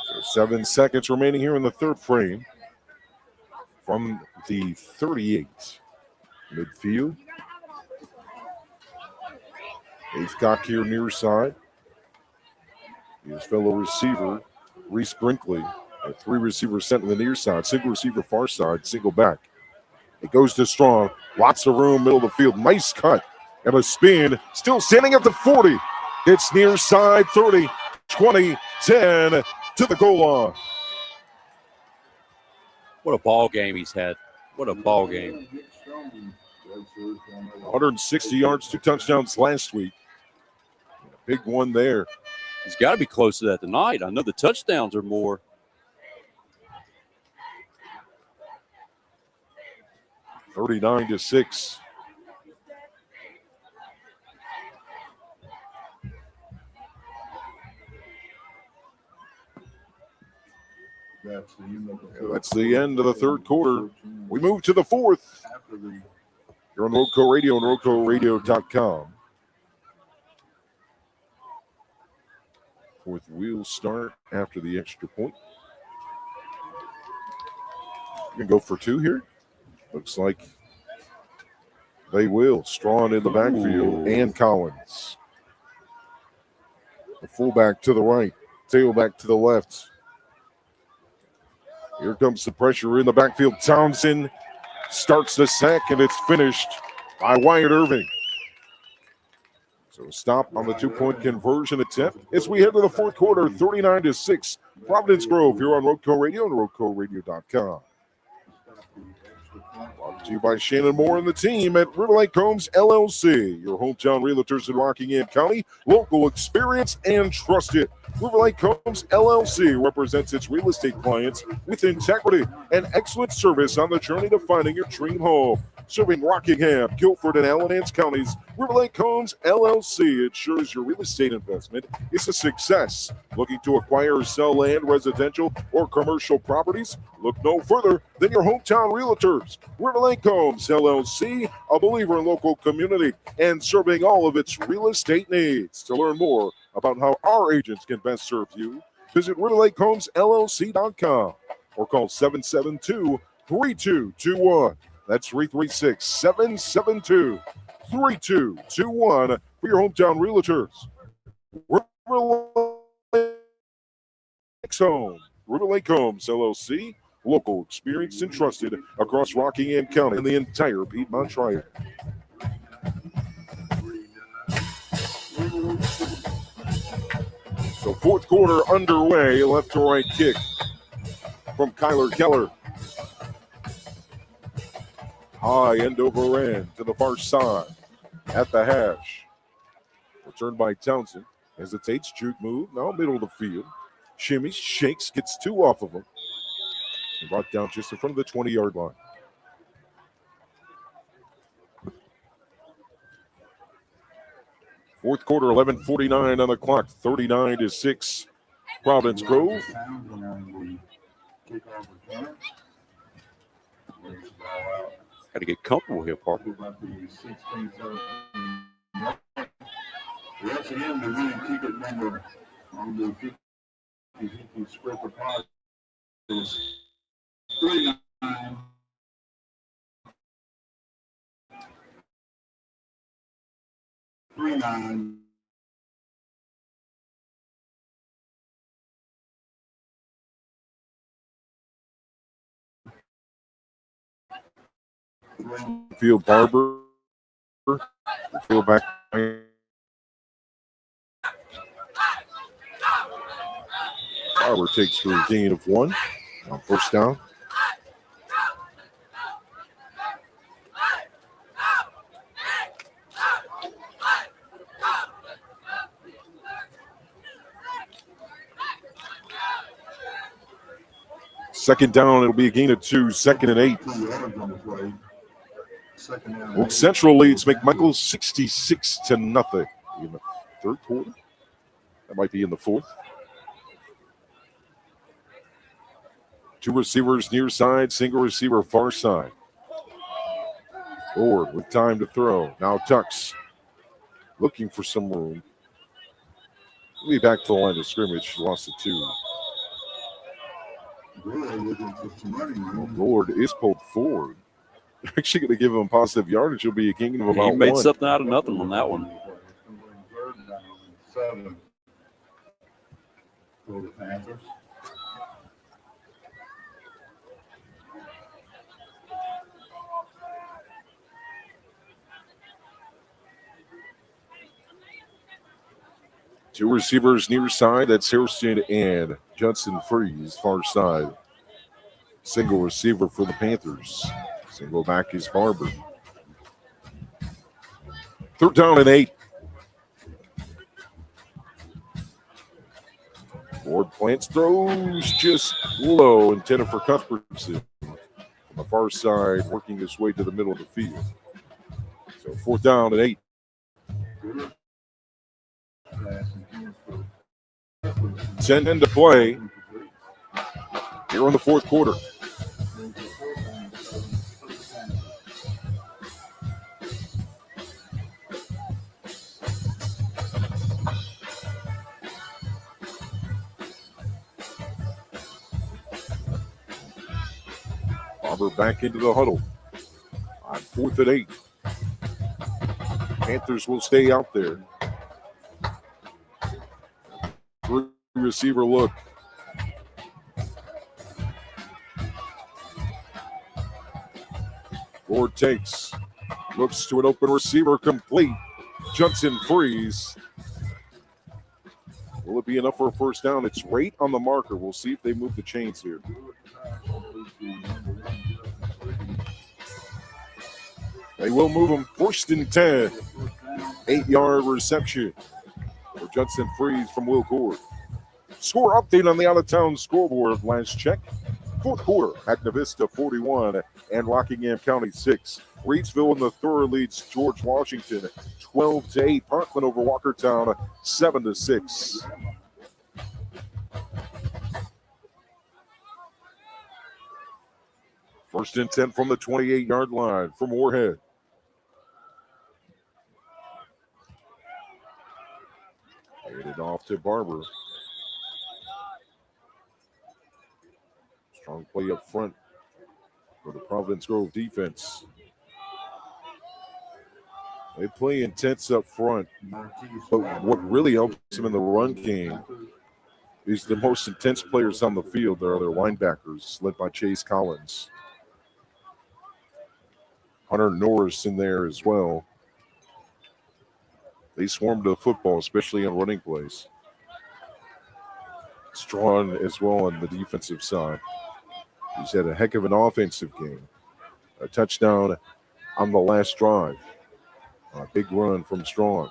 So 7 seconds remaining here in the third frame from the 38 midfield. Haithcock here near side. His fellow receiver, Reese Brinkley. 3 receivers sent to the near side. Single receiver far side, single back. It goes to Strong. Lots of room, middle of the field. Nice cut and a spin. Still standing at the 40. It's near side, 30, 20, 10 to the goal line. What a ball game he's had. What a ball game. 160 yards, 2 touchdowns last week. A big one there. He's got to be close to that tonight. I know the touchdowns are more. $39-6. That's the end of the third quarter. We move to the fourth. You're on Roadco Radio and RoadcoRadio.com. Fourth wheel start after the extra point. You can go for 2 here. Looks like they will. Strawn in the backfield and Collins. The fullback to the right, tailback to the left. Here comes the pressure in the backfield. Townsend starts the sack, and it's finished by Wyatt Irving. So stop on the 2-point conversion attempt as we head to the fourth quarter, 39-6. Providence Grove here on Roadco Radio and RoadcoRadio.com. Brought to you by Shannon Moore and the team at River Lake Homes LLC, your hometown realtors in Rockingham County, local experience and trusted. River Lake Homes LLC represents its real estate clients with integrity and excellent service on the journey to finding your dream home. Serving Rockingham, Guilford, and Alamance counties, River Lake Homes LLC ensures your real estate investment is a success. Looking to acquire or sell land, residential, or commercial properties? Look no further than your hometown realtors. River Lake Homes LLC, a believer in local community and serving all of its real estate needs. To learn more about how our agents can best serve you, visit RiverLakeHomesLLC.com or call 772-3221. That's 336-772-3221 for your hometown realtors. River Lake Homes LLC, local, experienced, and trusted across Rockingham County and the entire Piedmont Triad. So fourth quarter underway, left to right kick from Kyler Keller. High end over end to the far side at the hash. Returned by Townsend. Hesitates, juke move, now middle of the field. Shimmies, shakes, gets 2 off of him. And brought down just in front of the 20-yard line. Fourth quarter, 11:49 on the clock, 39-6. Providence Grove. Got to get comfortable here, Parker. Once again, the winning ticket number on the 50 spread the pot is 39. Field Barber. Field back. Barber takes for a gain of 1 on first down. Second down, it'll be a gain of 2, 2nd and 8. second down. Oak Central leads McMichael 66-0 in the third quarter. That might be in the fourth. Two receivers near side, single receiver far side. Ford with time to throw. Now tucks. Looking for some room. He'll be back to the line of scrimmage. Lost it 2. Lord is pulled forward. They're actually going to give him positive yardage. He'll be a gain of about 1. He made something out of nothing on that one. 7 for the Panthers. Two receivers near side. That's Harrison and Judson Freeze, far side. Single receiver for the Panthers. Single back is Barber. 3rd down and 8. Ford plants, throws just low, intended for Cuthbertson. On the far side, working his way to the middle of the field. So 4th down and 8. 10 to play here in the fourth quarter. Barber back into the huddle on 4th and 8. Panthers will stay out there. Receiver look. Ford takes. Looks to an open receiver, complete. Judson Freeze. Will it be enough for a first down? It's right on the marker. We'll see if they move the chains here. They will move them. 1st and 10. 8-yard reception for Judson Freeze from Will Gord. Score update on the out-of-town scoreboard. Last check. 4th quarter. Acna Vista 41 and Rockingham County 6. Reidsville in the third leads George Washington 12-8. Parkland over Walkertown 7-6. First and 10 from the 28-yard line for Morehead. Handed off to Barber. Strong play up front for the Providence Grove defense. They play intense up front, but what really helps them in the run game is the most intense players on the field. There are their linebackers, led by Chase Collins. Hunter Norris in there as well. They swarm to the football, especially on running plays. Strong as well on the defensive side. He's had a heck of an offensive game. A touchdown on the last drive. A big run from Strong.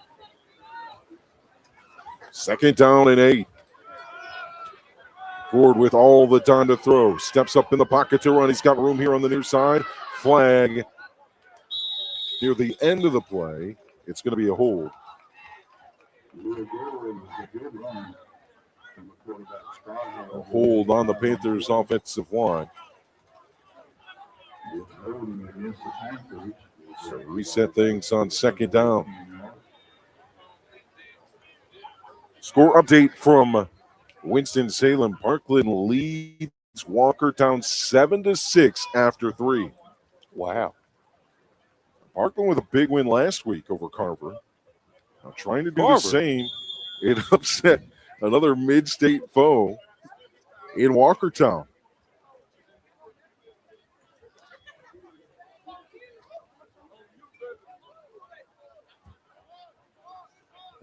2nd down and 8. Ford with all the time to throw. Steps up in the pocket to run. He's got room here on the near side. Flag near the end of the play. It's going to be a hold. A hold on the Panthers' offensive line. So reset things on 2nd down. Score update from Winston-Salem. Parkland leads Walkertown 7-6 after 3. Wow. Parkland with a big win last week over Carver. Now trying to do the same. It upset another mid-state foe in Walkertown.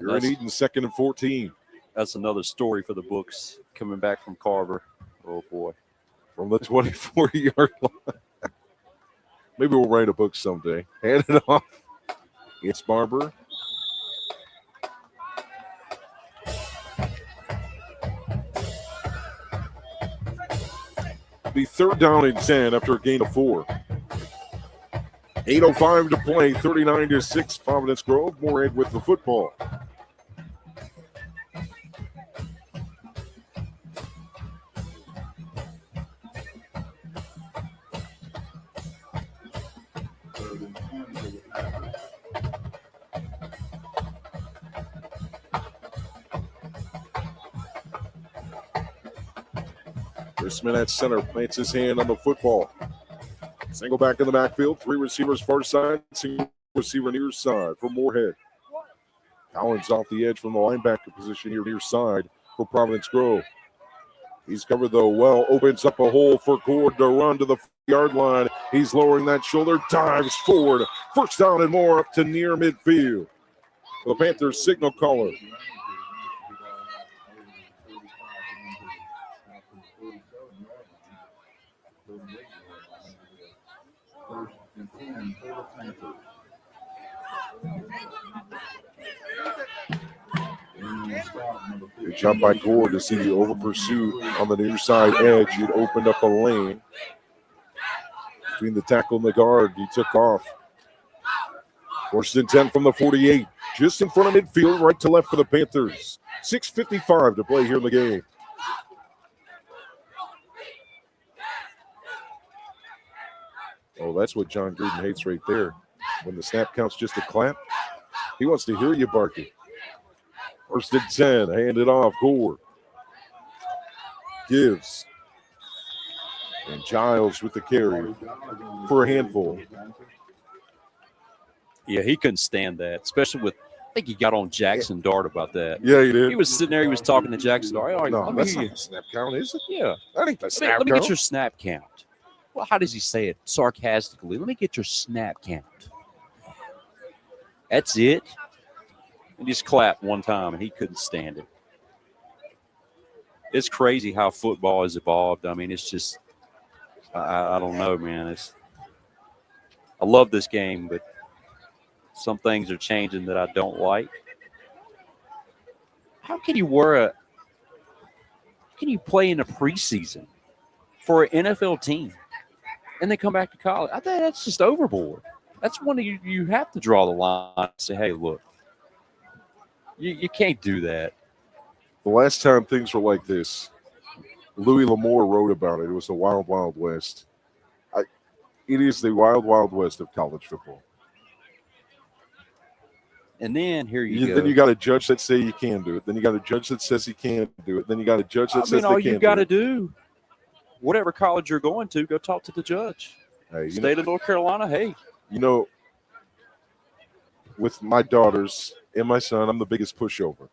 You're in Eden, 2nd and 14. That's another story for the books coming back from Carver. Oh, boy. From the 24-yard line. Maybe we'll write a book someday. Hand it off. It's Barber. Be 3rd down and 10 after a gain of 4. 8:05 to play, 39-6, Providence Grove. Morehead with the football. Chrisman at center, plants his hand on the football. Single back in the backfield, 3 receivers far side, single receiver near side for Morehead. Collins off the edge from the linebacker position here near side for Providence Grove. He's covered though well, opens up a hole for Cord to run to the yard line. He's lowering that shoulder, dives forward. First down and more up to near midfield. The Panthers signal caller. Good job by Cord to see the over pursuit on the near side edge. It opened up a lane between the tackle and the guard. He took off. First and 10 from the 48. Just in front of midfield, right to left for the Panthers. 6:55 to play here in the game. Oh, that's what John Gruden hates right there. When the snap counts just a clap, he wants to hear you barking. First and 10, hand it off, Cord. Gives. And Giles with the carry for a handful. Yeah, he couldn't stand that, especially with, I think he got on Jackson Dart about that. Yeah, he did. He was sitting there, he was talking to Jackson Dart. All right, No, let me that's hear not you. a snap count, is it? Yeah. That ain't the snap Let me count. get your snap count. Well, how does he say it? Sarcastically. Let me get your snap count. That's it. And just clapped one time, and he couldn't stand it. It's crazy how football has evolved. I mean, it's just, I don't know, man. I love this game, but some things are changing that I don't like. How can you play in a preseason for an NFL team and then come back to college? I think that's just overboard. That's one you have to draw the line and say, hey, look, you can't do that. The last time things were like this, Louis L'Amour wrote about it. It was the Wild Wild West. It is the Wild Wild West of college football. And then here you go. Then you got a judge that say you can do it. Then you got a judge that says he can't do it. Then you got a judge that says all they you can't got to do do, whatever college you're going to, go talk to the judge. it. Hey, State of North Carolina, hey. You know, with my daughters and my son, I'm the biggest pushover.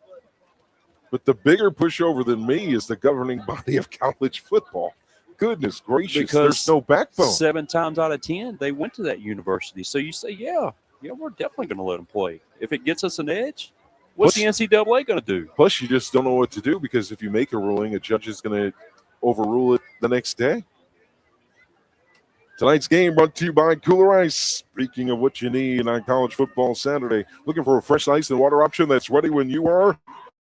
But the bigger pushover than me is the governing body of college football. Goodness gracious, Because there's no backbone. 7 times out of 10, they went to that university. So you say, yeah, we're definitely going to let them play. If it gets us an edge, what's the NCAA going to do? Plus, you just don't know what to do because if you make a ruling, a judge is going to overrule it the next day. Tonight's game brought to you by Cooler Ice. Speaking of what you need on college football Saturday, looking for a fresh ice and water option that's ready when you are?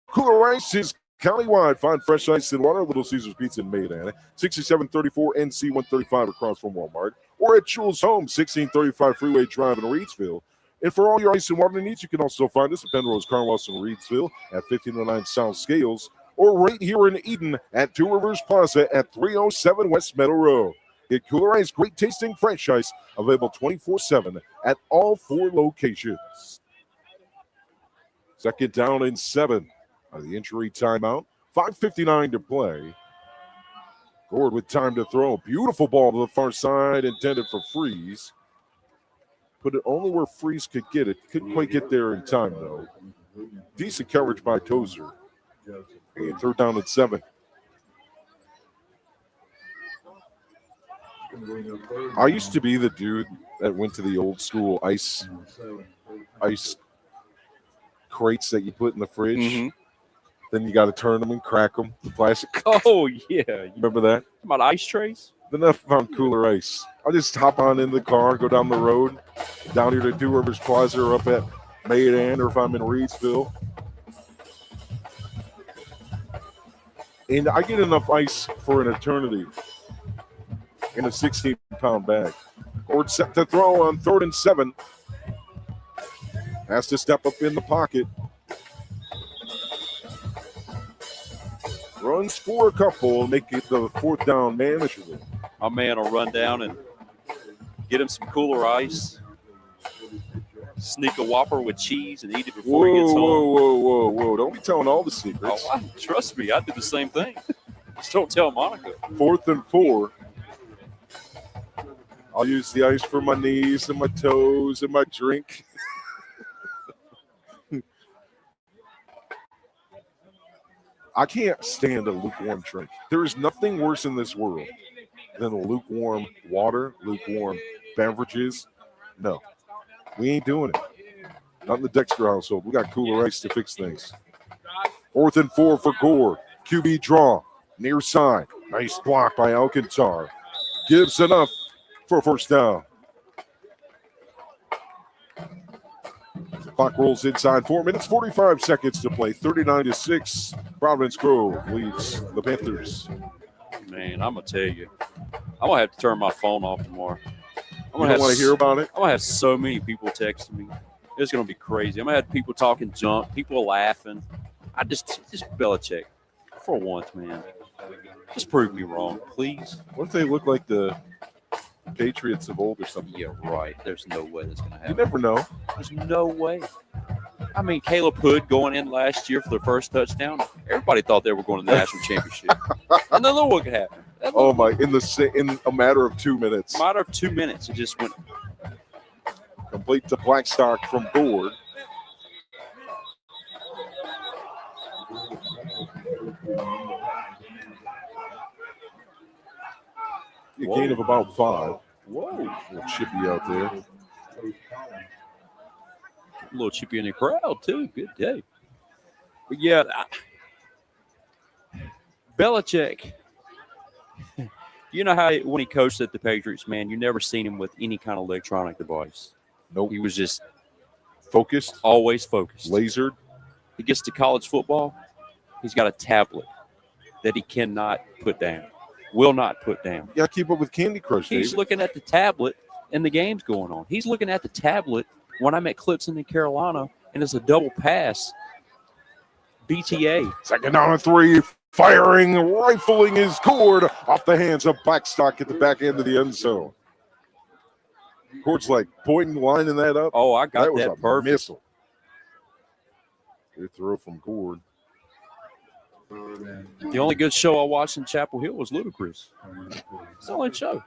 Cooler Ice is countywide. Find fresh ice and water, Little Caesars Pizza in Maydana, 6734 NC 135 across from Walmart, or at Jules Home, 1635 Freeway Drive in Reedsville. And for all your ice and water needs, you can also find us at Penrose Car Wash in Reedsville at 1509 South Scales, or right here in Eden at Two Rivers Plaza at 307 West Meadow Road. Get Cooler Ice, great tasting fresh ice, available 24/7 at all 4 locations. Second down and 7 on the injury timeout. 5:59 to play. Cord with time to throw. Beautiful ball to the far side, intended for Freeze. Put it only where Freeze could get it. Couldn't quite get there in time, though. Decent coverage by Tozer. And third down and 7. I used to be the dude that went to the old school ice crates that you put in the fridge. Mm-hmm. Then you got to turn them and crack them. The plastic. Oh, yeah. You Remember that? about ice trays? Then I found Cooler Ice. I just hop on in the car, go down the road, down here to Two Rivers Plaza or up at Maydana, or if I'm in Reedsville. And I get enough ice for an eternity in a 16-pound bag. Ford set to throw on 3rd and 7. Has to step up in the pocket. Runs for a couple and make it the 4th down manageable. My man will run down and get him some cooler ice, sneak a Whopper with cheese, and eat it before he gets home. Whoa. Don't be telling all the secrets. Oh, trust me, I do the same thing. Just don't tell Monica. 4th and 4. I'll use the ice for my knees and my toes and my drink. I can't stand a lukewarm drink. There is nothing worse in this world than lukewarm water, lukewarm beverages. No, we ain't doing it. Not in the Dexter household. We got cooler ice to fix things. 4th and 4 for Gore. QB draw, near side. Nice block by Alcantar. Gives enough for a 1st down. The clock rolls inside 4 minutes, 45 seconds to play. 39-6. Providence Grove leads the Panthers. Man, I'm going to tell you, I'm going to have to turn my phone off tomorrow. You don't want to hear about it? I'm going to have so many people texting me. It's going to be crazy. I'm going to have people talking junk, people laughing. Just Belichick, for once, man. Just prove me wrong, please. What if they look like the Patriots of old or something? Yeah, right. There's no way that's going to happen. You never know. There's no way. I mean, Caleb Hood going in last year for the first touchdown. Everybody thought they were going to the national championship. And then look what could happen. Oh my! In a matter of 2 minutes. Matter of 2 minutes, it just went complete to Blackstock from Gord. A gain of about 5. Whoa! A little chippy out there. A little chippy in the crowd too. Good day. But yeah, Belichick. You know how when he coached at the Patriots, man, you never seen him with any kind of electronic device. Nope. He was just focused, always focused, lasered. He gets to college football, he's got a tablet that he cannot put down, will not put down. You got to keep up with Candy Crush, He's David. looking at the tablet and the game's going on. He's looking at the tablet when I'm at Clipson in Carolina, and it's a double pass. BTA. 2nd down and 3. Firing, rifling his cord off the hands of Blackstock at the back end of the end zone. Cord's like pointing, lining that up. Oh, I got that was that a perfect. missile. Good throw from Cord. The only good show I watched in Chapel Hill was Ludacris. It's the only show.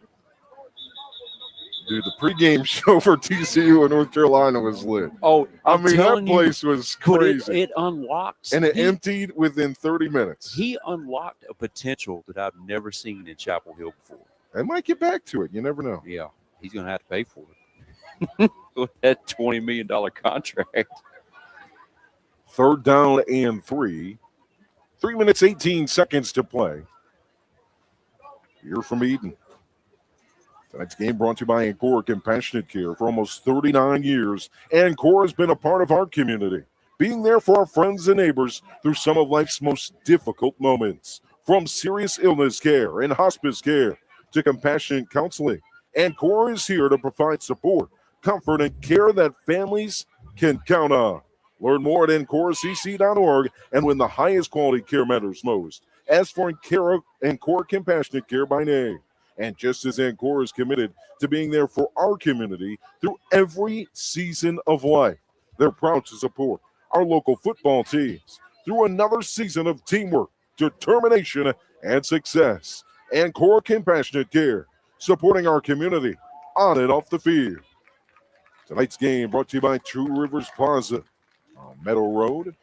Dude, the pregame show for TCU in North Carolina was lit. Oh, I mean, that place was crazy. It unlocked. And it emptied within 30 minutes. He unlocked a potential that I've never seen in Chapel Hill before. They might get back to it. You never know. Yeah, he's going to have to pay for it. With that $20 million contract. 3rd down and 3. 3 minutes, 18 seconds to play. Here from Eden. Tonight's game brought to you by Encore Compassionate Care. For almost 39 years, Encore has been a part of our community, being there for our friends and neighbors through some of life's most difficult moments. From serious illness care and hospice care to compassionate counseling, Encore is here to provide support, comfort, and care that families can count on. Learn more at EncoreCC.org and when the highest quality care matters most. As for Encore Compassionate Care by name. And just as Encore is committed to being there for our community through every season of life, they're proud to support our local football teams through another season of teamwork, determination, and success. Encore Compassionate Care, supporting our community on and off the field. Tonight's game brought to you by Two Rivers Plaza on Meadow Road,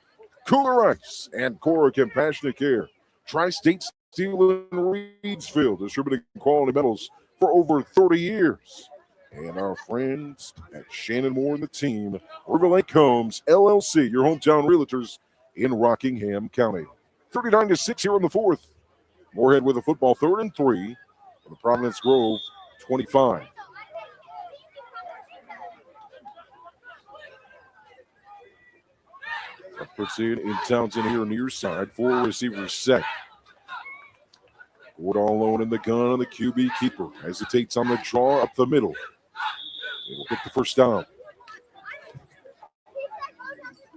Cooler Ice, and Encore Compassionate Care. Tri-State Steel in Reedsville, distributing quality metals for over 30 years. And our friends at Shannon Moore and the team, River Lake Homes, LLC, your hometown realtors in Rockingham County. 39-6 here in the 4th. Morehead with a football 3rd and 3 for the Providence Grove 25. Puts in Townsend here near side. 4 receivers set. Ward all alone in the gun on the QB keeper. Hesitates on the draw up the middle. We'll get the first down.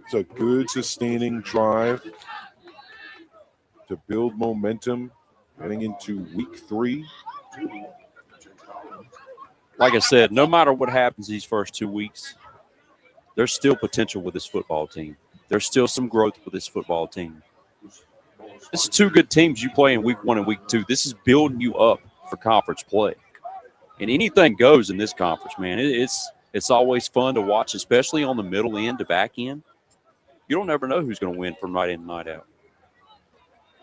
It's a good sustaining drive to build momentum heading into week 3. Like I said, no matter what happens these first 2 weeks, there's still potential with this football team. There's still some growth with this football team. This is 2 good teams you play in week 1 and week 2. This is building you up for conference play. And anything goes in this conference, man. It's always fun to watch, especially on the middle end to back end. You don't ever know who's going to win from night in and night out.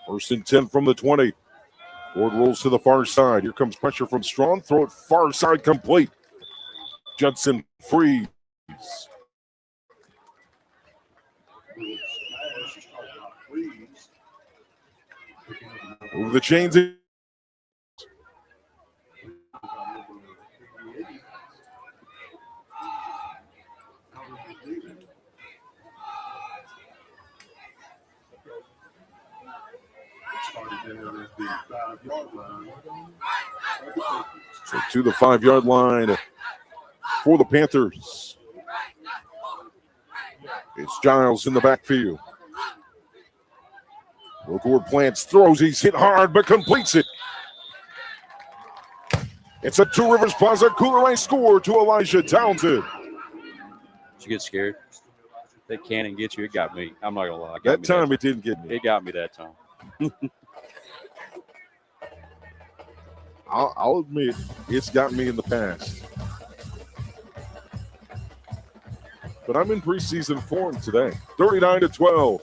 1st and 10 from the 20. Ward rolls to the far side. Here comes pressure from Strong. Throw it far side complete. Judson frees. Over the chains. So to the 5-yard line for the Panthers. It's Giles in the backfield. Roquard plants, throws, he's hit hard, but completes it. It's a Two Rivers Plaza Cooler Ice score to Elijah Townsend. Did you get scared? That cannon get you, it got me. I'm not going to lie. That time it didn't get me. It got me that time. I'll admit, it's got me in the past. But I'm in preseason form today. 39-12.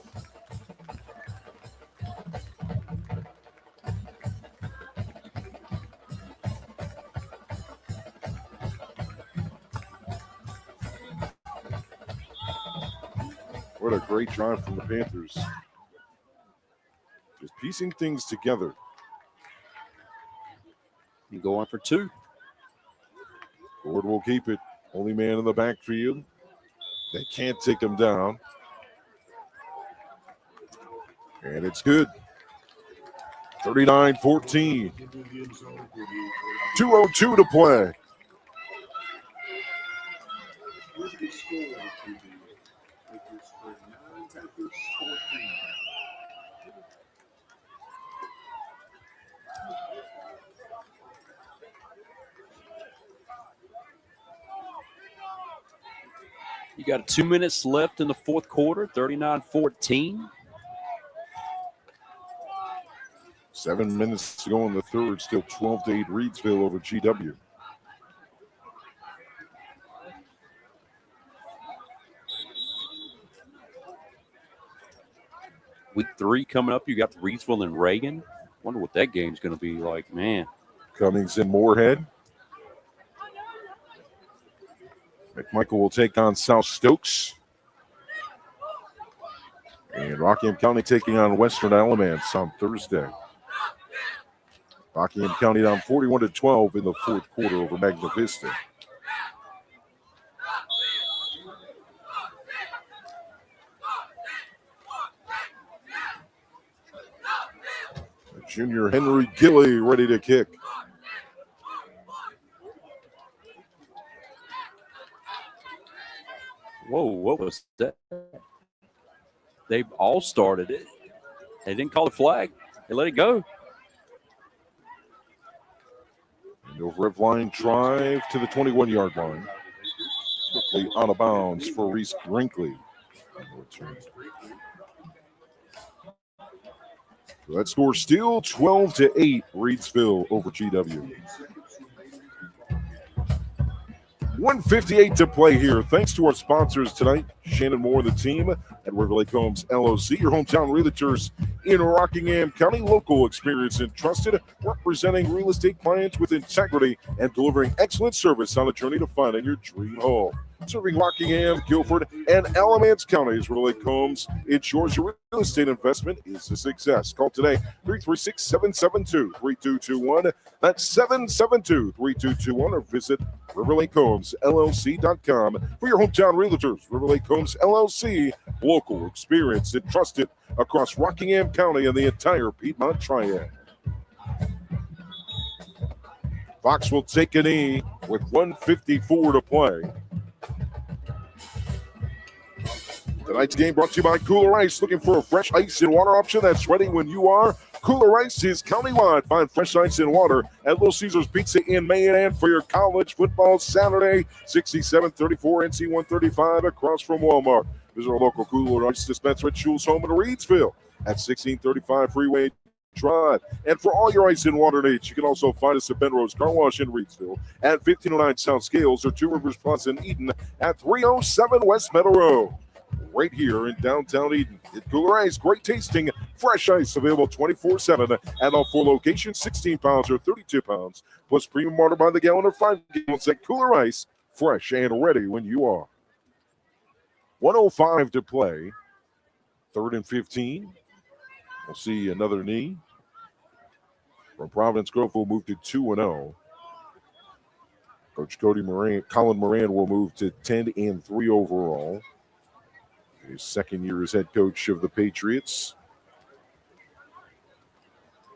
What a great drive from the Panthers. Just piecing things together. You going for 2. Ford will keep it. Only man in the backfield. They can't take him down. And it's good. 39-14. 2:02 to play. You got 2 minutes left in the 4th quarter, 39-14. 7 minutes to go in the 3rd. Still 12-8 Reedsville over GW. Week 3 coming up. You got Reedsville and Reagan. Wonder what that game's going to be like, man. Cummings in Morehead. McMichael will take on South Stokes. And Rockingham County taking on Western Alamance on Thursday. Rockingham County down 41-12 in the 4th quarter over Magna Vista. Junior Henry Gilly ready to kick. Whoa, what was that? They all started it. They didn't call the flag. They let it go. And over rev line drive to the 21-yard line. Quickly out of bounds for Reese Brinkley. So that score still 12-8 Reedsville over GW. 1:58 to play here. Thanks to our sponsors tonight, Shannon Moore, the team at River Lake Homes LLC, your hometown realtors in Rockingham County, local experience and trusted, representing real estate clients with integrity and delivering excellent service on a journey to finding your dream home. Serving Rockingham, Guilford, and Alamance counties, River Lake Homes ensures your real estate investment is a success. Call today, 336-772-3221. That's 772-3221, or visit RiverLakeHomesLLC.com for your hometown realtors. River Lake Homes LLC, local, experienced, and trusted across Rockingham County and the entire Piedmont Triad. Fox will take a knee with 1:54 to play. Tonight's game brought to you by Cooler Ice. Looking for a fresh ice and water option that's ready when you are? Cooler Ice is countywide. Find fresh ice and water at Little Caesars Pizza in Morehead for your college football Saturday, 6734 NC 135 across from Walmart. Visit our local Cooler Ice dispenser at Schul's Home in Reedsville at 1635 Freeway Drive. And for all your ice and water needs, you can also find us at Ben Rose Car Wash in Reedsville at 1509 South Scales or Two Rivers Plaza in Eden at 307 West Meadow Road. Right here in downtown Eden. At Cooler Ice, great tasting, fresh ice available 24/7 at all 4 locations, 16 pounds or 32 pounds, plus premium water by the gallon or 5 gallons at Cooler Ice, fresh and ready when you are. 1:05 to play, 3rd and 15. We'll see another knee. From Providence Grove, we'll move to 2-0. Coach Colin Moran will move to 10-3 overall. His second year as head coach of the Patriots.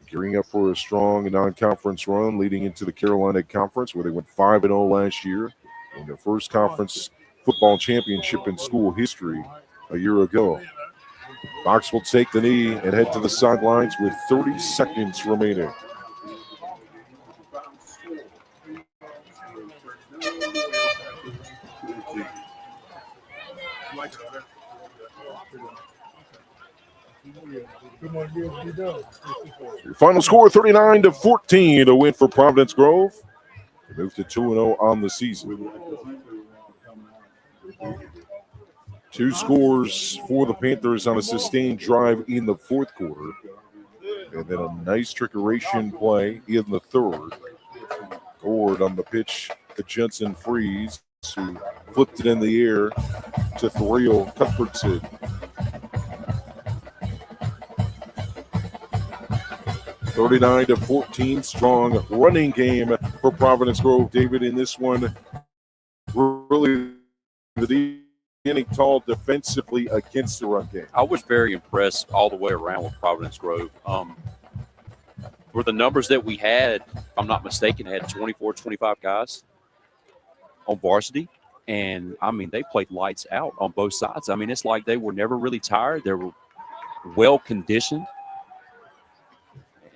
Gearing up for a strong non-conference run leading into the Carolina Conference, where they went 5-0 last year in their first conference football championship in school history a year ago. Fox will take the knee and head to the sidelines with 30 seconds remaining. Your final score 39-14 to win for Providence Grove. They move to 2-0 on the season. 2 scores for the Panthers on a sustained drive in the 4th quarter. And then a nice trickeration play in the 3rd. Forward on the pitch to Jensen Freeze, who flipped it in the air to Thuriel Cuthbertson. 39-14, strong running game for Providence Grove. David, in this one, really standing tall defensively against the run game. I was very impressed all the way around with Providence Grove. For the numbers that we had, if I'm not mistaken, had 24, 25 guys on varsity. And, I mean, they played lights out on both sides. I mean, it's like they were never really tired. They were well-conditioned.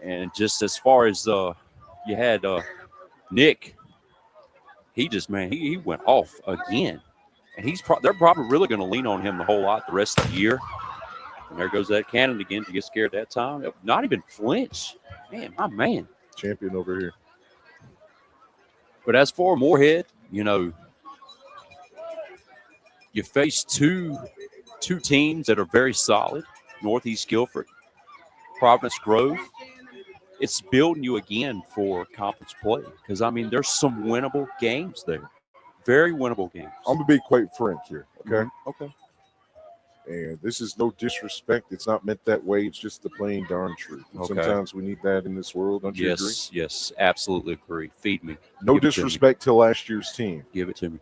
And just as far as you had Nick, he went off again. And they're probably really going to lean on him the whole lot the rest of the year. And there goes that cannon again to get scared that time. Not even flinch. Man, my man. Champion over here. But as for Morehead, you face two teams that are very solid, Northeast Guilford, Providence Grove. It's building you again for conference play because, I mean, there's some winnable games there. Very winnable games. I'm going to be quite frank here, okay? Mm-hmm. Okay. And this is no disrespect. It's not meant that way. It's just the plain darn truth. And sometimes we need that in this world, don't you agree? Yes, absolutely agree. Feed me. No disrespect to last year's team. Give it to me.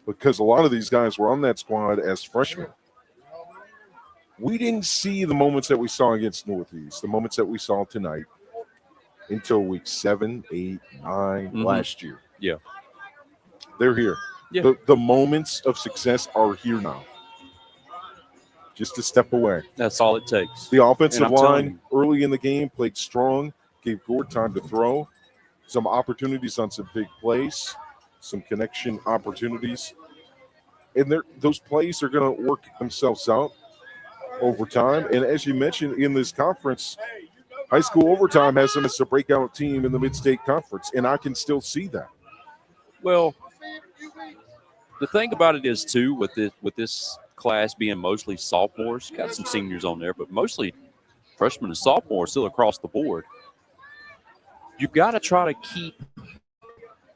Because a lot of these guys were on that squad as freshmen. We didn't see the moments that we saw against Northeast, the moments that we saw tonight, until week 7, 8, 9 last year. Yeah. They're here. Yeah. The moments of success are here now. Just a step away. That's all it takes. The offensive line early in the game played strong, gave Gord time to throw, some opportunities on some big plays, some connection opportunities. And those plays are going to work themselves out over time. And as you mentioned in this conference, high school overtime has them as a breakout team in the Mid-State Conference, and I can still see that. Well, the thing about it is, too, with this class being mostly sophomores, got some seniors on there, but mostly freshmen and sophomores still across the board. You've got to try to keep,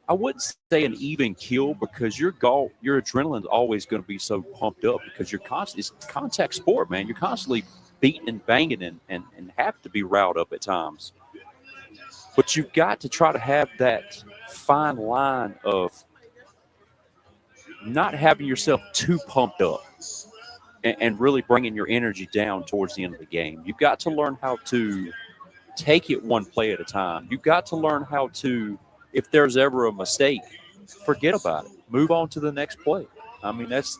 I wouldn't say an even keel because your adrenaline is always going to be so pumped up because it's contact sport, man. You're constantly beating and banging and have to be riled up at times. But you've got to try to have that fine line of not having yourself too pumped up and really bringing your energy down towards the end of the game. You've got to learn how to take it one play at a time. You've got to learn how to if there's ever a mistake, forget about it. Move on to the next play. I mean, that's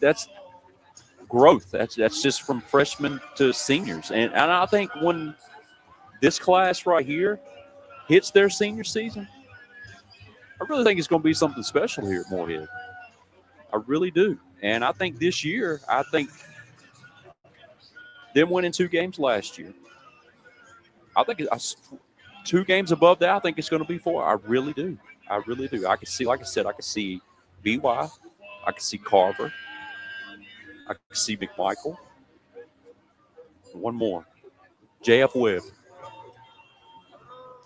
growth. That's just from freshmen to seniors. And I think when this class right here hits their senior season, I really think it's going to be something special here at Morehead. I really do. And I think this year, them winning 2 games last year, I think 2 games above that, I think it's going to be 4. I really do. I really do. I can see, like I said, I can see BY. I can see Carver. I can see McMichael. One more. JF Webb.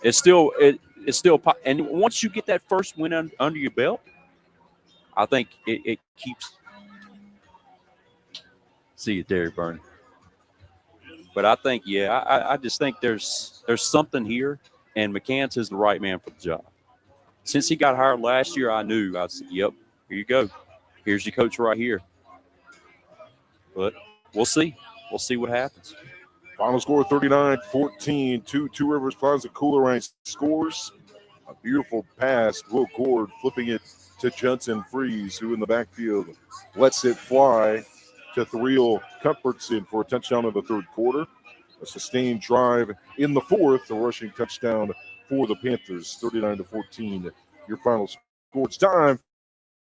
It's still, and once you get that first win under your belt, I think it keeps. See you, Derry Burn. But I think, I just think there's something here, and McCants is the right man for the job. Since he got hired last year, I said, yep, here you go. Here's your coach right here. But we'll see. We'll see what happens. Final score 39-14. Two Rivers Plaza Cooler Ranch scores. A beautiful pass. Will Gord flipping it to Judson Freeze, who in the backfield lets it fly to Thriel Cuthbertson for a touchdown in the third quarter. A sustained drive in the fourth, a rushing touchdown for the Panthers, 39-14. Your final score. It's time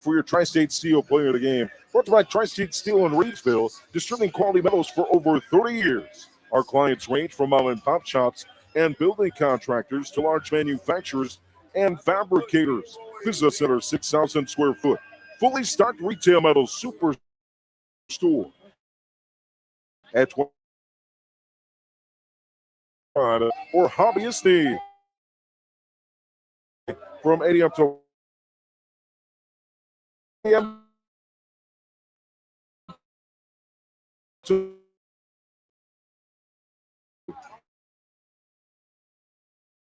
for your Tri-State Steel Player of the Game. Brought to you by Tri-State Steel in Reedsville, distributing quality metals for over 30 years. Our clients range from mom and pop shops and building contractors to large manufacturers and fabricators. Visit us at our 6,000 square foot, fully stocked retail metals super store at or hobbyist need from 80 up to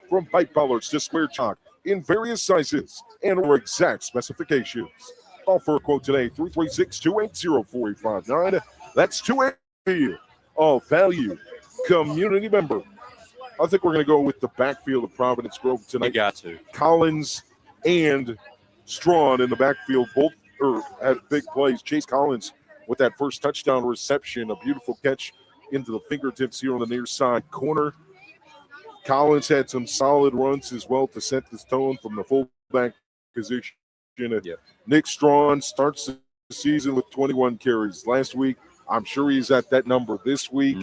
from pipe bollards to square chalk in various sizes and or exact specifications. Call for a quote today, 336-280-4859. That's 280. All value community member. I think we're going to go with the backfield of Providence Grove tonight. You got to. Collins and Strawn in the backfield both had big plays. Chase Collins with that first touchdown reception, a beautiful catch into the fingertips here on the near side corner. Collins had some solid runs as well to set the tone from the fullback position. Yep. Nick Strawn starts the season with 21 carries. Last week, I'm sure he's at that number this week.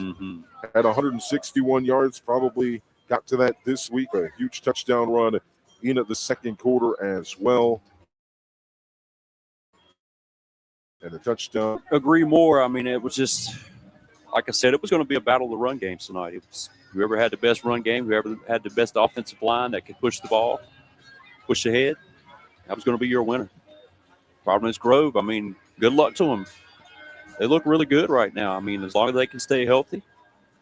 At 161 yards, probably got to that this week. A huge touchdown run in the second quarter as well. And a touchdown. Agree more. I mean, it was just, like I said, it was going to be a battle of the run games tonight. It was whoever had the best run game, whoever had the best offensive line that could push the ball, push ahead, that was going to be your winner. Providence Grove, I mean, good luck to them. They look really good right now. I mean, as long as they can stay healthy,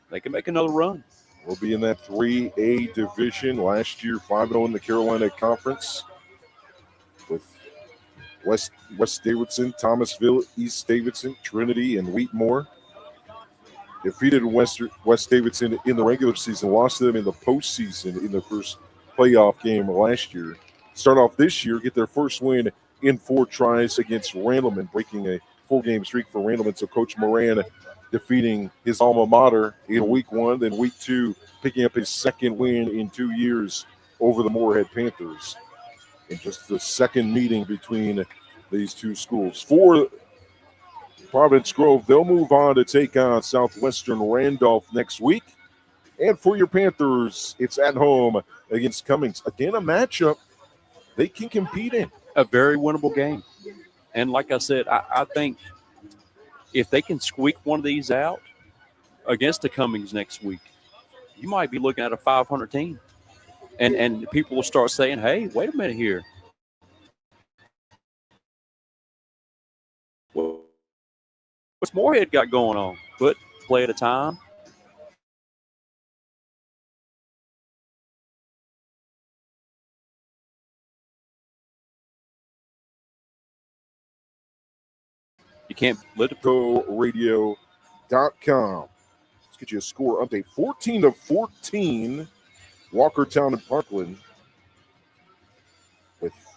they can make another run. We'll be in that 3A division. Last year, 5-0 in the Carolina Conference with West Davidson, Thomasville, East Davidson, Trinity, and Wheatmore. Defeated West Davidson in the regular season, lost to them in the postseason in the first playoff game last year. Start off this year, get their first win in 4 tries against Randleman, breaking a 4-game streak for Randleman. So Coach Moran defeating his alma mater in week 1, then week 2, picking up his second win in 2 years over the Morehead Panthers. In just the second meeting between these two schools. For Providence Grove, they'll move on to take on Southwestern Randolph next week. And for your Panthers, it's at home against Cummings. Again, a matchup they can compete in. A very winnable game. And like I said, I think if they can squeak one of these out against the Cummings next week, you might be looking at a 500 team. And people will start saying, hey, wait a minute here. What's Morehead got going on? But play at a time. You can't let it go. Radio.com. Let's get you a score update. 14-14. Walkertown and Parkland.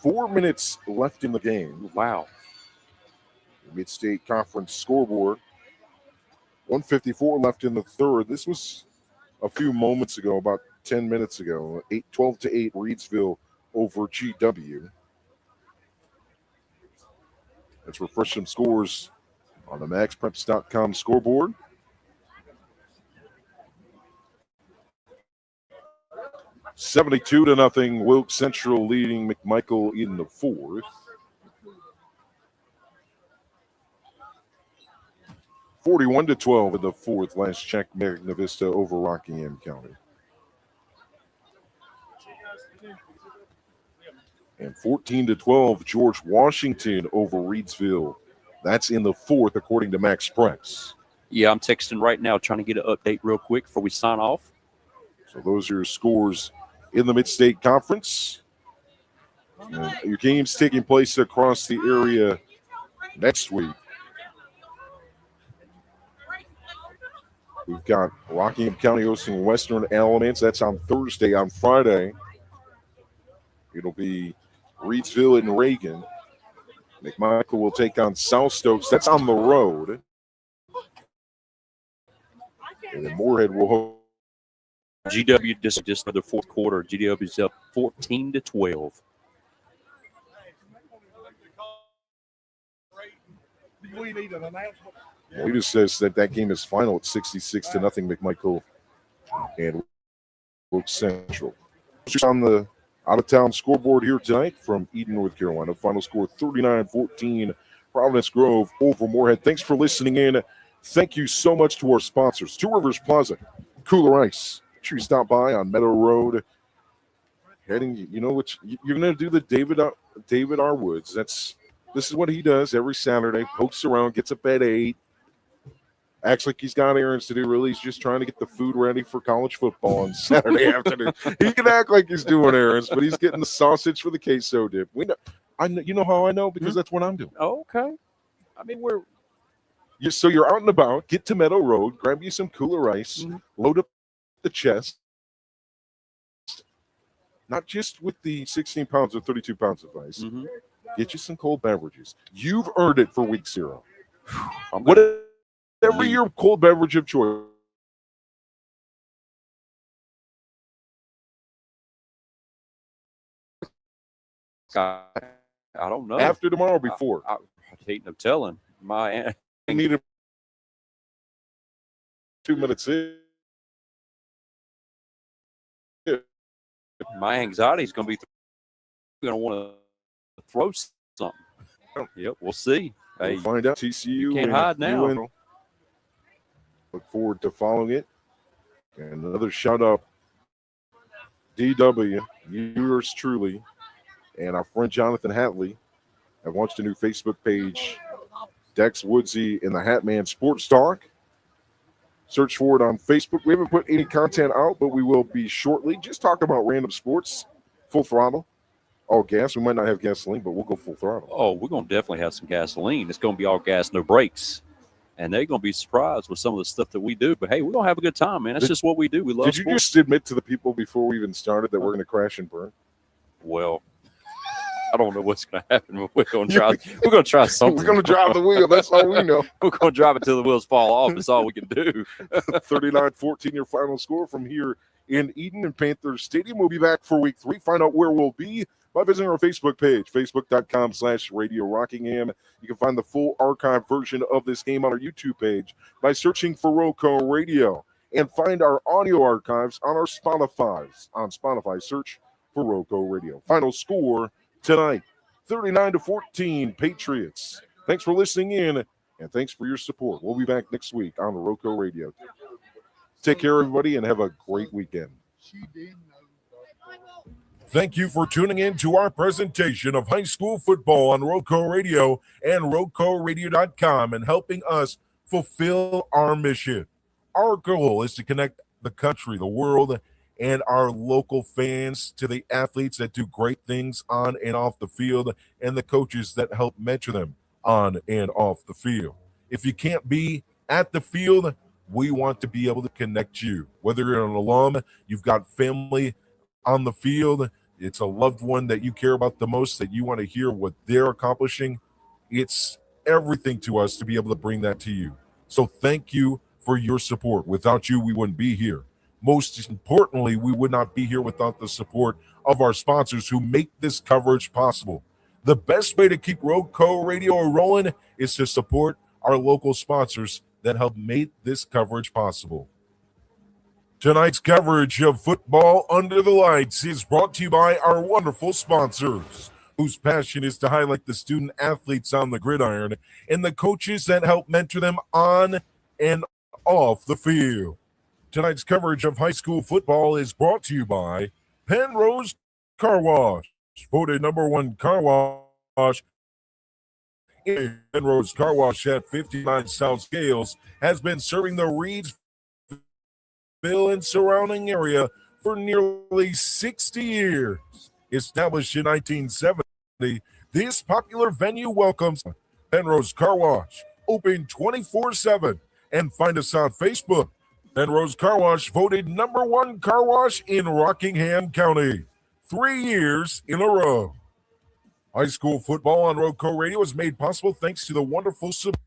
4 minutes left in the game. Wow. Mid-State Conference scoreboard. 1:54 left in the third. This was a few moments ago, about 10 minutes ago. 12-8 Reidsville over GW. Let's refresh some scores on the MaxPreps.com scoreboard. $72-0. Wilkes Central leading McMichael in the fourth. 41-12 in the fourth. Last check, Magna Vista over Rockingham County. And 14-12, George Washington over Reidsville. That's in the fourth, according to Max Preps. Yeah, I'm texting right now, trying to get an update real quick before we sign off. So those are your scores in the Mid-State Conference. Your games taking place across the area next week. We've got Rockingham County hosting Western Alamance. That's on Thursday. On Friday, it'll be Reidsville and Reagan. McMichael will take on South Stokes. That's on the road. And then Morehead will host. GW just for the fourth quarter. GW's up 14-12. We need an announcement. Leaders says that game is final at 66-0 McMichael and Wilkes Central. On the out-of-town scoreboard here tonight from Eden, North Carolina. Final score 39-14, Providence Grove over Morehead. Thanks for listening in. Thank you so much to our sponsors, Two Rivers Plaza, Cooler Ice. Make sure you stop by on Meadow Road. Heading, you know what, you're going to do the David R. Woods. This is what he does every Saturday. Pokes around, gets up at 8. Acts like he's got errands to do. Really, he's just trying to get the food ready for college football on Saturday afternoon. He can act like he's doing errands, but he's getting the sausage for the queso dip. We know, you know how I know? Because that's what I'm doing. Oh, okay. I mean, So you're out and about. Get to Meadow Road. Grab you some Cooler Ice. Load up the chest. Not just with the 16 pounds or 32 pounds of ice. Get you some cold beverages. You've earned it for week 0. Whatever your cold beverage of choice. I don't know. After tomorrow, before. I hate no telling. I need a 2 minutes in. My anxiety is going to be going to want to throw something. Yep, we'll see. We'll find out. TCU. You can't hide now. Look forward to following it. And another shout out, DW, yours truly, and our friend Jonathan Hatley have launched a new Facebook page, Dex Woodsy and the Hatman Sports Talk. Search for it on Facebook. We haven't put any content out, but we will be shortly. Just talk about random sports, full throttle, all gas. We might not have gasoline, but we'll go full throttle. Oh, we're going to definitely have some gasoline. It's going to be all gas, no brakes. And they're going to be surprised with some of the stuff that we do. But, hey, we're going to have a good time, man. That's just what we do. We love sports. Did you just admit to the people before we even started that we're going to crash and burn? Well, I don't know what's going to happen, but we're going to try. We're going to try something. We're going to drive the wheel. That's all we know. We're going to drive it till the wheels fall off. That's all we can do. 39-14, your final score from here in Eden and Panthers Stadium. We'll be back for week 3. Find out where we'll be by visiting our Facebook page, facebook.com/Radio Rockingham. You can find the full archive version of this game on our YouTube page by searching for Roco Radio, and find our audio archives on our Spotify. On Spotify, search for Roco Radio. Final score tonight, 39-14, Patriots. Thanks for listening in, and thanks for your support. We'll be back next week on Roco Radio. Take care, everybody, and have a great weekend. Thank you for tuning in to our presentation of high school football on Roco Radio and RocoRadio.com, and helping us fulfill our mission. Our goal is to connect the country, the world, and our local fans to the athletes that do great things on and off the field, and the coaches that help mentor them on and off the field. If you can't be at the field, we want to be able to connect you. Whether you're an alum, you've got family on the field, it's a loved one that you care about the most, that you want to hear what they're accomplishing, it's everything to us to be able to bring that to you. So thank you for your support. Without you, we wouldn't be here. Most importantly, we would not be here without the support of our sponsors who make this coverage possible. The best way to keep Roco Radio rolling is to support our local sponsors that help make this coverage possible. Tonight's coverage of football under the lights is brought to you by our wonderful sponsors, whose passion is to highlight the student athletes on the gridiron and the coaches that help mentor them on and off the field. Tonight's coverage of high school football is brought to you by Penrose Car Wash, voted #1 car wash. Penrose Car Wash at 59 South Scales has been serving the Reedsville and surrounding area for nearly 60 years. Established in 1970, this popular venue welcomes Penrose Car Wash, open 24/7, and find us on Facebook. Penrose Car Wash voted #1 car wash in Rockingham County 3 years in a row. High school football on Roco Radio is made possible thanks to the wonderful support